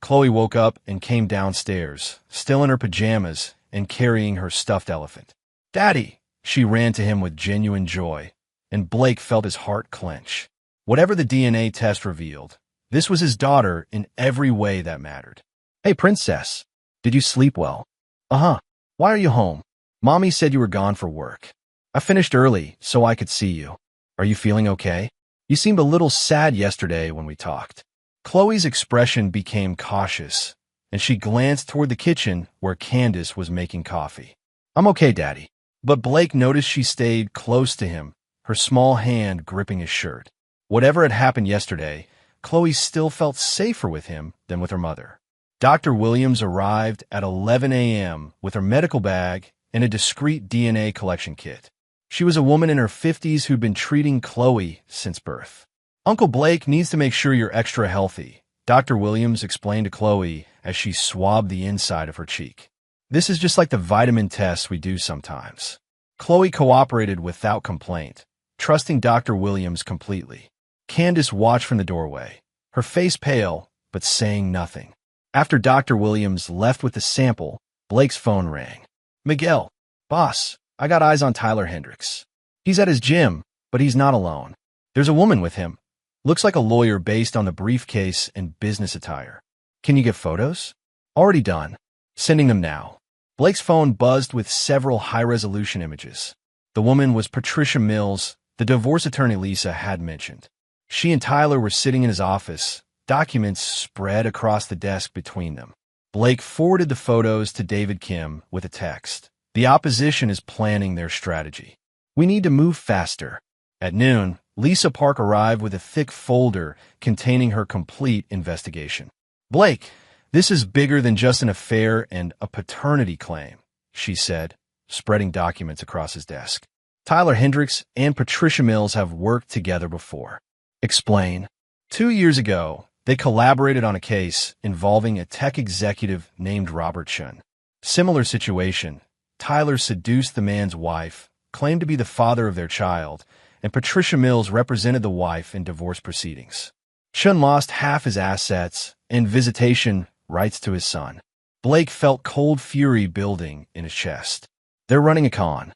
Chloe woke up and came downstairs, still in her pajamas and carrying her stuffed elephant. "Daddy!" She ran to him with genuine joy, and Blake felt his heart clench. Whatever the DNA test revealed, this was his daughter in every way that mattered. "Hey, princess, did you sleep well?" "Uh-huh. Why are you home?" "Mommy said you were gone for work. I finished early so I could see you. Are you feeling okay?" You seemed a little sad yesterday when we talked. Chloe's expression became cautious, and she glanced toward the kitchen where Candace was making coffee. I'm okay, Daddy. But Blake noticed she stayed close to him, her small hand gripping his shirt. Whatever had happened yesterday, Chloe still felt safer with him than with her mother. Dr. Williams arrived at 11 a.m. with her medical bag and a discreet DNA collection kit. She was a woman in her 50s who'd been treating Chloe since birth. Uncle Blake needs to make sure you're extra healthy, Dr. Williams explained to Chloe as she swabbed the inside of her cheek. This is just like the vitamin tests we do sometimes. Chloe cooperated without complaint, trusting Dr. Williams completely. Candace watched from the doorway, her face pale, but saying nothing. After Dr. Williams left with the sample, Blake's phone rang. Miguel, boss, I got eyes on Tyler Hendricks. He's at his gym, but he's not alone. There's a woman with him. Looks like a lawyer based on the briefcase and business attire. Can you get photos? Already done. Sending them now. Blake's phone buzzed with several high-resolution images. The woman was Patricia Mills, the divorce attorney Lisa had mentioned. She and Tyler were sitting in his office, documents spread across the desk between them. Blake forwarded the photos to David Kim with a text. The opposition is planning their strategy. We need to move faster. At noon, Lisa Park arrived with a thick folder containing her complete investigation. Blake, this is bigger than just an affair and a paternity claim, she said, spreading documents across his desk. Tyler Hendricks and Patricia Mills have worked together before. Explain. 2 years ago, they collaborated on a case involving a tech executive named Robert Chun. Similar situation. Tyler seduced the man's wife, claimed to be the father of their child, and Patricia Mills represented the wife in divorce proceedings. Chun lost half his assets and visitation rights to his son. Blake felt cold fury building in his chest. They're running a con.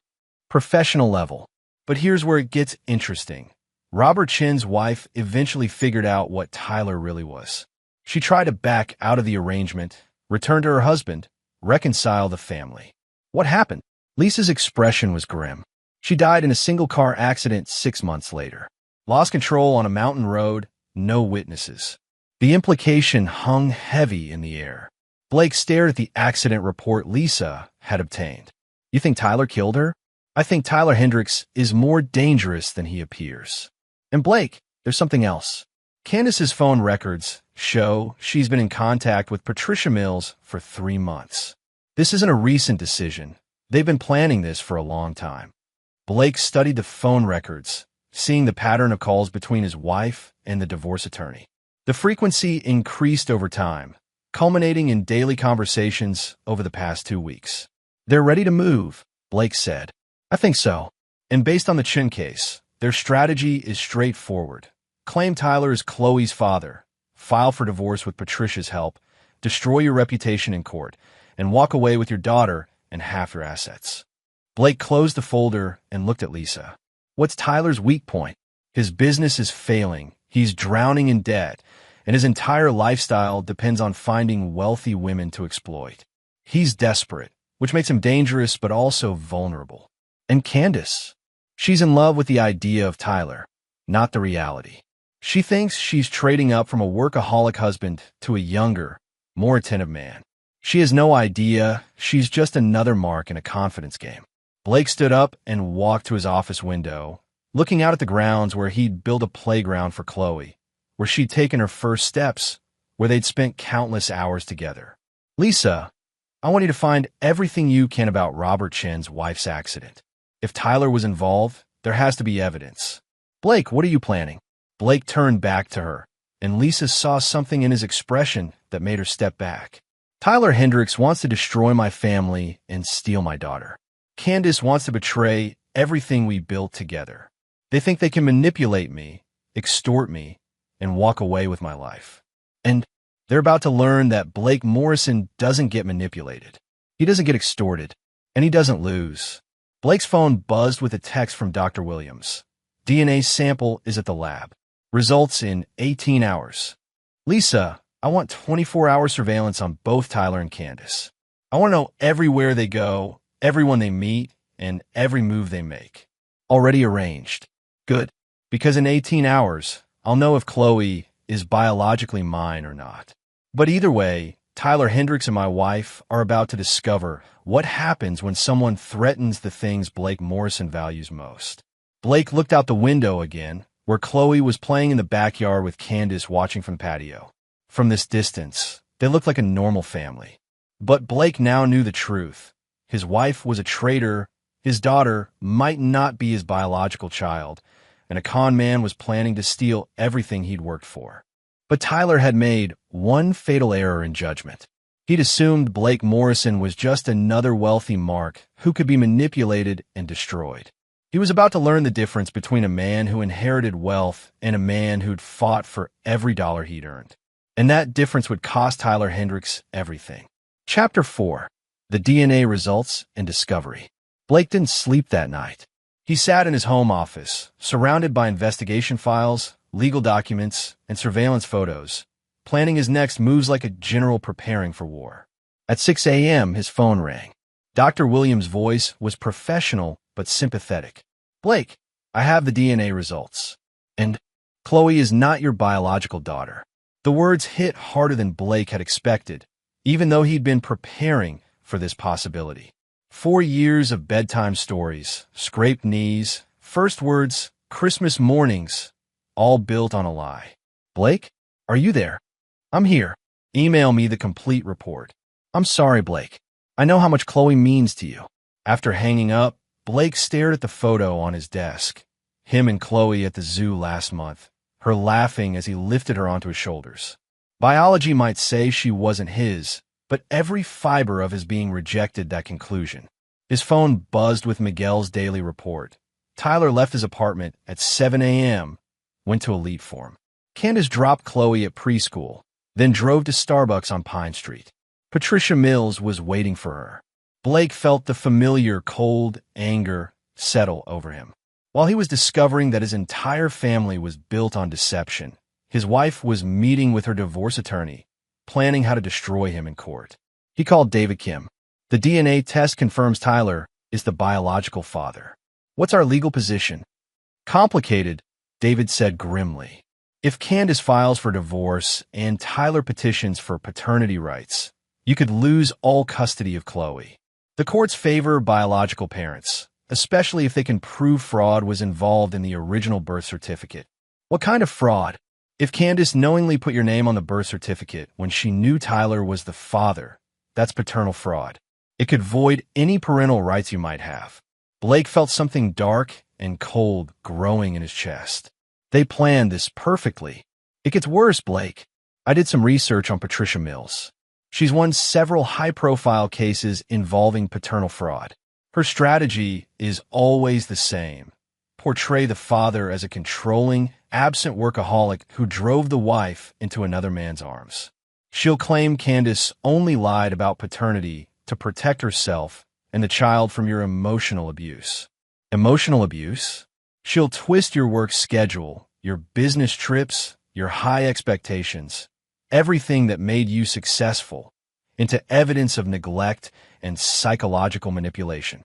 Professional level. But here's where it gets interesting. Robert Chin's wife eventually figured out what Tyler really was. She tried to back out of the arrangement, return to her husband, reconcile the family. What happened? Lisa's expression was grim. She died in a single-car accident 6 months later. Lost control on a mountain road, no witnesses. The implication hung heavy in the air. Blake stared at the accident report Lisa had obtained. You think Tyler killed her? I think Tyler Hendricks is more dangerous than he appears. And Blake, there's something else. Candace's phone records show she's been in contact with Patricia Mills for 3 months. This isn't a recent decision. They've been planning this for a long time. Blake studied the phone records, seeing the pattern of calls between his wife and the divorce attorney. The frequency increased over time, culminating in daily conversations over the past 2 weeks. They're ready to move, Blake said. I think so. And based on the Chin case, their strategy is straightforward. Claim Tyler is Chloe's father, file for divorce with Patricia's help, destroy your reputation in court, and walk away with your daughter and half your assets. Blake closed the folder and looked at Lisa. What's Tyler's weak point? His business is failing, he's drowning in debt, and his entire lifestyle depends on finding wealthy women to exploit. He's desperate, which makes him dangerous but also vulnerable. And Candace? She's in love with the idea of Tyler, not the reality. She thinks she's trading up from a workaholic husband to a younger, more attentive man. She has no idea she's just another mark in a confidence game. Blake stood up and walked to his office window, looking out at the grounds where he'd built a playground for Chloe, where she'd taken her first steps, where they'd spent countless hours together. Lisa, I want you to find everything you can about Robert Chin's wife's accident. If Tyler was involved, there has to be evidence. Blake, what are you planning? Blake turned back to her, and Lisa saw something in his expression that made her step back. Tyler Hendricks wants to destroy my family and steal my daughter. Candace wants to betray everything we built together. They think they can manipulate me, extort me, and walk away with my life. And they're about to learn that Blake Morrison doesn't get manipulated. He doesn't get extorted, and he doesn't lose. Blake's phone buzzed with a text from Dr. Williams. DNA sample is at the lab. Results in 18 hours. Lisa, I want 24-hour surveillance on both Tyler and Candace. I want to know everywhere they go, everyone they meet, and every move they make. Already arranged. Good. Because in 18 hours, I'll know if Chloe is biologically mine or not. But either way, Tyler Hendricks and my wife are about to discover what happens when someone threatens the things Blake Morrison values most. Blake looked out the window again, where Chloe was playing in the backyard with Candace watching from the patio. From this distance, they looked like a normal family. But Blake now knew the truth. His wife was a traitor, his daughter might not be his biological child, and a con man was planning to steal everything he'd worked for. But Tyler had made one fatal error in judgment. He'd assumed Blake Morrison was just another wealthy mark who could be manipulated and destroyed. He was about to learn the difference between a man who inherited wealth and a man who'd fought for every dollar he'd earned. And that difference would cost Tyler Hendricks everything. Chapter 4. The DNA Results and Discovery. Blake didn't sleep that night. He sat in his home office, surrounded by investigation files, legal documents, and surveillance photos, planning his next moves like a general preparing for war. At 6 a.m., his phone rang. Dr. Williams' voice was professional but sympathetic. "Blake, I have the DNA results. And Chloe is not your biological daughter." The words hit harder than Blake had expected, even though he'd been preparing for this possibility. 4 years of bedtime stories, scraped knees, first words, Christmas mornings, all built on a lie. "Blake, are you there? I'm here. Email me the complete report." "I'm sorry, Blake. I know how much Chloe means to you." After hanging up, Blake stared at the photo on his desk. Him and Chloe at the zoo last month, her laughing as he lifted her onto his shoulders. Biology might say she wasn't his, but every fiber of his being rejected that conclusion. His phone buzzed with Miguel's daily report. Tyler left his apartment at 7 a.m., went to Elite Form. Candace dropped Chloe at preschool, then drove to Starbucks on Pine Street. Patricia Mills was waiting for her. Blake felt the familiar cold anger settle over him. While he was discovering that his entire family was built on deception, his wife was meeting with her divorce attorney, planning how to destroy him in court. He called David Kim. "The DNA test confirms Tyler is the biological father. What's our legal position?" "Complicated," David said grimly. "If Candace files for divorce and Tyler petitions for paternity rights, you could lose all custody of Chloe. The courts favor biological parents, especially if they can prove fraud was involved in the original birth certificate." "What kind of fraud?" "If Candace knowingly put your name on the birth certificate when she knew Tyler was the father, that's paternal fraud. It could void any parental rights you might have." Blake felt something dark and cold growing in his chest. They planned this perfectly. "It gets worse, Blake. I did some research on Patricia Mills. She's won several high-profile cases involving paternal fraud. Her strategy is always the same. Portray the father as a controlling, absent workaholic who drove the wife into another man's arms. She'll claim Candace only lied about paternity to protect herself and the child from your emotional abuse." "Emotional abuse?" "She'll twist your work schedule, your business trips, your high expectations, everything that made you successful, into evidence of neglect and psychological manipulation."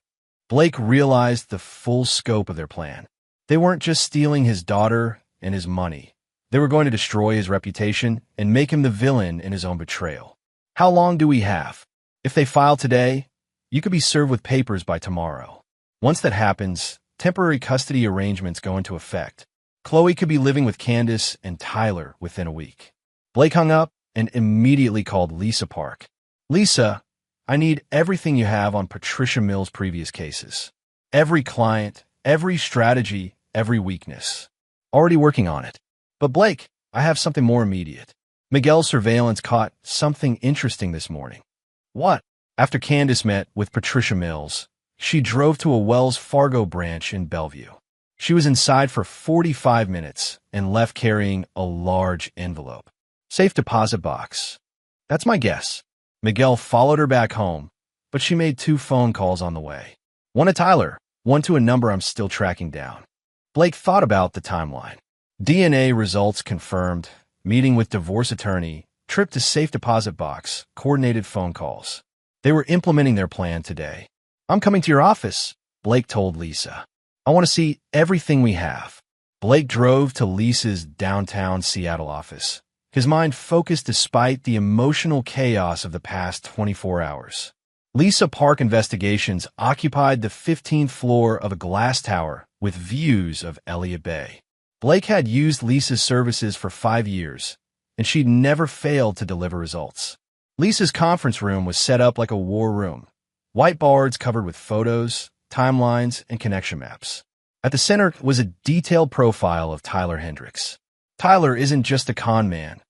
Blake realized the full scope of their plan. They weren't just stealing his daughter and his money. They were going to destroy his reputation and make him the villain in his own betrayal. "How long do we have? If they file today, you could be served with papers by tomorrow. Once that happens, temporary custody arrangements go into effect. Chloe could be living with Candace and Tyler within a week." Blake hung up and immediately called Lisa Park. "Lisa, I need everything you have on Patricia Mills' previous cases. Every client, every strategy, every weakness. Already working on it. But Blake, I have something more immediate. Miguel's surveillance caught something interesting this morning." "What?" "After Candace met with Patricia Mills, she drove to a Wells Fargo branch in Bellevue. She was inside for 45 minutes and left carrying a large envelope. Safe deposit box. That's my guess. Miguel followed her back home, but she made 2 phone calls on the way. One to Tyler, one to a number I'm still tracking down." Blake thought about the timeline. DNA results confirmed, meeting with divorce attorney, trip to safe deposit box, coordinated phone calls. They were implementing their plan today. "I'm coming to your office," Blake told Lisa. "I want to see everything we have." Blake drove to Lisa's downtown Seattle office, his mind focused despite the emotional chaos of the past 24 hours. Lisa Park Investigations occupied the 15th floor of a glass tower with views of Elliott Bay. Blake had used Lisa's services for 5 years, and she'd never failed to deliver results. Lisa's conference room was set up like a war room, whiteboards covered with photos, timelines, and connection maps. At the center was a detailed profile of Tyler Hendricks. Tyler isn't just a con man,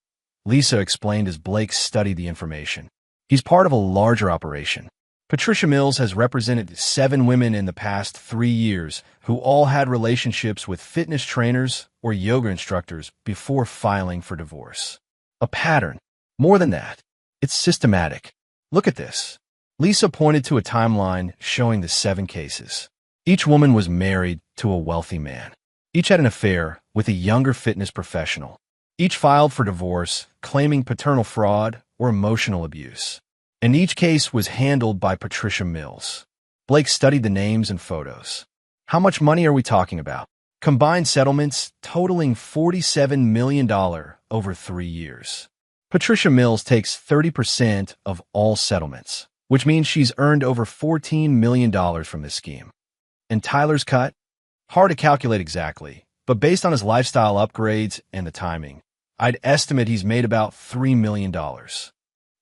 Lisa explained as Blake studied the information. He's part of a larger operation. Patricia Mills has represented 7 women in the past 3 years who all had relationships with fitness trainers or yoga instructors before filing for divorce. A pattern. More than that, it's systematic. Look at this. Lisa pointed to a timeline showing the 7 cases. Each woman was married to a wealthy man. Each had an affair with a younger fitness professional. Each filed for divorce, claiming paternal fraud or emotional abuse. And each case was handled by Patricia Mills. Blake studied the names and photos. How much money are we talking about? Combined settlements totaling $47 million over 3 years. Patricia Mills takes 30% of all settlements, which means she's earned over $14 million from this scheme. And Tyler's cut? Hard to calculate exactly, but based on his lifestyle upgrades and the timing, I'd estimate he's made about $3 million.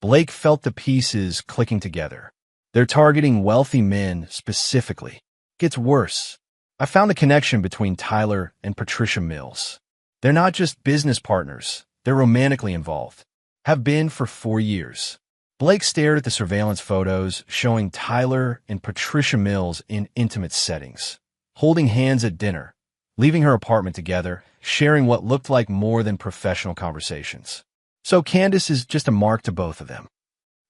Blake felt the pieces clicking together. They're targeting wealthy men specifically. Gets worse. I found the connection between Tyler and Patricia Mills. They're not just business partners, they're romantically involved. Have been for 4 years. Blake stared at the surveillance photos showing Tyler and Patricia Mills in intimate settings, holding hands at dinner, leaving her apartment together, sharing what looked like more than professional conversations. So Candace is just a mark to both of them.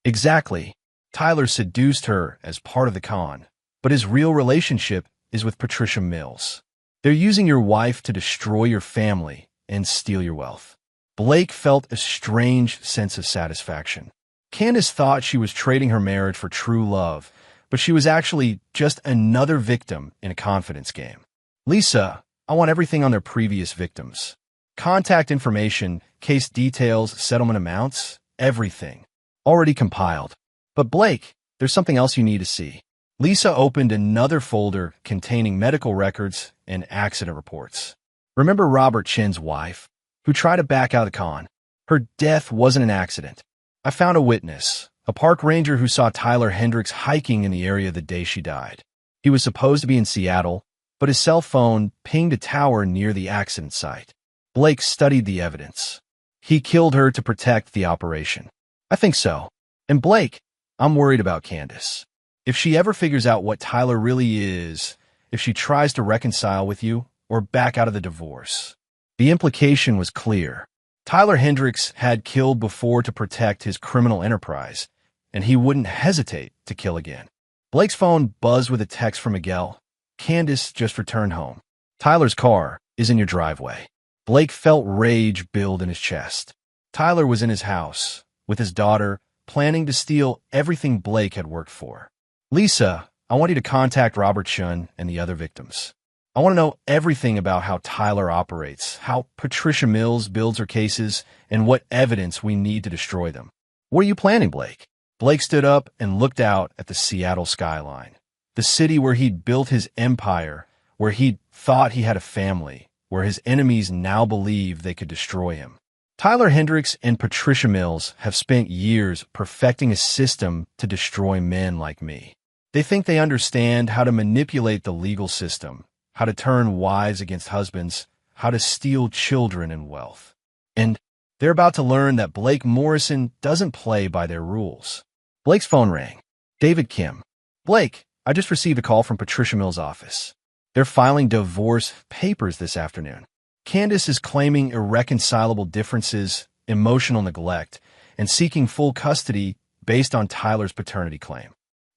Exactly. Tyler seduced her as part of the con, but his real relationship is with Patricia Mills. They're using your wife to destroy your family and steal your wealth. Blake felt a strange sense of satisfaction. Candace thought she was trading her marriage for true love, but she was actually just another victim in a confidence game. Lisa, I want everything on their previous victims. Contact information, case details, settlement amounts, everything. Already compiled. But Blake, there's something else you need to see. Lisa opened another folder containing medical records and accident reports. Remember Robert Chin's wife, who tried to back out of the con? Her death wasn't an accident. I found a witness, a park ranger who saw Tyler Hendricks hiking in the area the day she died. He was supposed to be in Seattle, but his cell phone pinged a tower near the accident site. Blake studied the evidence. He killed her to protect the operation. I think so. And Blake, I'm worried about Candace. If she ever figures out what Tyler really is, if she tries to reconcile with you or back out of the divorce. The implication was clear. Tyler Hendricks had killed before to protect his criminal enterprise, and he wouldn't hesitate to kill again. Blake's phone buzzed with a text from Miguel. Candace just returned home. Tyler's car is in your driveway. Blake felt rage build in his chest. Tyler was in his house, with his daughter, planning to steal everything Blake had worked for. Lisa, I want you to contact Robert Chun and the other victims. I want to know everything about how Tyler operates, how Patricia Mills builds her cases, and what evidence we need to destroy them. What are you planning, Blake? Blake stood up and looked out at the Seattle skyline, the city where he'd built his empire, where he'd thought he had a family, where his enemies now believe they could destroy him. Tyler Hendricks and Patricia Mills have spent years perfecting a system to destroy men like me. They think they understand how to manipulate the legal system, how to turn wives against husbands, how to steal children and wealth. And they're about to learn that Blake Morrison doesn't play by their rules. Blake's phone rang. David Kim. Blake, I just received a call from Patricia Mills' office. They're filing divorce papers this afternoon. Candace is claiming irreconcilable differences, emotional neglect, and seeking full custody based on Tyler's paternity claim.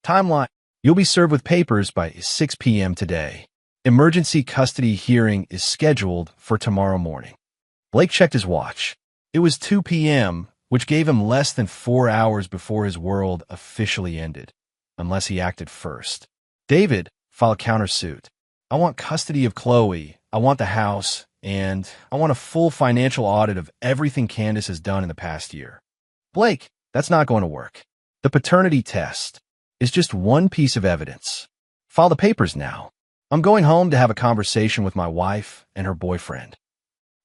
Timeline. You'll be served with papers by 6 p.m. today. Emergency custody hearing is scheduled for tomorrow morning. Blake checked his watch. It was 2 p.m., which gave him less than 4 hours before his world officially ended, unless he acted first. David, file countersuit. I want custody of Chloe. I want the house and I want a full financial audit of everything Candace has done in the past year. Blake, that's not going to work. The paternity test is just one piece of evidence. File the papers now. I'm going home to have a conversation with my wife and her boyfriend.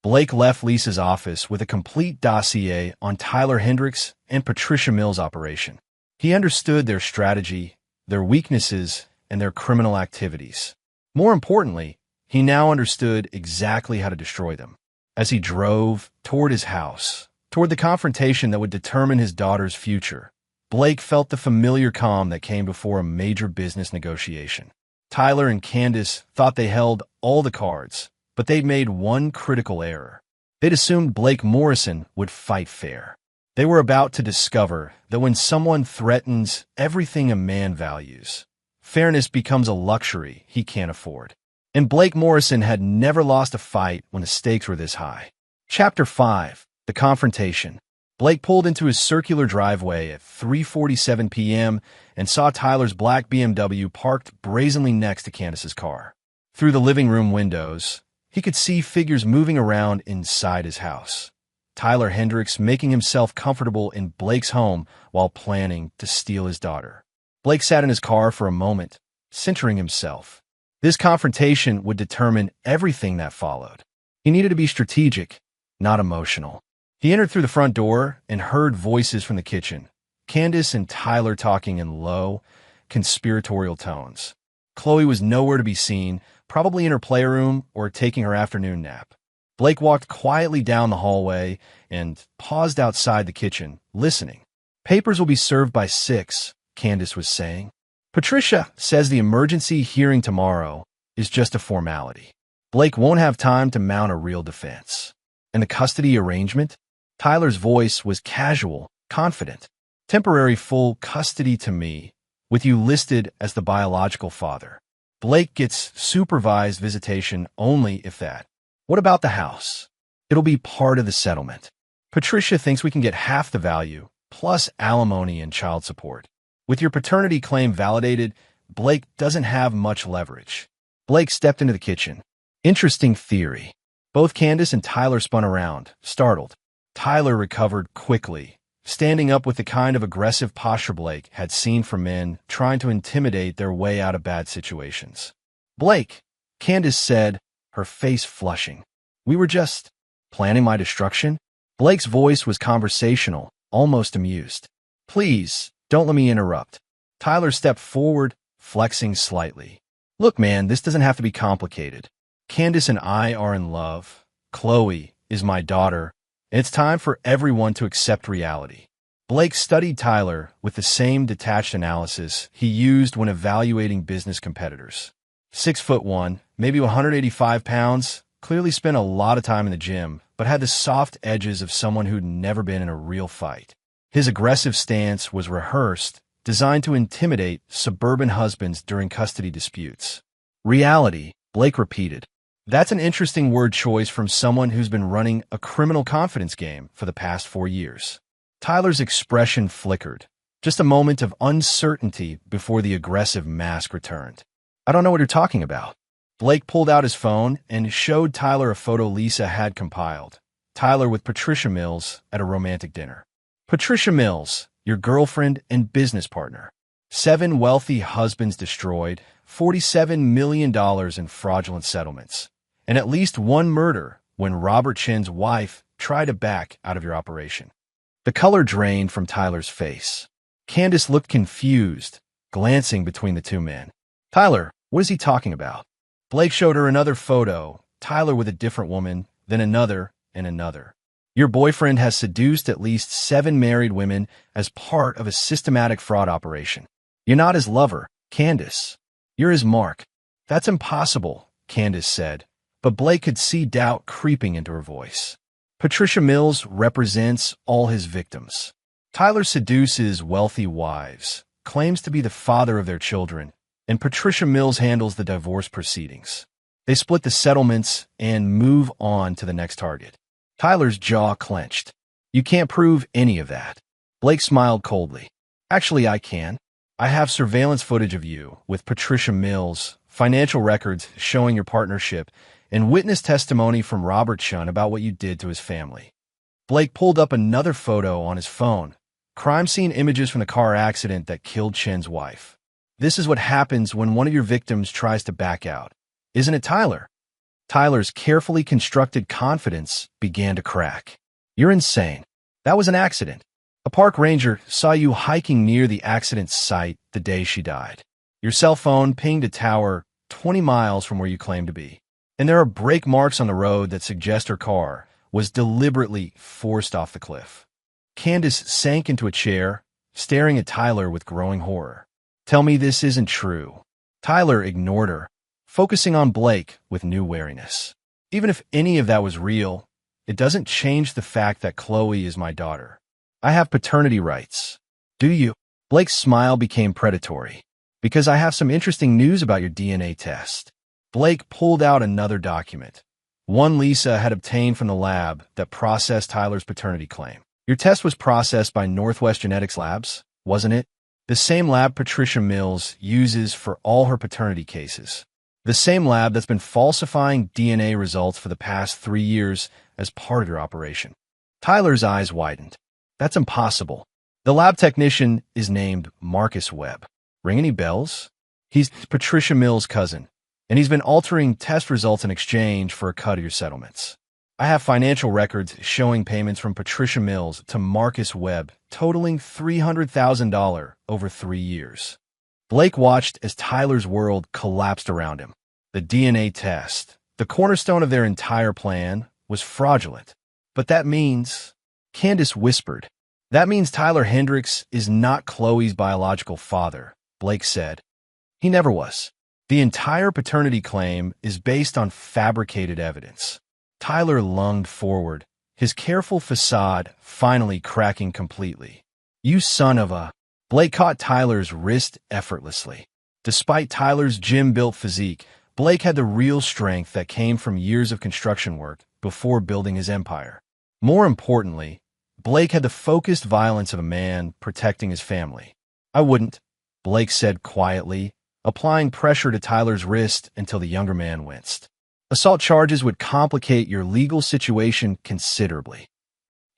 Blake left Lisa's office with a complete dossier on Tyler Hendricks and Patricia Mills' operation. He understood their strategy, their weaknesses, and their criminal activities. More importantly, he now understood exactly how to destroy them. As he drove toward his house, toward the confrontation that would determine his daughter's future, Blake felt the familiar calm that came before a major business negotiation. Tyler and Candace thought they held all the cards, but they'd made one critical error. They'd assumed Blake Morrison would fight fair. They were about to discover that when someone threatens everything a man values, fairness becomes a luxury he can't afford. And Blake Morrison had never lost a fight when the stakes were this high. Chapter 5. The Confrontation. Blake pulled into his circular driveway at 3:47 p.m. and saw Tyler's black BMW parked brazenly next to Candace's car. Through the living room windows, he could see figures moving around inside his house. Tyler Hendricks making himself comfortable in Blake's home while planning to steal his daughter. Blake sat in his car for a moment, centering himself. This confrontation would determine everything that followed. He needed to be strategic, not emotional. He entered through the front door and heard voices from the kitchen, Candace and Tyler talking in low, conspiratorial tones. Chloe was nowhere to be seen, probably in her playroom or taking her afternoon nap. Blake walked quietly down the hallway and paused outside the kitchen, listening. "Papers will be served by 6, Candace was saying. "Patricia says the emergency hearing tomorrow is just a formality. Blake won't have time to mount a real defense. And the custody arrangement?" Tyler's voice was casual, confident. "Temporary full custody to me, with you listed as the biological father. Blake gets supervised visitation only if that. What about the house? It'll be part of the settlement. Patricia thinks we can get half the value, plus alimony and child support. With your paternity claim validated, Blake doesn't have much leverage." Blake stepped into the kitchen. "Interesting theory." Both Candace and Tyler spun around, startled. Tyler recovered quickly, standing up with the kind of aggressive posture Blake had seen from men trying to intimidate their way out of bad situations. "Blake," Candace said, her face flushing. "We were just planning my destruction?" Blake's voice was conversational, almost amused. "Please, don't let me interrupt." Tyler stepped forward, flexing slightly. "Look, man, this doesn't have to be complicated. Candace and I are in love. Chloe is my daughter. And it's time for everyone to accept reality." Blake studied Tyler with the same detached analysis he used when evaluating business competitors. 6'1", maybe 185 pounds, clearly spent a lot of time in the gym, but had the soft edges of someone who'd never been in a real fight. His aggressive stance was rehearsed, designed to intimidate suburban husbands during custody disputes. "Reality," Blake repeated. That's an interesting word choice from someone who's been running a criminal confidence game for the past 4 years. Tyler's expression flickered, just a moment of uncertainty before the aggressive mask returned. "I don't know what you're talking about." Blake pulled out his phone and showed Tyler a photo Lisa had compiled. Tyler with Patricia Mills at a romantic dinner. "Patricia Mills, your girlfriend and business partner. 7 wealthy husbands destroyed, $47 million in fraudulent settlements. And at least 1 murder when Robert Chin's wife tried to back out of your operation." The color drained from Tyler's face. Candace looked confused, glancing between the two men. "Tyler, what is he talking about?" Blake showed her another photo, Tyler with a different woman, then another and another. "Your boyfriend has seduced at least 7 married women as part of a systematic fraud operation. You're not his lover, Candace. You're his mark." "That's impossible," Candace said. But Blake could see doubt creeping into her voice. "Patricia Mills represents all his victims. Tyler seduces wealthy wives, claims to be the father of their children, and Patricia Mills handles the divorce proceedings. They split the settlements and move on to the next target." Tyler's jaw clenched. "You can't prove any of that." Blake smiled coldly. "Actually, I can. I have surveillance footage of you with Patricia Mills, financial records showing your partnership, and witness testimony from Robert Chun about what you did to his family. Blake pulled up another photo on his phone, crime scene images from the car accident that killed Chen's wife. This is what happens when one of your victims tries to back out. Isn't it, Tyler? Tyler's carefully constructed confidence began to crack. You're insane. That was an accident. A park ranger saw you hiking near the accident site the day she died. Your cell phone pinged a tower 20 miles from where you claim to be. And there are brake marks on the road that suggest her car was deliberately forced off the cliff. Candace sank into a chair, staring at Tyler with growing horror. Tell me this isn't true. Tyler ignored her, focusing on Blake with new wariness. Even if any of that was real, it doesn't change the fact that Chloe is my daughter. I have paternity rights. Do you? Blake's smile became predatory. Because I have some interesting news about your DNA test. Blake pulled out another document. One Lisa had obtained from the lab that processed Tyler's paternity claim. Your test was processed by Northwest Genetics Labs, wasn't it? The same lab Patricia Mills uses for all her paternity cases. The same lab that's been falsifying DNA results for the past 3 years as part of your operation. Tyler's eyes widened. That's impossible. The lab technician is named Marcus Webb. Ring any bells? He's Patricia Mills' cousin, and he's been altering test results in exchange for a cut of your settlements. I have financial records showing payments from Patricia Mills to Marcus Webb totaling $300,000 over 3 years. Blake watched as Tyler's world collapsed around him. The DNA test, the cornerstone of their entire plan, was fraudulent. But that means, Candace whispered, that means Tyler Hendricks is not Chloe's biological father, Blake said. He never was. The entire paternity claim is based on fabricated evidence. Tyler lunged forward, his careful facade finally cracking completely. You son of a... Blake caught Tyler's wrist effortlessly. Despite Tyler's gym-built physique, Blake had the real strength that came from years of construction work before building his empire. More importantly, Blake had the focused violence of a man protecting his family. I wouldn't, Blake said quietly, applying pressure to Tyler's wrist until the younger man winced. Assault charges would complicate your legal situation considerably.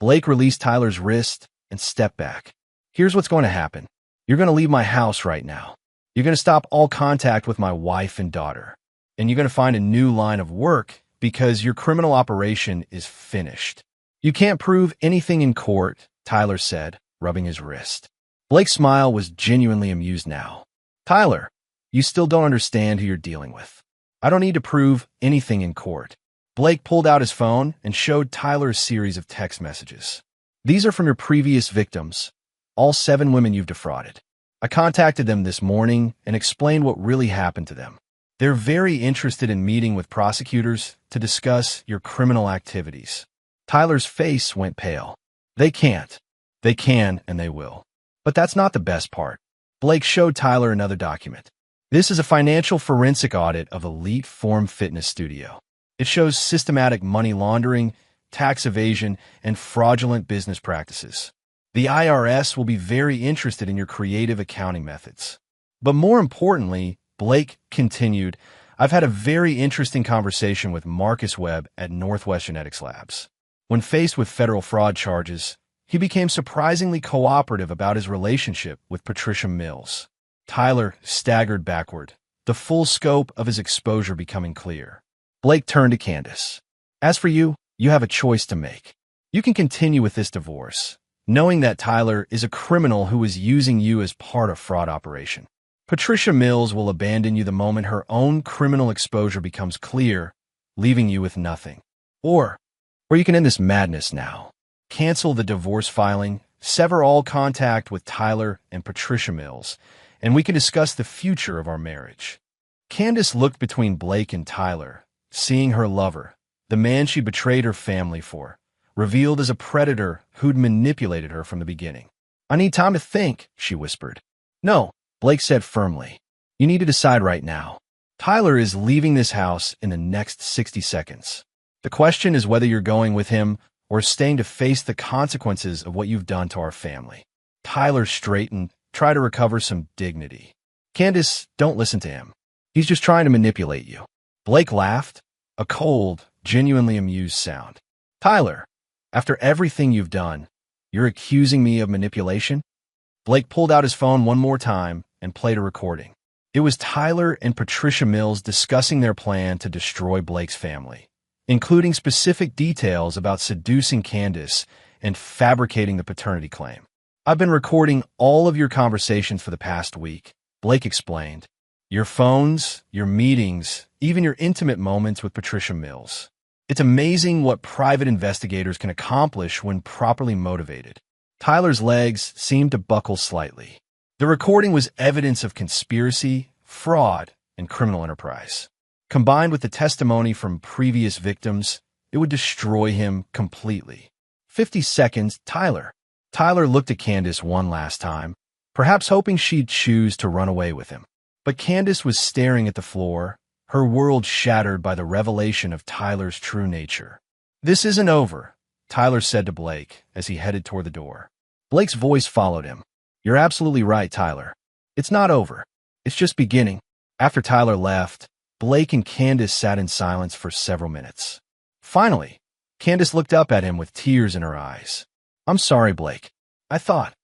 Blake released Tyler's wrist and stepped back. Here's what's going to happen. You're going to leave my house right now. You're going to stop all contact with my wife and daughter. And you're going to find a new line of work because your criminal operation is finished. You can't prove anything in court, Tyler said, rubbing his wrist. Blake's smile was genuinely amused now. Tyler, you still don't understand who you're dealing with. I don't need to prove anything in court. Blake pulled out his phone and showed Tyler a series of text messages. These are from your previous victims, all 7 women you've defrauded. I contacted them this morning and explained what really happened to them. They're very interested in meeting with prosecutors to discuss your criminal activities. Tyler's face went pale. They can't. They can, and they will. But that's not the best part. Blake showed Tyler another document. This is a financial forensic audit of Elite Form Fitness Studio. It shows systematic money laundering, tax evasion, and fraudulent business practices. The IRS will be very interested in your creative accounting methods. But more importantly, Blake continued, I've had a very interesting conversation with Marcus Webb at Northwest Genetics Labs. When faced with federal fraud charges, he became surprisingly cooperative about his relationship with Patricia Mills. Tyler staggered backward, the full scope of his exposure becoming clear. Blake turned to Candace. As for you, you have a choice to make. You can continue with this divorce, knowing that Tyler is a criminal who is using you as part of fraud operation. Patricia Mills will abandon you the moment her own criminal exposure becomes clear, leaving you with nothing. Or you can end this madness now. Cancel the divorce filing, sever all contact with Tyler and Patricia Mills, and we can discuss the future of our marriage. Candace looked between Blake and Tyler, seeing her lover, the man she betrayed her family for, revealed as a predator who'd manipulated her from the beginning. I need time to think, she whispered. No, Blake said firmly. You need to decide right now. Tyler is leaving this house in the next 60 seconds. The question is whether you're going with him or staying to face the consequences of what you've done to our family. Tyler straightened, tried to recover some dignity. Candace, don't listen to him. He's just trying to manipulate you. Blake laughed. a cold, genuinely amused sound. Tyler, after everything you've done, you're accusing me of manipulation? Blake pulled out his phone one more time and played a recording. It was Tyler and Patricia Mills discussing their plan to destroy Blake's family, including specific details about seducing Candace and fabricating the paternity claim. I've been recording all of your conversations for the past week, Blake explained. Your phones, your meetings, even your intimate moments with Patricia Mills. It's amazing what private investigators can accomplish when properly motivated. Tyler's legs seemed to buckle slightly. The recording was evidence of conspiracy, fraud, and criminal enterprise. Combined with the testimony from previous victims, it would destroy him completely. 50 seconds, Tyler. Tyler looked at Candace one last time, perhaps hoping she'd choose to run away with him. But Candace was staring at the floor, her world shattered by the revelation of Tyler's true nature. This isn't over, Tyler said to Blake as he headed toward the door. Blake's voice followed him. You're absolutely right, Tyler. It's not over. It's just beginning. After Tyler left, Blake and Candace sat in silence for several minutes. Finally, Candace looked up at him with tears in her eyes. I'm sorry, Blake. I thought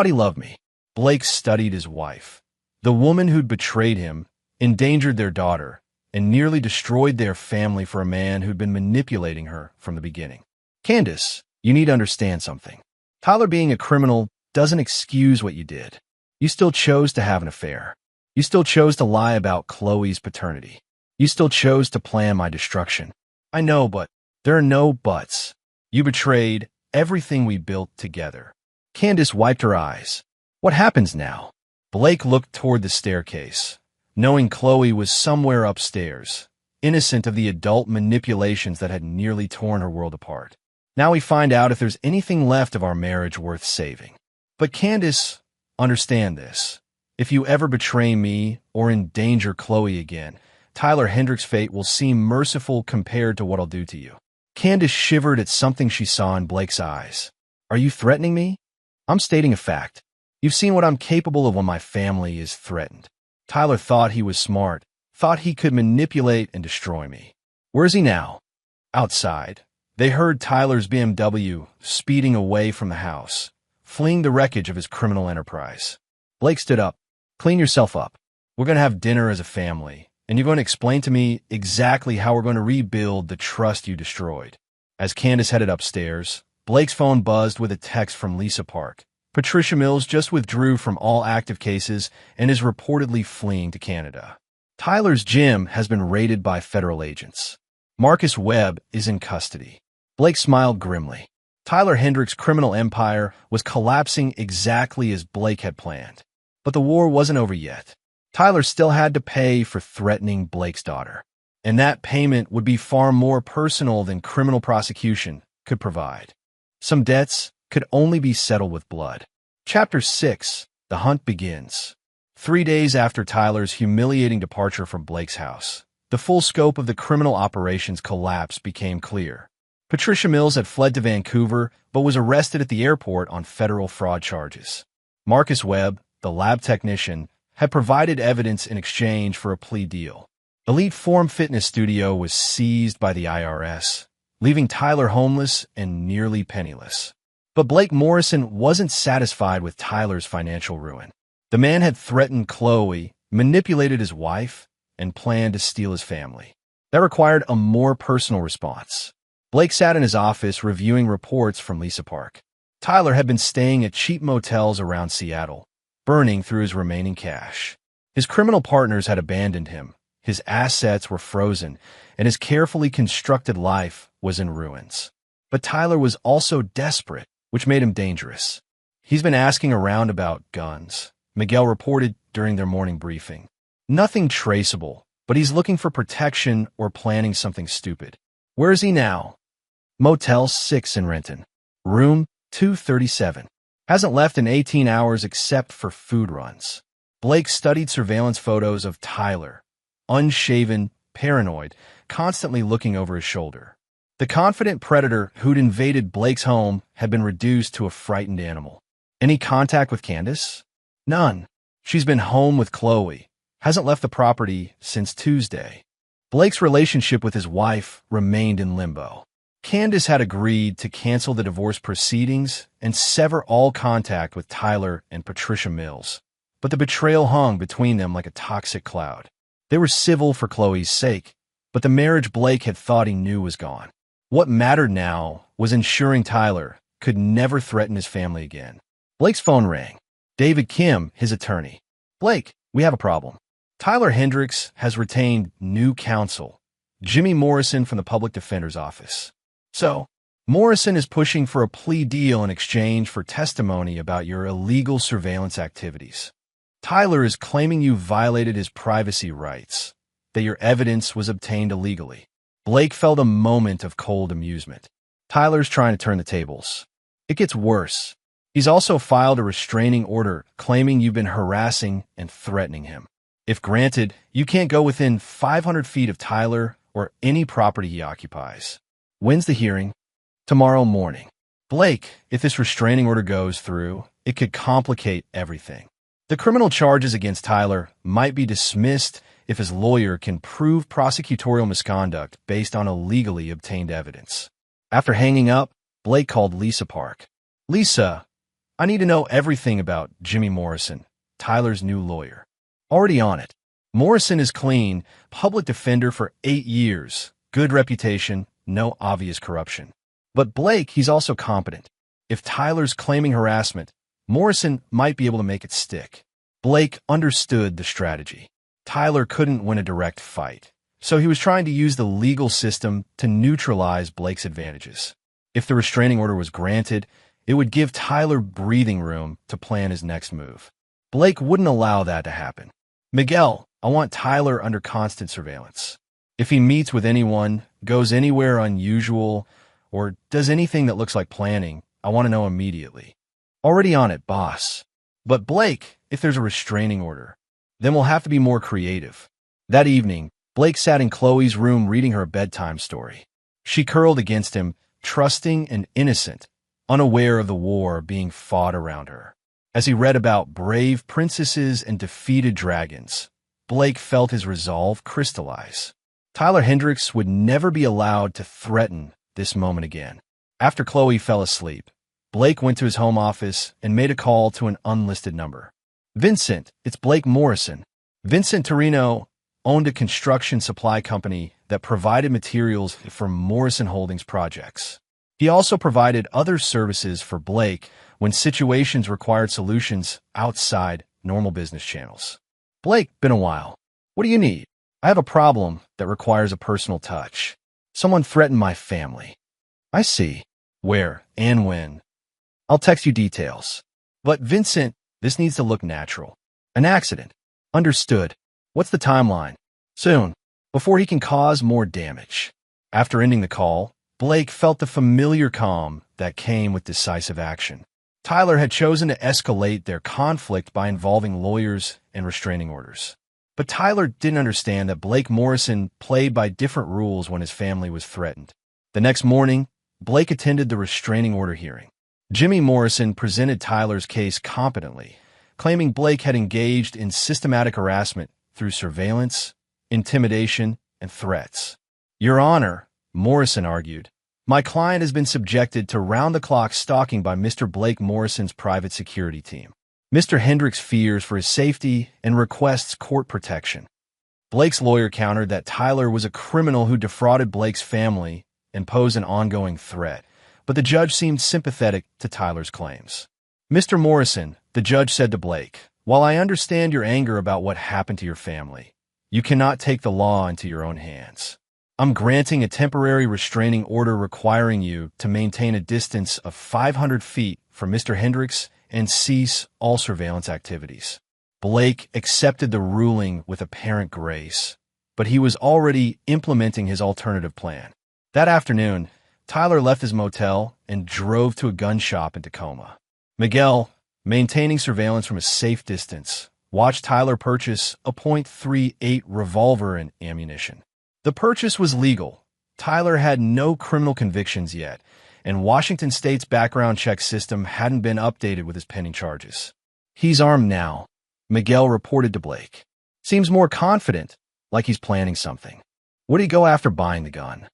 he loved me. Blake studied his wife. The woman who'd betrayed him, endangered their daughter, and nearly destroyed their family for a man who'd been manipulating her from the beginning. Candace, you need to understand something. Tyler being a criminal doesn't excuse what you did. You still chose to have an affair. You still chose to lie about Chloe's paternity. You still chose to plan my destruction. I know, but there are no buts. You betrayed everything we built together. Candace wiped her eyes. What happens now? Blake looked toward the staircase, knowing Chloe was somewhere upstairs, innocent of the adult manipulations that had nearly torn her world apart. Now we find out if there's anything left of our marriage worth saving. But Candace, understand this. If you ever betray me or endanger Chloe again, Tyler Hendrick's fate will seem merciful compared to what I'll do to you. Candace shivered at something she saw in Blake's eyes. Are you threatening me? I'm stating a fact. You've seen what I'm capable of when my family is threatened. Tyler thought he was smart, thought he could manipulate and destroy me. Where is he now? Outside. They heard Tyler's BMW speeding away from the house, fleeing the wreckage of his criminal enterprise. Blake stood up. Clean yourself up. We're going to have dinner as a family, and you're going to explain to me exactly how we're going to rebuild the trust you destroyed. As Candace headed upstairs, Blake's phone buzzed with a text from Lisa Park. Patricia Mills just withdrew from all active cases and is reportedly fleeing to Canada. Tyler's gym has been raided by federal agents. Marcus Webb is in custody. Blake smiled grimly. Tyler Hendrick's criminal empire was collapsing exactly as Blake had planned. But the war wasn't over yet. Tyler still had to pay for threatening Blake's daughter. And that payment would be far more personal than criminal prosecution could provide. Some debts could only be settled with blood. Chapter 6. The Hunt Begins. 3 days after Tyler's humiliating departure from Blake's house, the full scope of the criminal operation's collapse became clear. Patricia Mills had fled to Vancouver, but was arrested at the airport on federal fraud charges. Marcus Webb, the lab technician, had provided evidence in exchange for a plea deal. Elite Form Fitness Studio was seized by the IRS, leaving Tyler homeless and nearly penniless. But Blake Morrison wasn't satisfied with Tyler's financial ruin. The man had threatened Chloe, manipulated his wife, and planned to steal his family. That required a more personal response. Blake sat in his office reviewing reports from Lisa Park. Tyler had been staying at cheap motels around Seattle, burning through his remaining cash. His criminal partners had abandoned him, his assets were frozen, and his carefully constructed life was in ruins. But Tyler was also desperate, which made him dangerous. He's been asking around about guns, Miguel reported during their morning briefing. Nothing traceable, but he's looking for protection or planning something stupid. Where is he now? Motel 6 in Renton. Room 237. Hasn't left in 18 hours except for food runs. Blake studied surveillance photos of Tyler, unshaven, paranoid, constantly looking over his shoulder. The confident predator who'd invaded Blake's home had been reduced to a frightened animal. Any contact with Candace? None. She's been home with Chloe. Hasn't left the property since Tuesday. Blake's relationship with his wife remained in limbo. Candace had agreed to cancel the divorce proceedings and sever all contact with Tyler and Patricia Mills, but the betrayal hung between them like a toxic cloud. They were civil for Chloe's sake, but the marriage Blake had thought he knew was gone. What mattered now was ensuring Tyler could never threaten his family again. Blake's phone rang. David Kim, his attorney. "Blake, we have a problem. Tyler Hendricks has retained new counsel, Jimmy Morrison from the public defender's office. So, Morrison is pushing for a plea deal in exchange for testimony about your illegal surveillance activities. Tyler is claiming you violated his privacy rights, that your evidence was obtained illegally." Blake felt a moment of cold amusement. Tyler's trying to turn the tables. It gets worse. He's also filed a restraining order claiming you've been harassing and threatening him. If granted, you can't go within 500 feet of Tyler or any property he occupies. When's the hearing? Tomorrow morning. Blake, if this restraining order goes through, it could complicate everything. The criminal charges against Tyler might be dismissed if his lawyer can prove prosecutorial misconduct based on illegally obtained evidence. After hanging up, Blake called Lisa Park. "Lisa, I need to know everything about Jimmy Morrison, Tyler's new lawyer." "Already on it. Morrison is clean, public defender for 8 years, good reputation, no obvious corruption. But Blake, he's also competent. If Tyler's claiming harassment, Morrison might be able to make it stick." Blake understood the strategy. Tyler couldn't win a direct fight, so he was trying to use the legal system to neutralize Blake's advantages. If the restraining order was granted, it would give Tyler breathing room to plan his next move. Blake wouldn't allow that to happen. "Miguel, I want Tyler under constant surveillance. If he meets with anyone, goes anywhere unusual, or does anything that looks like planning, I want to know immediately." "Already on it, boss." "But Blake, if there's a restraining order, then we'll have to be more creative." That evening, Blake sat in Chloe's room reading her a bedtime story. She curled against him, trusting and innocent, unaware of the war being fought around her. As he read about brave princesses and defeated dragons, Blake felt his resolve crystallize. Tyler Hendricks would never be allowed to threaten this moment again. After Chloe fell asleep, Blake went to his home office and made a call to an unlisted number. "Vincent, it's Blake Morrison." Vincent Torino owned a construction supply company that provided materials for Morrison Holdings projects. He also provided other services for Blake when situations required solutions outside normal business channels. "Blake, been a while. What do you need?" "I have a problem that requires a personal touch. Someone threatened my family." "I see. Where and when?" "I'll text you details." "But Vincent, this needs to look natural." "An accident." "Understood. What's the timeline?" "Soon, before he can cause more damage." After ending the call, Blake felt the familiar calm that came with decisive action. Tyler had chosen to escalate their conflict by involving lawyers and restraining orders. But Tyler didn't understand that Blake Morrison played by different rules when his family was threatened. The next morning, Blake attended the restraining order hearing. Jimmy Morrison presented Tyler's case competently, claiming Blake had engaged in systematic harassment through surveillance, intimidation, and threats. "Your Honor," Morrison argued, "my client has been subjected to round-the-clock stalking by Mr. Blake Morrison's private security team. Mr. Hendricks fears for his safety and requests court protection." Blake's lawyer countered that Tyler was a criminal who defrauded Blake's family and posed an ongoing threat, but the judge seemed sympathetic to Tyler's claims. "Mr. Morrison," the judge said to Blake, "while I understand your anger about what happened to your family, you cannot take the law into your own hands. I'm granting a temporary restraining order requiring you to maintain a distance of 500 feet from Mr. Hendricks and cease all surveillance activities." Blake accepted the ruling with apparent grace, but he was already implementing his alternative plan. That afternoon, Tyler left his motel and drove to a gun shop in Tacoma. Miguel, maintaining surveillance from a safe distance, watched Tyler purchase a .38 revolver and ammunition. The purchase was legal. Tyler had no criminal convictions yet, and Washington State's background check system hadn't been updated with his pending charges. "He's armed now," Miguel reported to Blake. "Seems more confident, like he's planning something." What did he go after buying the gun?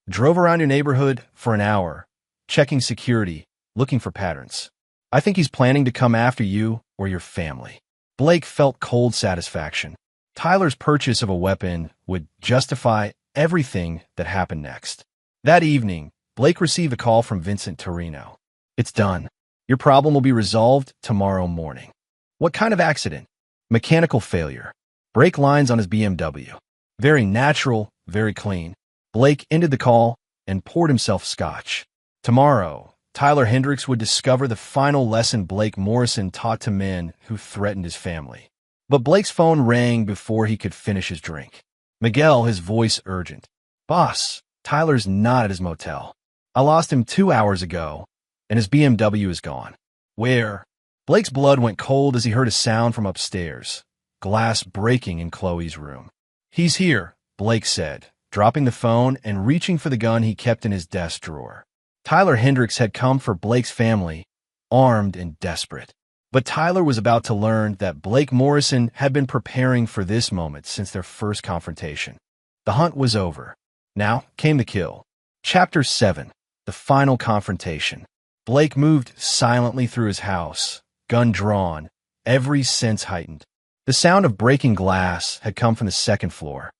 Drove around your neighborhood for an hour, checking security, looking for patterns. I think he's planning to come after you or your family. Blake felt cold satisfaction. Tyler's purchase of a weapon would justify everything that happened next. That evening, Blake received a call from Vincent Torino. It's done. Your problem will be resolved tomorrow morning. What kind of accident? Mechanical failure. Brake lines on his BMW. Very natural, very clean. Blake ended the call and poured himself scotch. Tomorrow, Tyler Hendricks would discover the final lesson Blake Morrison taught to men who threatened his family. But Blake's phone rang before he could finish his drink. Miguel, his voice urgent. Boss, Tyler's not at his motel. I lost him 2 hours ago, and his BMW is gone. Where? Blake's blood went cold as he heard a sound from upstairs. Glass breaking in Chloe's room. He's here, Blake said, dropping the phone and reaching for the gun he kept in his desk drawer. Tyler Hendricks had come for Blake's family, armed and desperate. But Tyler was about to learn that Blake Morrison had been preparing for this moment since their first confrontation. The hunt was over. Now came the kill. Chapter 7. The final confrontation. Blake moved silently through his house, gun drawn, every sense heightened. The sound of breaking glass had come from the second floor,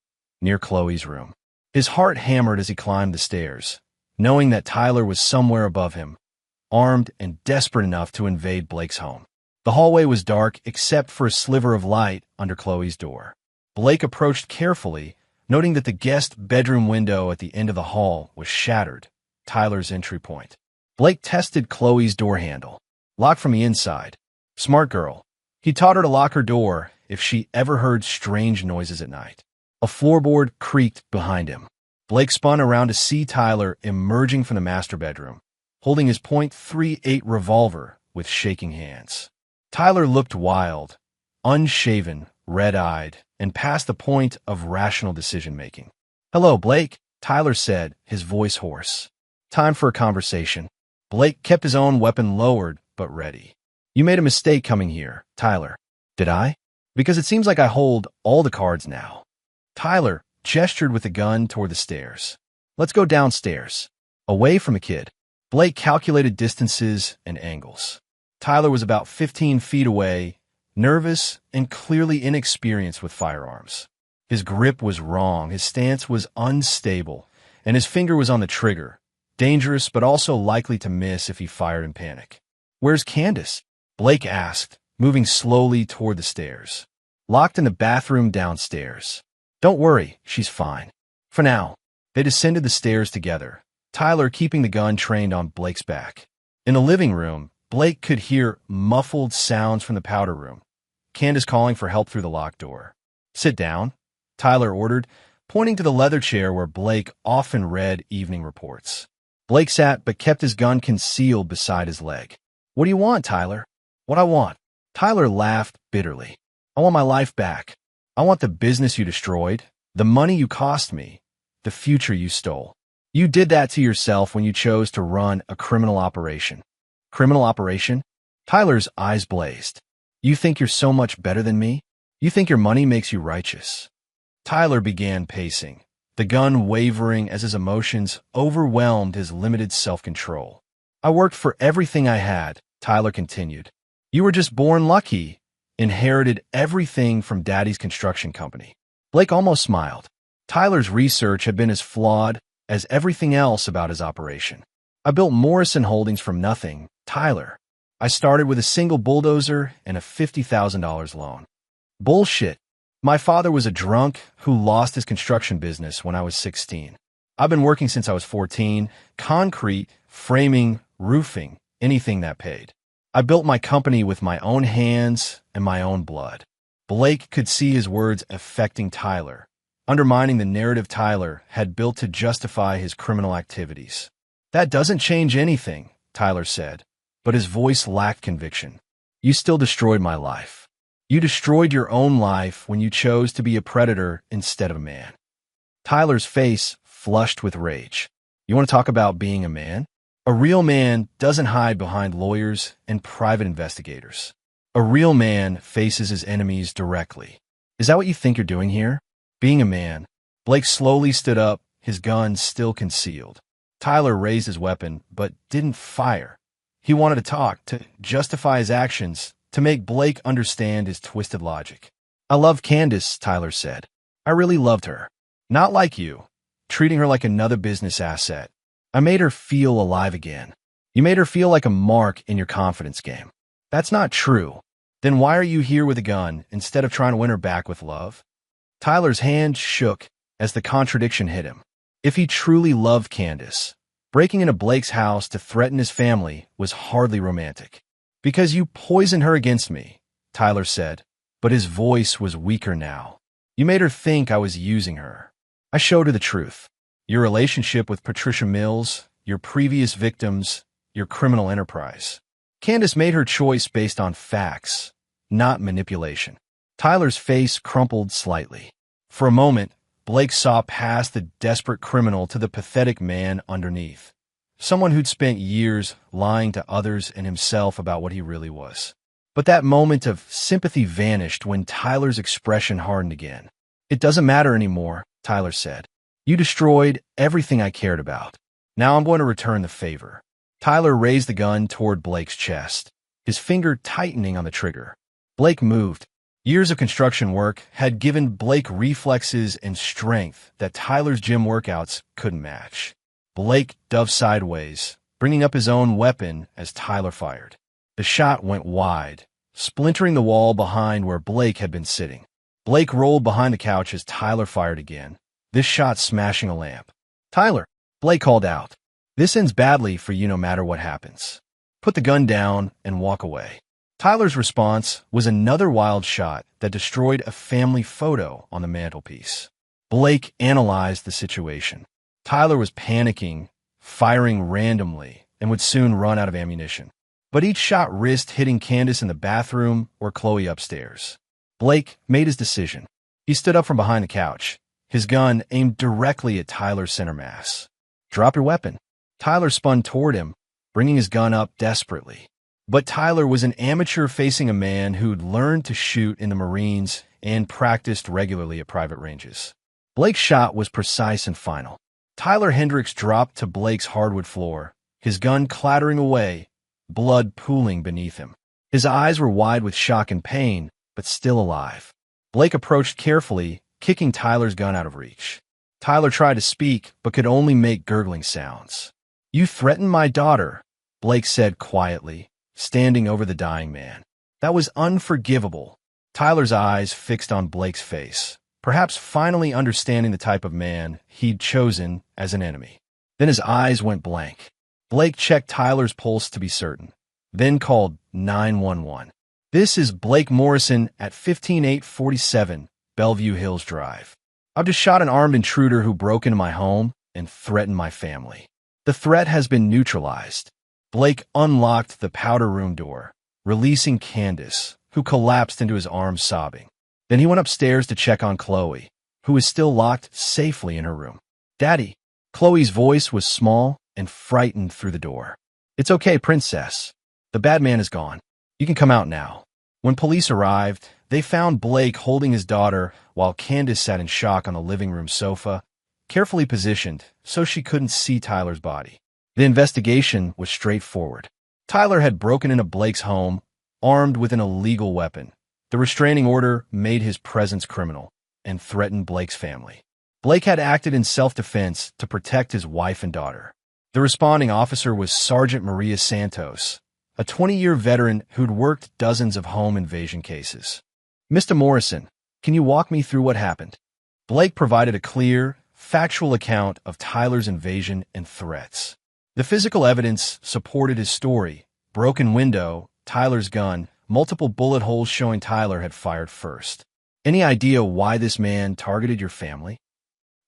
near Chloe's room. His heart hammered as he climbed the stairs, knowing that Tyler was somewhere above him, armed and desperate enough to invade Blake's home. The hallway was dark except for a sliver of light under Chloe's door. Blake approached carefully, noting that the guest bedroom window at the end of the hall was shattered, Tyler's entry point. Blake tested Chloe's door handle, locked from the inside. Smart girl. He taught her to lock her door if she ever heard strange noises at night. A floorboard creaked behind him. Blake spun around to see Tyler emerging from the master bedroom, holding his .38 revolver with shaking hands. Tyler looked wild, unshaven, red-eyed, and past the point of rational decision-making. Hello, Blake, Tyler said, his voice hoarse. Time for a conversation. Blake kept his own weapon lowered, but ready. You made a mistake coming here, Tyler. Did I? Because it seems like I hold all the cards now. Tyler gestured with the gun toward the stairs. Let's go downstairs. Away from the kid. Blake calculated distances and angles. Tyler was about 15 feet away, nervous and clearly inexperienced with firearms. His grip was wrong, his stance was unstable, and his finger was on the trigger, dangerous but also likely to miss if he fired in panic. Where's Candace? Blake asked, moving slowly toward the stairs. Locked in the bathroom downstairs. Don't worry, she's fine. For now. They descended the stairs together, Tyler keeping the gun trained on Blake's back. In the living room, Blake could hear muffled sounds from the powder room. Candace calling for help through the locked door. Sit down, Tyler ordered, pointing to the leather chair where Blake often read evening reports. Blake sat but kept his gun concealed beside his leg. What do you want, Tyler? What I want. Tyler laughed bitterly. I want my life back. I want the business you destroyed, the money you cost me, the future you stole. You did that to yourself when you chose to run a criminal operation. Criminal operation? Tyler's eyes blazed. You think you're so much better than me? You think your money makes you righteous? Tyler began pacing, the gun wavering as his emotions overwhelmed his limited self-control. I worked for everything I had, Tyler continued. You were just born lucky, inherited everything from Daddy's construction company. Blake almost smiled. Tyler's research had been as flawed as everything else about his operation. I built Morrison Holdings from nothing, Tyler. I started with a single bulldozer and a $50,000 loan. Bullshit. My father was a drunk who lost his construction business when I was 16. I've been working since I was 14, concrete, framing, roofing, anything that paid. I built my company with my own hands and my own blood. Blake could see his words affecting Tyler, undermining the narrative Tyler had built to justify his criminal activities. That doesn't change anything, Tyler said, but his voice lacked conviction. You still destroyed my life. You destroyed your own life when you chose to be a predator instead of a man. Tyler's face flushed with rage. You want to talk about being a man? A real man doesn't hide behind lawyers and private investigators. A real man faces his enemies directly. Is that what you think you're doing here? Being a man. Blake slowly stood up, his gun still concealed. Tyler raised his weapon, but didn't fire. He wanted to talk, to justify his actions, to make Blake understand his twisted logic. "I love Candace," Tyler said. "I really loved her. Not like you, treating her like another business asset. I made her feel alive again. You made her feel like a mark in your confidence game. That's not true. Then why are you here with a gun instead of trying to win her back with love?" Tyler's hand shook as the contradiction hit him. If he truly loved Candace, breaking into Blake's house to threaten his family was hardly romantic. "Because you poisoned her against me," Tyler said, but his voice was weaker now. "You made her think I was using her. I showed her the truth. Your relationship with Patricia Mills, your previous victims, your criminal enterprise. Candace made her choice based on facts, not manipulation." Tyler's face crumpled slightly. For a moment, Blake saw past the desperate criminal to the pathetic man underneath. Someone who'd spent years lying to others and himself about what he really was. But that moment of sympathy vanished when Tyler's expression hardened again. "It doesn't matter anymore," Tyler said. "You destroyed everything I cared about. Now I'm going to return the favor." Tyler raised the gun toward Blake's chest, his finger tightening on the trigger. Blake moved. Years of construction work had given Blake reflexes and strength that Tyler's gym workouts couldn't match. Blake dove sideways, bringing up his own weapon as Tyler fired. The shot went wide, splintering the wall behind where Blake had been sitting. Blake rolled behind the couch as Tyler fired again, this shot smashing a lamp. "Tyler," Blake called out, "this ends badly for you no matter what happens. Put the gun down and walk away." Tyler's response was another wild shot that destroyed a family photo on the mantelpiece. Blake analyzed the situation. Tyler was panicking, firing randomly, and would soon run out of ammunition. But each shot risked hitting Candace in the bathroom or Chloe upstairs. Blake made his decision. He stood up from behind the couch, his gun aimed directly at Tyler's center mass. "Drop your weapon." Tyler spun toward him, bringing his gun up desperately. But Tyler was an amateur facing a man who'd learned to shoot in the Marines and practiced regularly at private ranges. Blake's shot was precise and final. Tyler Hendricks dropped to Blake's hardwood floor, his gun clattering away, blood pooling beneath him. His eyes were wide with shock and pain, but still alive. Blake approached carefully, kicking Tyler's gun out of reach. Tyler tried to speak, but could only make gurgling sounds. "You threatened my daughter," Blake said quietly, standing over the dying man. "That was unforgivable." Tyler's eyes fixed on Blake's face, perhaps finally understanding the type of man he'd chosen as an enemy. Then his eyes went blank. Blake checked Tyler's pulse to be certain, then called 911. "This is Blake Morrison at 15847 Bellevue Hills Drive. I've just shot an armed intruder who broke into my home and threatened my family. The threat has been neutralized." Blake unlocked the powder room door, releasing Candace, who collapsed into his arms sobbing. Then he went upstairs to check on Chloe, who was still locked safely in her room. "Daddy." Chloe's voice was small and frightened through the door. "It's okay, princess. The bad man is gone. You can come out now." When police arrived, they found Blake holding his daughter while Candace sat in shock on the living room sofa, carefully positioned so she couldn't see Tyler's body. The investigation was straightforward. Tyler had broken into Blake's home, armed with an illegal weapon. The restraining order made his presence criminal and threatened Blake's family. Blake had acted in self-defense to protect his wife and daughter. The responding officer was Sergeant Maria Santos, a 20-year veteran who'd worked dozens of home invasion cases. "Mr. Morrison, can you walk me through what happened?" Blake provided a clear, factual account of Tyler's invasion and threats. The physical evidence supported his story: broken window, Tyler's gun, multiple bullet holes showing Tyler had fired first. "Any idea why this man targeted your family?"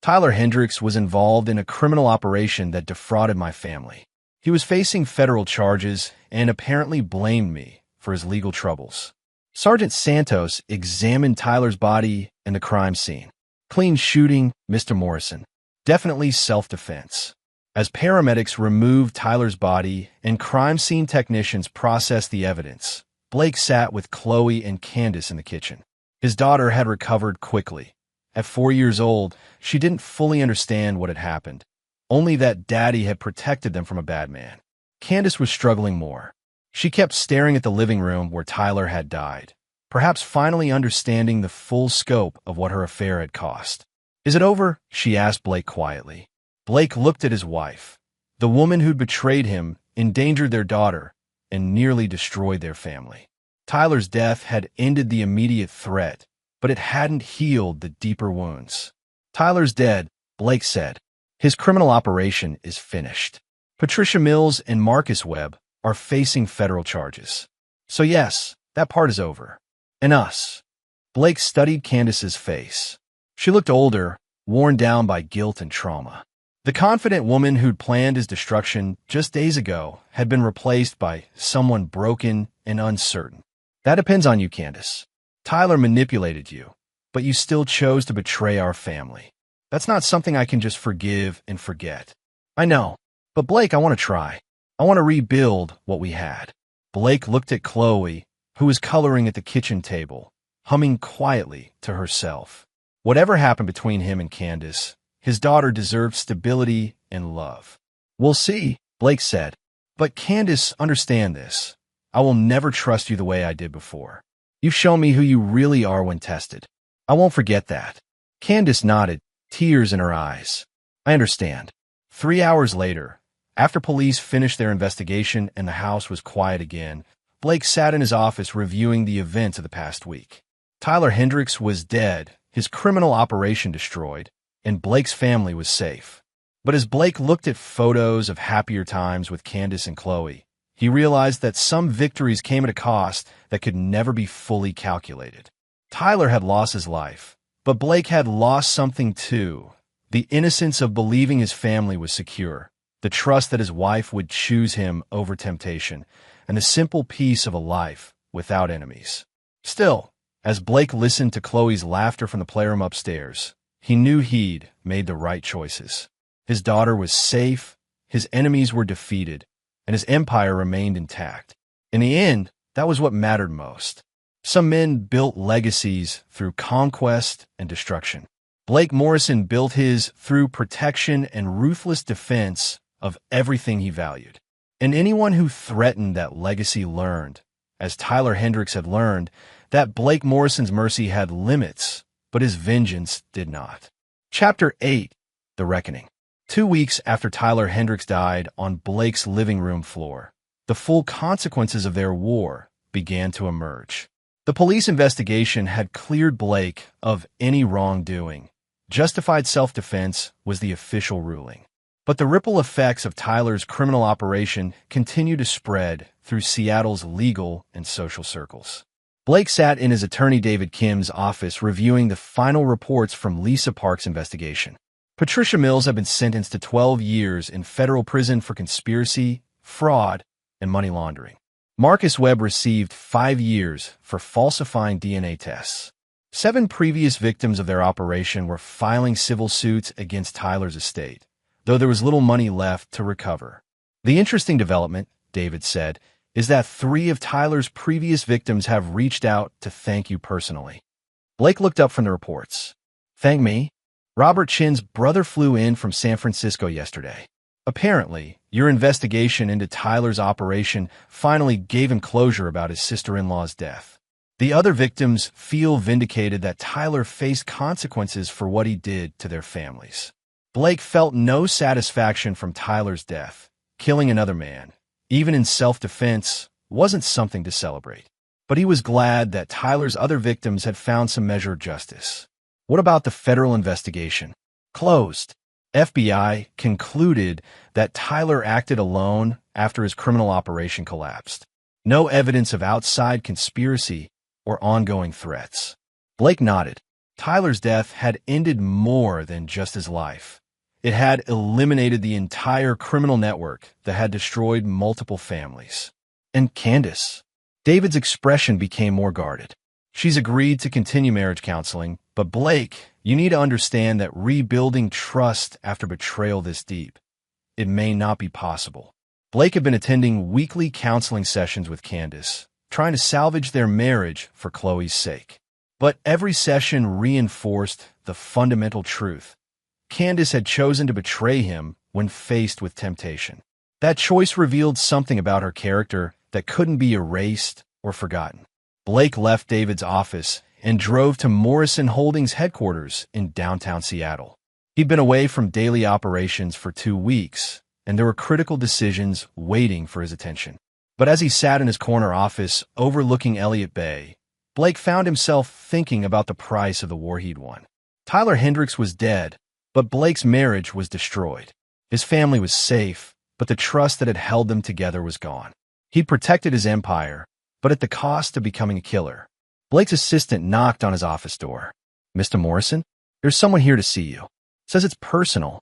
"Tyler Hendricks was involved in a criminal operation that defrauded my family. He was facing federal charges and apparently blamed me for his legal troubles." Sergeant Santos examined Tyler's body and the crime scene. "Clean shooting, Mr. Morrison. Definitely self-defense." As paramedics removed Tyler's body and crime scene technicians processed the evidence, Blake sat with Chloe and Candace in the kitchen. His daughter had recovered quickly, At 4 years old, she didn't fully understand what had happened, only that Daddy had protected them from a bad man. Candace was struggling more. She kept staring at the living room where Tyler had died, perhaps finally understanding the full scope of what her affair had cost. "Is it over?" she asked Blake quietly. Blake looked at his wife. The woman who'd betrayed him, endangered their daughter, and nearly destroyed their family. Tyler's death had ended the immediate threat, but it hadn't healed the deeper wounds. "Tyler's dead," Blake said. "His criminal operation is finished. Patricia Mills and Marcus Webb are facing federal charges. So yes, that part is over. And us." Blake studied Candace's face. She looked older, worn down by guilt and trauma. The confident woman who'd planned his destruction just days ago had been replaced by someone broken and uncertain. "That depends on you, Candace. Tyler manipulated you, but you still chose to betray our family. That's not something I can just forgive and forget." "I know, but Blake, I want to try. I want to rebuild what we had." Blake looked at Chloe, who was coloring at the kitchen table, humming quietly to herself. Whatever happened between him and Candace, his daughter deserved stability and love. "We'll see," Blake said. "But Candace, understand this. I will never trust you the way I did before. You've shown me who you really are when tested. I won't forget that." Candace nodded, tears in her eyes. "I understand." 3 hours later, after police finished their investigation and the house was quiet again, Blake sat in his office reviewing the events of the past week. Tyler Hendricks was dead, his criminal operation destroyed, and Blake's family was safe. But as Blake looked at photos of happier times with Candace and Chloe, he realized that some victories came at a cost that could never be fully calculated. Tyler had lost his life, but Blake had lost something too: the innocence of believing his family was secure, the trust that his wife would choose him over temptation, and the simple peace of a life without enemies. Still, as Blake listened to Chloe's laughter from the playroom upstairs, he knew he'd made the right choices. His daughter was safe, his enemies were defeated, and his empire remained intact. In the end, that was what mattered most. Some men built legacies through conquest and destruction. Blake Morrison built his through protection and ruthless defense of everything he valued. And anyone who threatened that legacy learned, as Tyler Hendricks had learned, that Blake Morrison's mercy had limits, but his vengeance did not. Chapter 8: The Reckoning. 2 weeks after Tyler Hendricks died on Blake's living room floor, the full consequences of their war began to emerge. The police investigation had cleared Blake of any wrongdoing. Justified self-defense was the official ruling. But the ripple effects of Tyler's criminal operation continued to spread through Seattle's legal and social circles. Blake sat in his attorney David Kim's office reviewing the final reports from Lisa Park's investigation. Patricia Mills had been sentenced to 12 years in federal prison for conspiracy, fraud, and money laundering. Marcus Webb received 5 years for falsifying DNA tests. 7 previous victims of their operation were filing civil suits against Tyler's estate, though there was little money left to recover. "The interesting development," David said, "is that 3 of Tyler's previous victims have reached out to thank you personally." Blake looked up from the reports. "Thank me? Robert Chin's brother flew in from San Francisco yesterday. Apparently, your investigation into Tyler's operation finally gave him closure about his sister-in-law's death. The other victims feel vindicated that Tyler faced consequences for what he did to their families." Blake felt no satisfaction from Tyler's death. Killing another man, even in self-defense, wasn't something to celebrate. But he was glad that Tyler's other victims had found some measure of justice. What about the federal investigation? Closed. FBI concluded that Tyler acted alone after his criminal operation collapsed. No evidence of outside conspiracy or ongoing threats. Blake nodded. Tyler's death had ended more than just his life. It had eliminated the entire criminal network that had destroyed multiple families. And Candace? David's expression became more guarded. "She's agreed to continue marriage counseling, but Blake, you need to understand that rebuilding trust after betrayal this deep, it may not be possible." Blake had been attending weekly counseling sessions with Candace, trying to salvage their marriage for Chloe's sake. But every session reinforced the fundamental truth. Candace had chosen to betray him when faced with temptation. That choice revealed something about her character that couldn't be erased or forgotten. Blake left David's office and drove to Morrison Holdings headquarters in downtown Seattle. He'd been away from daily operations for 2 weeks, and there were critical decisions waiting for his attention. But as he sat in his corner office overlooking Elliott Bay, Blake found himself thinking about the price of the war he'd won. Tyler Hendricks was dead, but Blake's marriage was destroyed. His family was safe, but the trust that had held them together was gone. He'd protected his empire, but at the cost of becoming a killer. Blake's assistant knocked on his office door. "Mr. Morrison, there's someone here to see you. Says it's personal."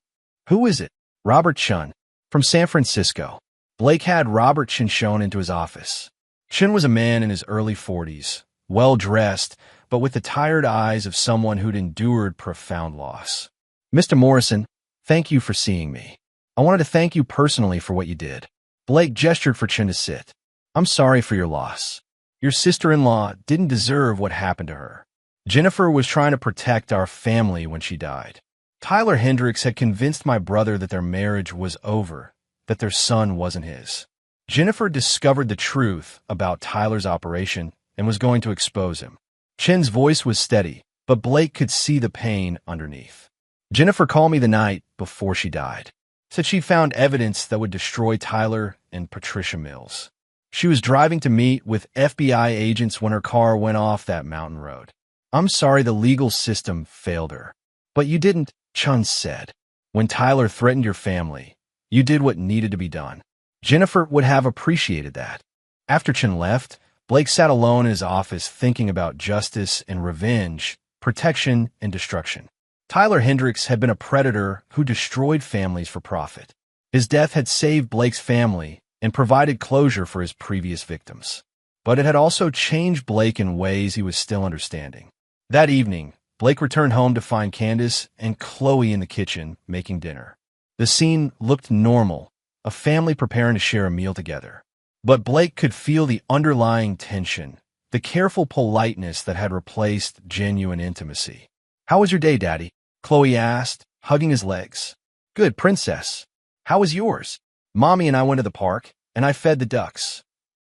"Who is it?" "Robert Chun, from San Francisco." Blake had Robert Chun shown into his office. Chun was a man in his early 40s, well-dressed, but with the tired eyes of someone who'd endured profound loss. "Mr. Morrison, thank you for seeing me. I wanted to thank you personally for what you did." Blake gestured for Chun to sit. "I'm sorry for your loss. Your sister-in-law didn't deserve what happened to her. Jennifer was trying to protect our family when she died. Tyler Hendricks had convinced my brother that their marriage was over, that their son wasn't his. Jennifer discovered the truth about Tyler's operation and was going to expose him." Chin's voice was steady, but Blake could see the pain underneath. "Jennifer called me the night before she died. Said she found evidence that would destroy Tyler and Patricia Mills. She was driving to meet with FBI agents when her car went off that mountain road. I'm sorry the legal system failed her. But you didn't," Chun said. "When Tyler threatened your family, you did what needed to be done. Jennifer would have appreciated that." After Chun left, Blake sat alone in his office thinking about justice and revenge, protection and destruction. Tyler Hendricks had been a predator who destroyed families for profit. His death had saved Blake's family and provided closure for his previous victims. But it had also changed Blake in ways he was still understanding. That evening, Blake returned home to find Candace and Chloe in the kitchen making dinner. The scene looked normal, a family preparing to share a meal together. But Blake could feel the underlying tension, the careful politeness that had replaced genuine intimacy. "How was your day, Daddy?" Chloe asked, hugging his legs. "Good, Princess. How was yours?" "Mommy and I went to the park, and I fed the ducks."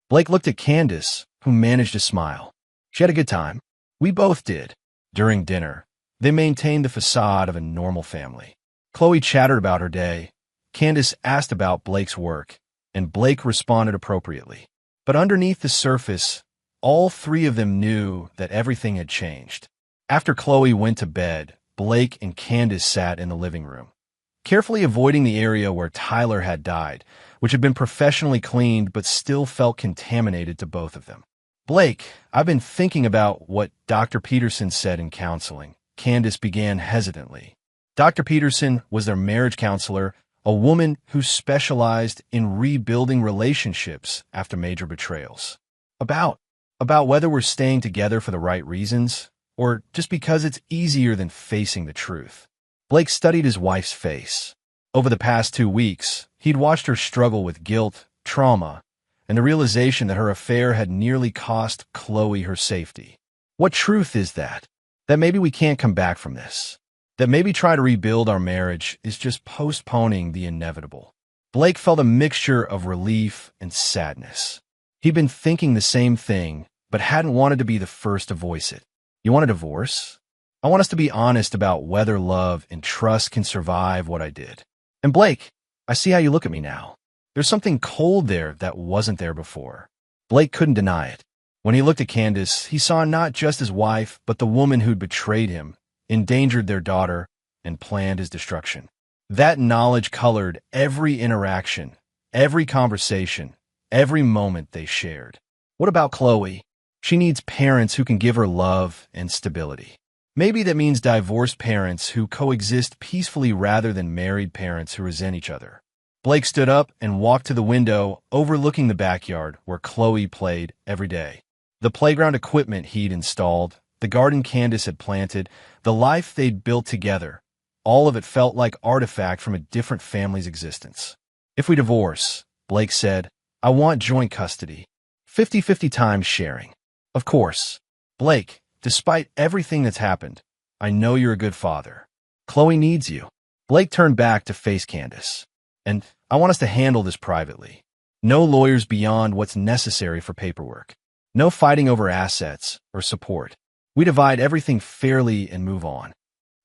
Blake looked at Candace, who managed to smile. "She had a good time." "We both did." During dinner, they maintained the facade of a normal family. Chloe chattered about her day. Candace asked about Blake's work, and Blake responded appropriately. But underneath the surface, all three of them knew that everything had changed. After Chloe went to bed, Blake and Candace sat in the living room, carefully avoiding the area where Tyler had died, which had been professionally cleaned but still felt contaminated to both of them. "Blake, I've been thinking about what Dr. Peterson said in counseling," Candace began hesitantly. Dr. Peterson was their marriage counselor, a woman who specialized in rebuilding relationships after major betrayals. About whether we're staying together for the right reasons, or just because it's easier than facing the truth. Blake studied his wife's face. Over the past 2 weeks, he'd watched her struggle with guilt, trauma, and the realization that her affair had nearly cost Chloe her safety. What truth is that? That maybe we can't come back from this. That maybe try to rebuild our marriage is just postponing the inevitable. Blake felt a mixture of relief and sadness. He'd been thinking the same thing, but hadn't wanted to be the first to voice it. "You want a divorce? I want us to be honest about whether love and trust can survive what I did." "And Blake, I see how you look at me now. There's something cold there that wasn't there before." Blake couldn't deny it. When he looked at Candace, he saw not just his wife, but the woman who'd betrayed him, endangered their daughter, and planned his destruction. That knowledge colored every interaction, every conversation, every moment they shared. What about Chloe? She needs parents who can give her love and stability. Maybe that means divorced parents who coexist peacefully rather than married parents who resent each other. Blake stood up and walked to the window overlooking the backyard where Chloe played every day. The playground equipment he'd installed, the garden Candace had planted, the life they'd built together, all of it felt like artifact from a different family's existence. "If we divorce," Blake said, "I want joint custody. 50-50 times sharing." "Of course." Blake, despite everything that's happened, I know you're a good father. Chloe needs you. Blake turned back to face Candace. And I want us to handle this privately. No lawyers beyond what's necessary for paperwork. No fighting over assets or support. We divide everything fairly and move on.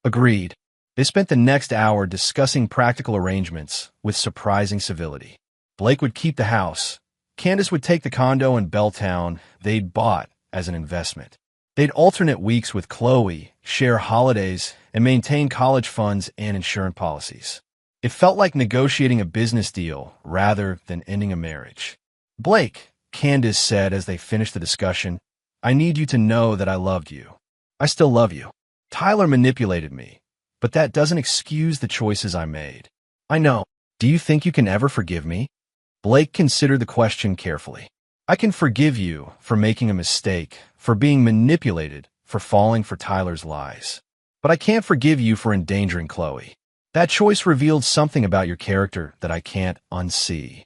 Agreed. They spent the next hour discussing practical arrangements with surprising civility. Blake would keep the house. Candace would take the condo in Belltown they'd bought as an investment. They'd alternate weeks with Chloe, share holidays, and maintain college funds and insurance policies. It felt like negotiating a business deal rather than ending a marriage. Blake, Candace said as they finished the discussion, I need you to know that I loved you. I still love you. Tyler manipulated me, but that doesn't excuse the choices I made. I know. Do you think you can ever forgive me? Blake considered the question carefully. I can forgive you for making a mistake, for being manipulated, for falling for Tyler's lies. But I can't forgive you for endangering Chloe. That choice revealed something about your character that I can't unsee.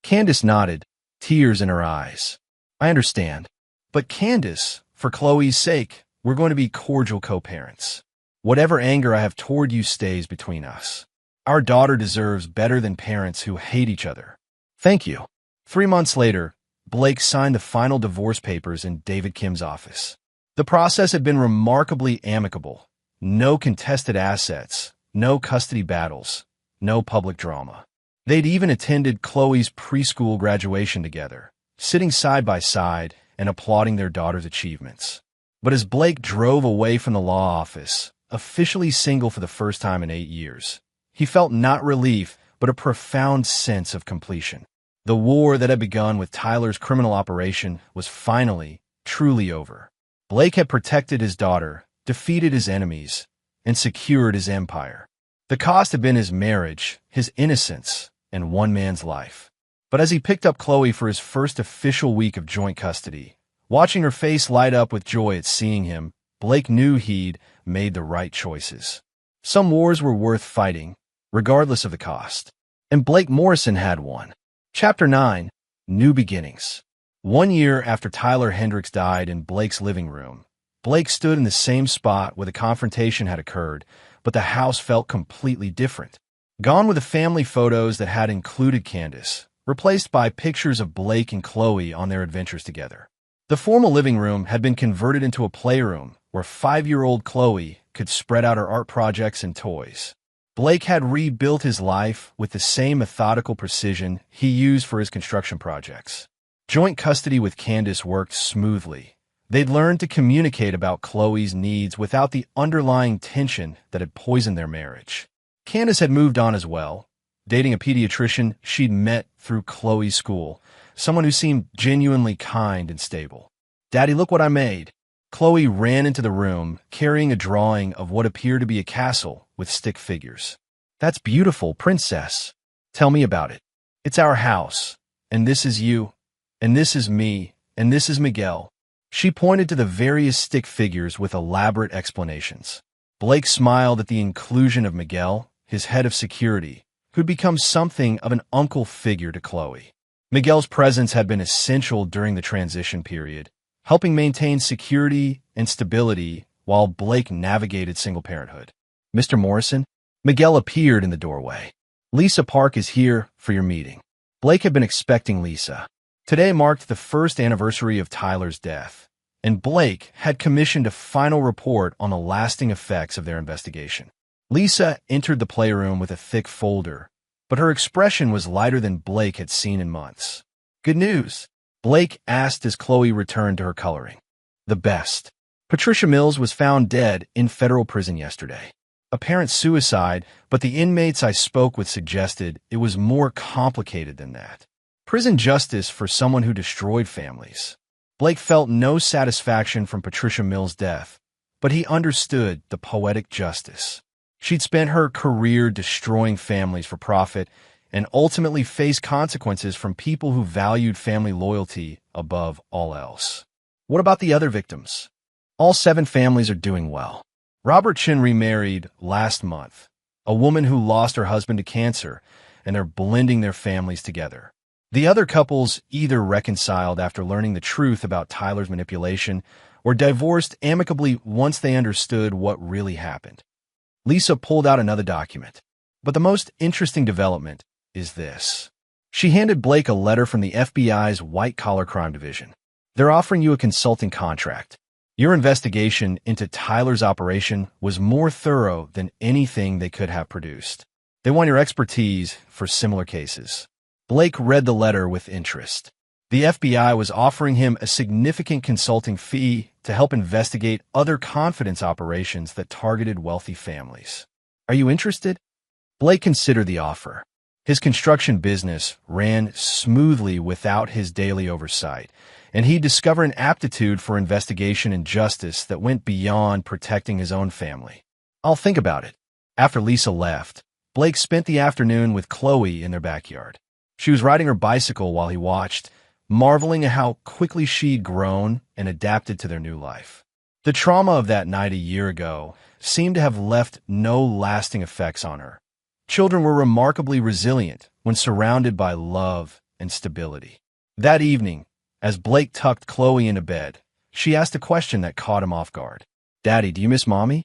Candace nodded, tears in her eyes. I understand. But Candace, for Chloe's sake, we're going to be cordial co-parents. Whatever anger I have toward you stays between us. Our daughter deserves better than parents who hate each other. Thank you. 3 months later, Blake signed the final divorce papers in David Kim's office. The process had been remarkably amicable. No contested assets, no custody battles, no public drama. They'd even attended Chloe's preschool graduation together, sitting side by side and applauding their daughter's achievements. But as Blake drove away from the law office, officially single for the first time in 8 years, he felt not relief, but a profound sense of completion. The war that had begun with Tyler's criminal operation was finally, truly over. Blake had protected his daughter, defeated his enemies, and secured his empire. The cost had been his marriage, his innocence, and one man's life. But as he picked up Chloe for his first official week of joint custody, watching her face light up with joy at seeing him, Blake knew he'd made the right choices. Some wars were worth fighting, regardless of the cost. And Blake Morrison had one. Chapter 9, New Beginnings. 1 year after Tyler Hendricks died in Blake's living room, Blake stood in the same spot where the confrontation had occurred, but the house felt completely different. Gone were the family photos that had included Candace, replaced by pictures of Blake and Chloe on their adventures together. The formal living room had been converted into a playroom where 5-year-old Chloe could spread out her art projects and toys. Blake had rebuilt his life with the same methodical precision he used for his construction projects. Joint custody with Candace worked smoothly. They'd learned to communicate about Chloe's needs without the underlying tension that had poisoned their marriage. Candace had moved on as well, dating a pediatrician she'd met through Chloe's school, someone who seemed genuinely kind and stable. Daddy, look what I made. Chloe ran into the room, carrying a drawing of what appeared to be a castle with stick figures. That's beautiful, princess. Tell me about it. It's our house, and this is you, and this is me, and this is Miguel. She pointed to the various stick figures with elaborate explanations. Blake smiled at the inclusion of Miguel, his head of security, who'd become something of an uncle figure to Chloe. Miguel's presence had been essential during the transition period, helping maintain security and stability while Blake navigated single parenthood. Mr. Morrison? Miguel appeared in the doorway. Lisa Park is here for your meeting. Blake had been expecting Lisa. Today marked the first anniversary of Tyler's death, and Blake had commissioned a final report on the lasting effects of their investigation. Lisa entered the playroom with a thick folder, but her expression was lighter than Blake had seen in months. Good news, Blake asked as Chloe returned to her coloring. The best. Patricia Mills was found dead in federal prison yesterday. Apparent suicide, but the inmates I spoke with suggested it was more complicated than that. Prison justice for someone who destroyed families. Blake felt no satisfaction from Patricia Mills' death, but he understood the poetic justice. She'd spent her career destroying families for profit and ultimately faced consequences from people who valued family loyalty above all else. What about the other victims? All 7 families are doing well. Robert Chin remarried last month, a woman who lost her husband to cancer, and they're blending their families together. The other couples either reconciled after learning the truth about Tyler's manipulation or divorced amicably once they understood what really happened. Lisa pulled out another document. But the most interesting development is this. She handed Blake a letter from the FBI's white-collar crime division. They're offering you a consulting contract. Your investigation into Tyler's operation was more thorough than anything they could have produced. They want your expertise for similar cases. Blake read the letter with interest. The FBI was offering him a significant consulting fee to help investigate other confidence operations that targeted wealthy families. Are you interested? Blake considered the offer. His construction business ran smoothly without his daily oversight, and he discovered an aptitude for investigation and justice that went beyond protecting his own family. I'll think about it. After Lisa left, Blake spent the afternoon with Chloe in their backyard. She was riding her bicycle while he watched, marveling at how quickly she'd grown and adapted to their new life. The trauma of that night a year ago seemed to have left no lasting effects on her. Children were remarkably resilient when surrounded by love and stability. That evening, as Blake tucked Chloe into bed, she asked a question that caught him off guard. "Daddy, do you miss Mommy?"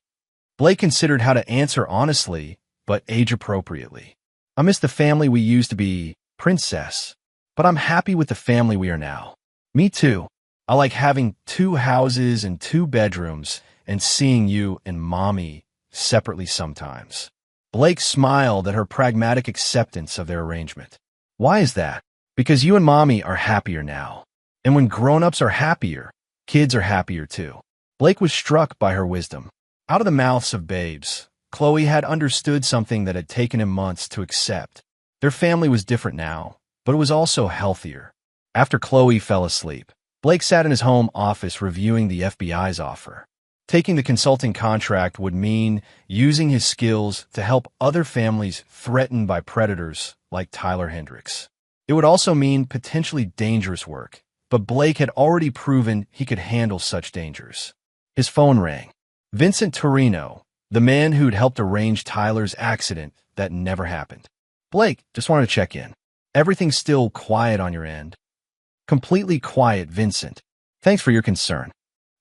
Blake considered how to answer honestly, but age-appropriately. "I miss the family we used to be, Princess, but I'm happy with the family we are now." "Me too. I like having 2 houses and 2 bedrooms and seeing you and Mommy separately sometimes." Blake smiled at her pragmatic acceptance of their arrangement. "Why is that?" "Because you and Mommy are happier now. And when grown-ups are happier, kids are happier too." Blake was struck by her wisdom. Out of the mouths of babes, Chloe had understood something that had taken him months to accept. Their family was different now, but it was also healthier. After Chloe fell asleep, Blake sat in his home office reviewing the FBI's offer. Taking the consulting contract would mean using his skills to help other families threatened by predators like Tyler Hendricks. It would also mean potentially dangerous work, but Blake had already proven he could handle such dangers. His phone rang. Vincent Torino, the man who'd helped arrange Tyler's accident that never happened. "Blake, just wanted to check in. Everything's still quiet on your end?" "Completely quiet, Vincent. Thanks for your concern.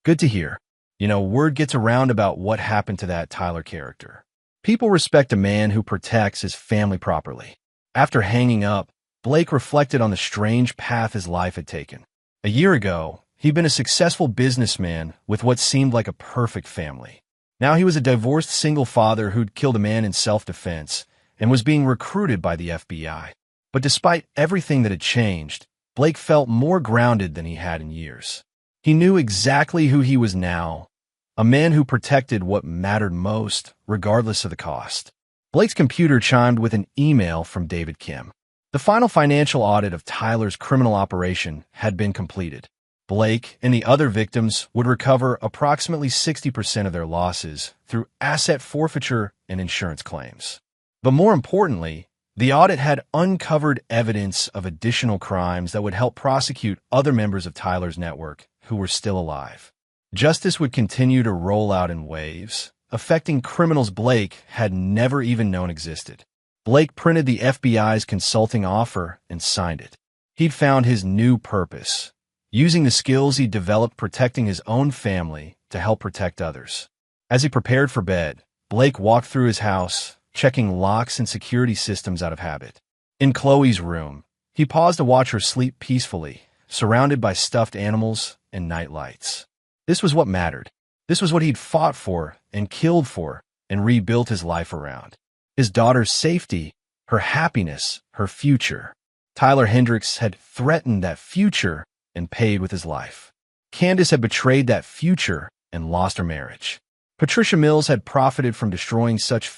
Good to hear. Word gets around about what happened to that Tyler character. People respect a man who protects his family properly." After hanging up, Blake reflected on the strange path his life had taken. A year ago, he'd been a successful businessman with what seemed like a perfect family. Now he was a divorced single father who'd killed a man in self-defense and was being recruited by the FBI. But despite everything that had changed, Blake felt more grounded than he had in years. He knew exactly who he was now, a man who protected what mattered most, regardless of the cost. Blake's computer chimed with an email from David Kim. The final financial audit of Tyler's criminal operation had been completed. Blake and the other victims would recover approximately 60% of their losses through asset forfeiture and insurance claims. But more importantly, the audit had uncovered evidence of additional crimes that would help prosecute other members of Tyler's network who were still alive. Justice would continue to roll out in waves, affecting criminals Blake had never even known existed. Blake printed the FBI's consulting offer and signed it. He'd found his new purpose, using the skills he'd developed protecting his own family to help protect others. As he prepared for bed, Blake walked through his house, checking locks and security systems out of habit. In Chloe's room, he paused to watch her sleep peacefully, surrounded by stuffed animals and night lights. This was what mattered. This was what he'd fought for and killed for and rebuilt his life around. His daughter's safety, her happiness, her future. Tyler Hendricks had threatened that future and paid with his life. Candace had betrayed that future and lost her marriage. Patricia Mills had profited from destroying such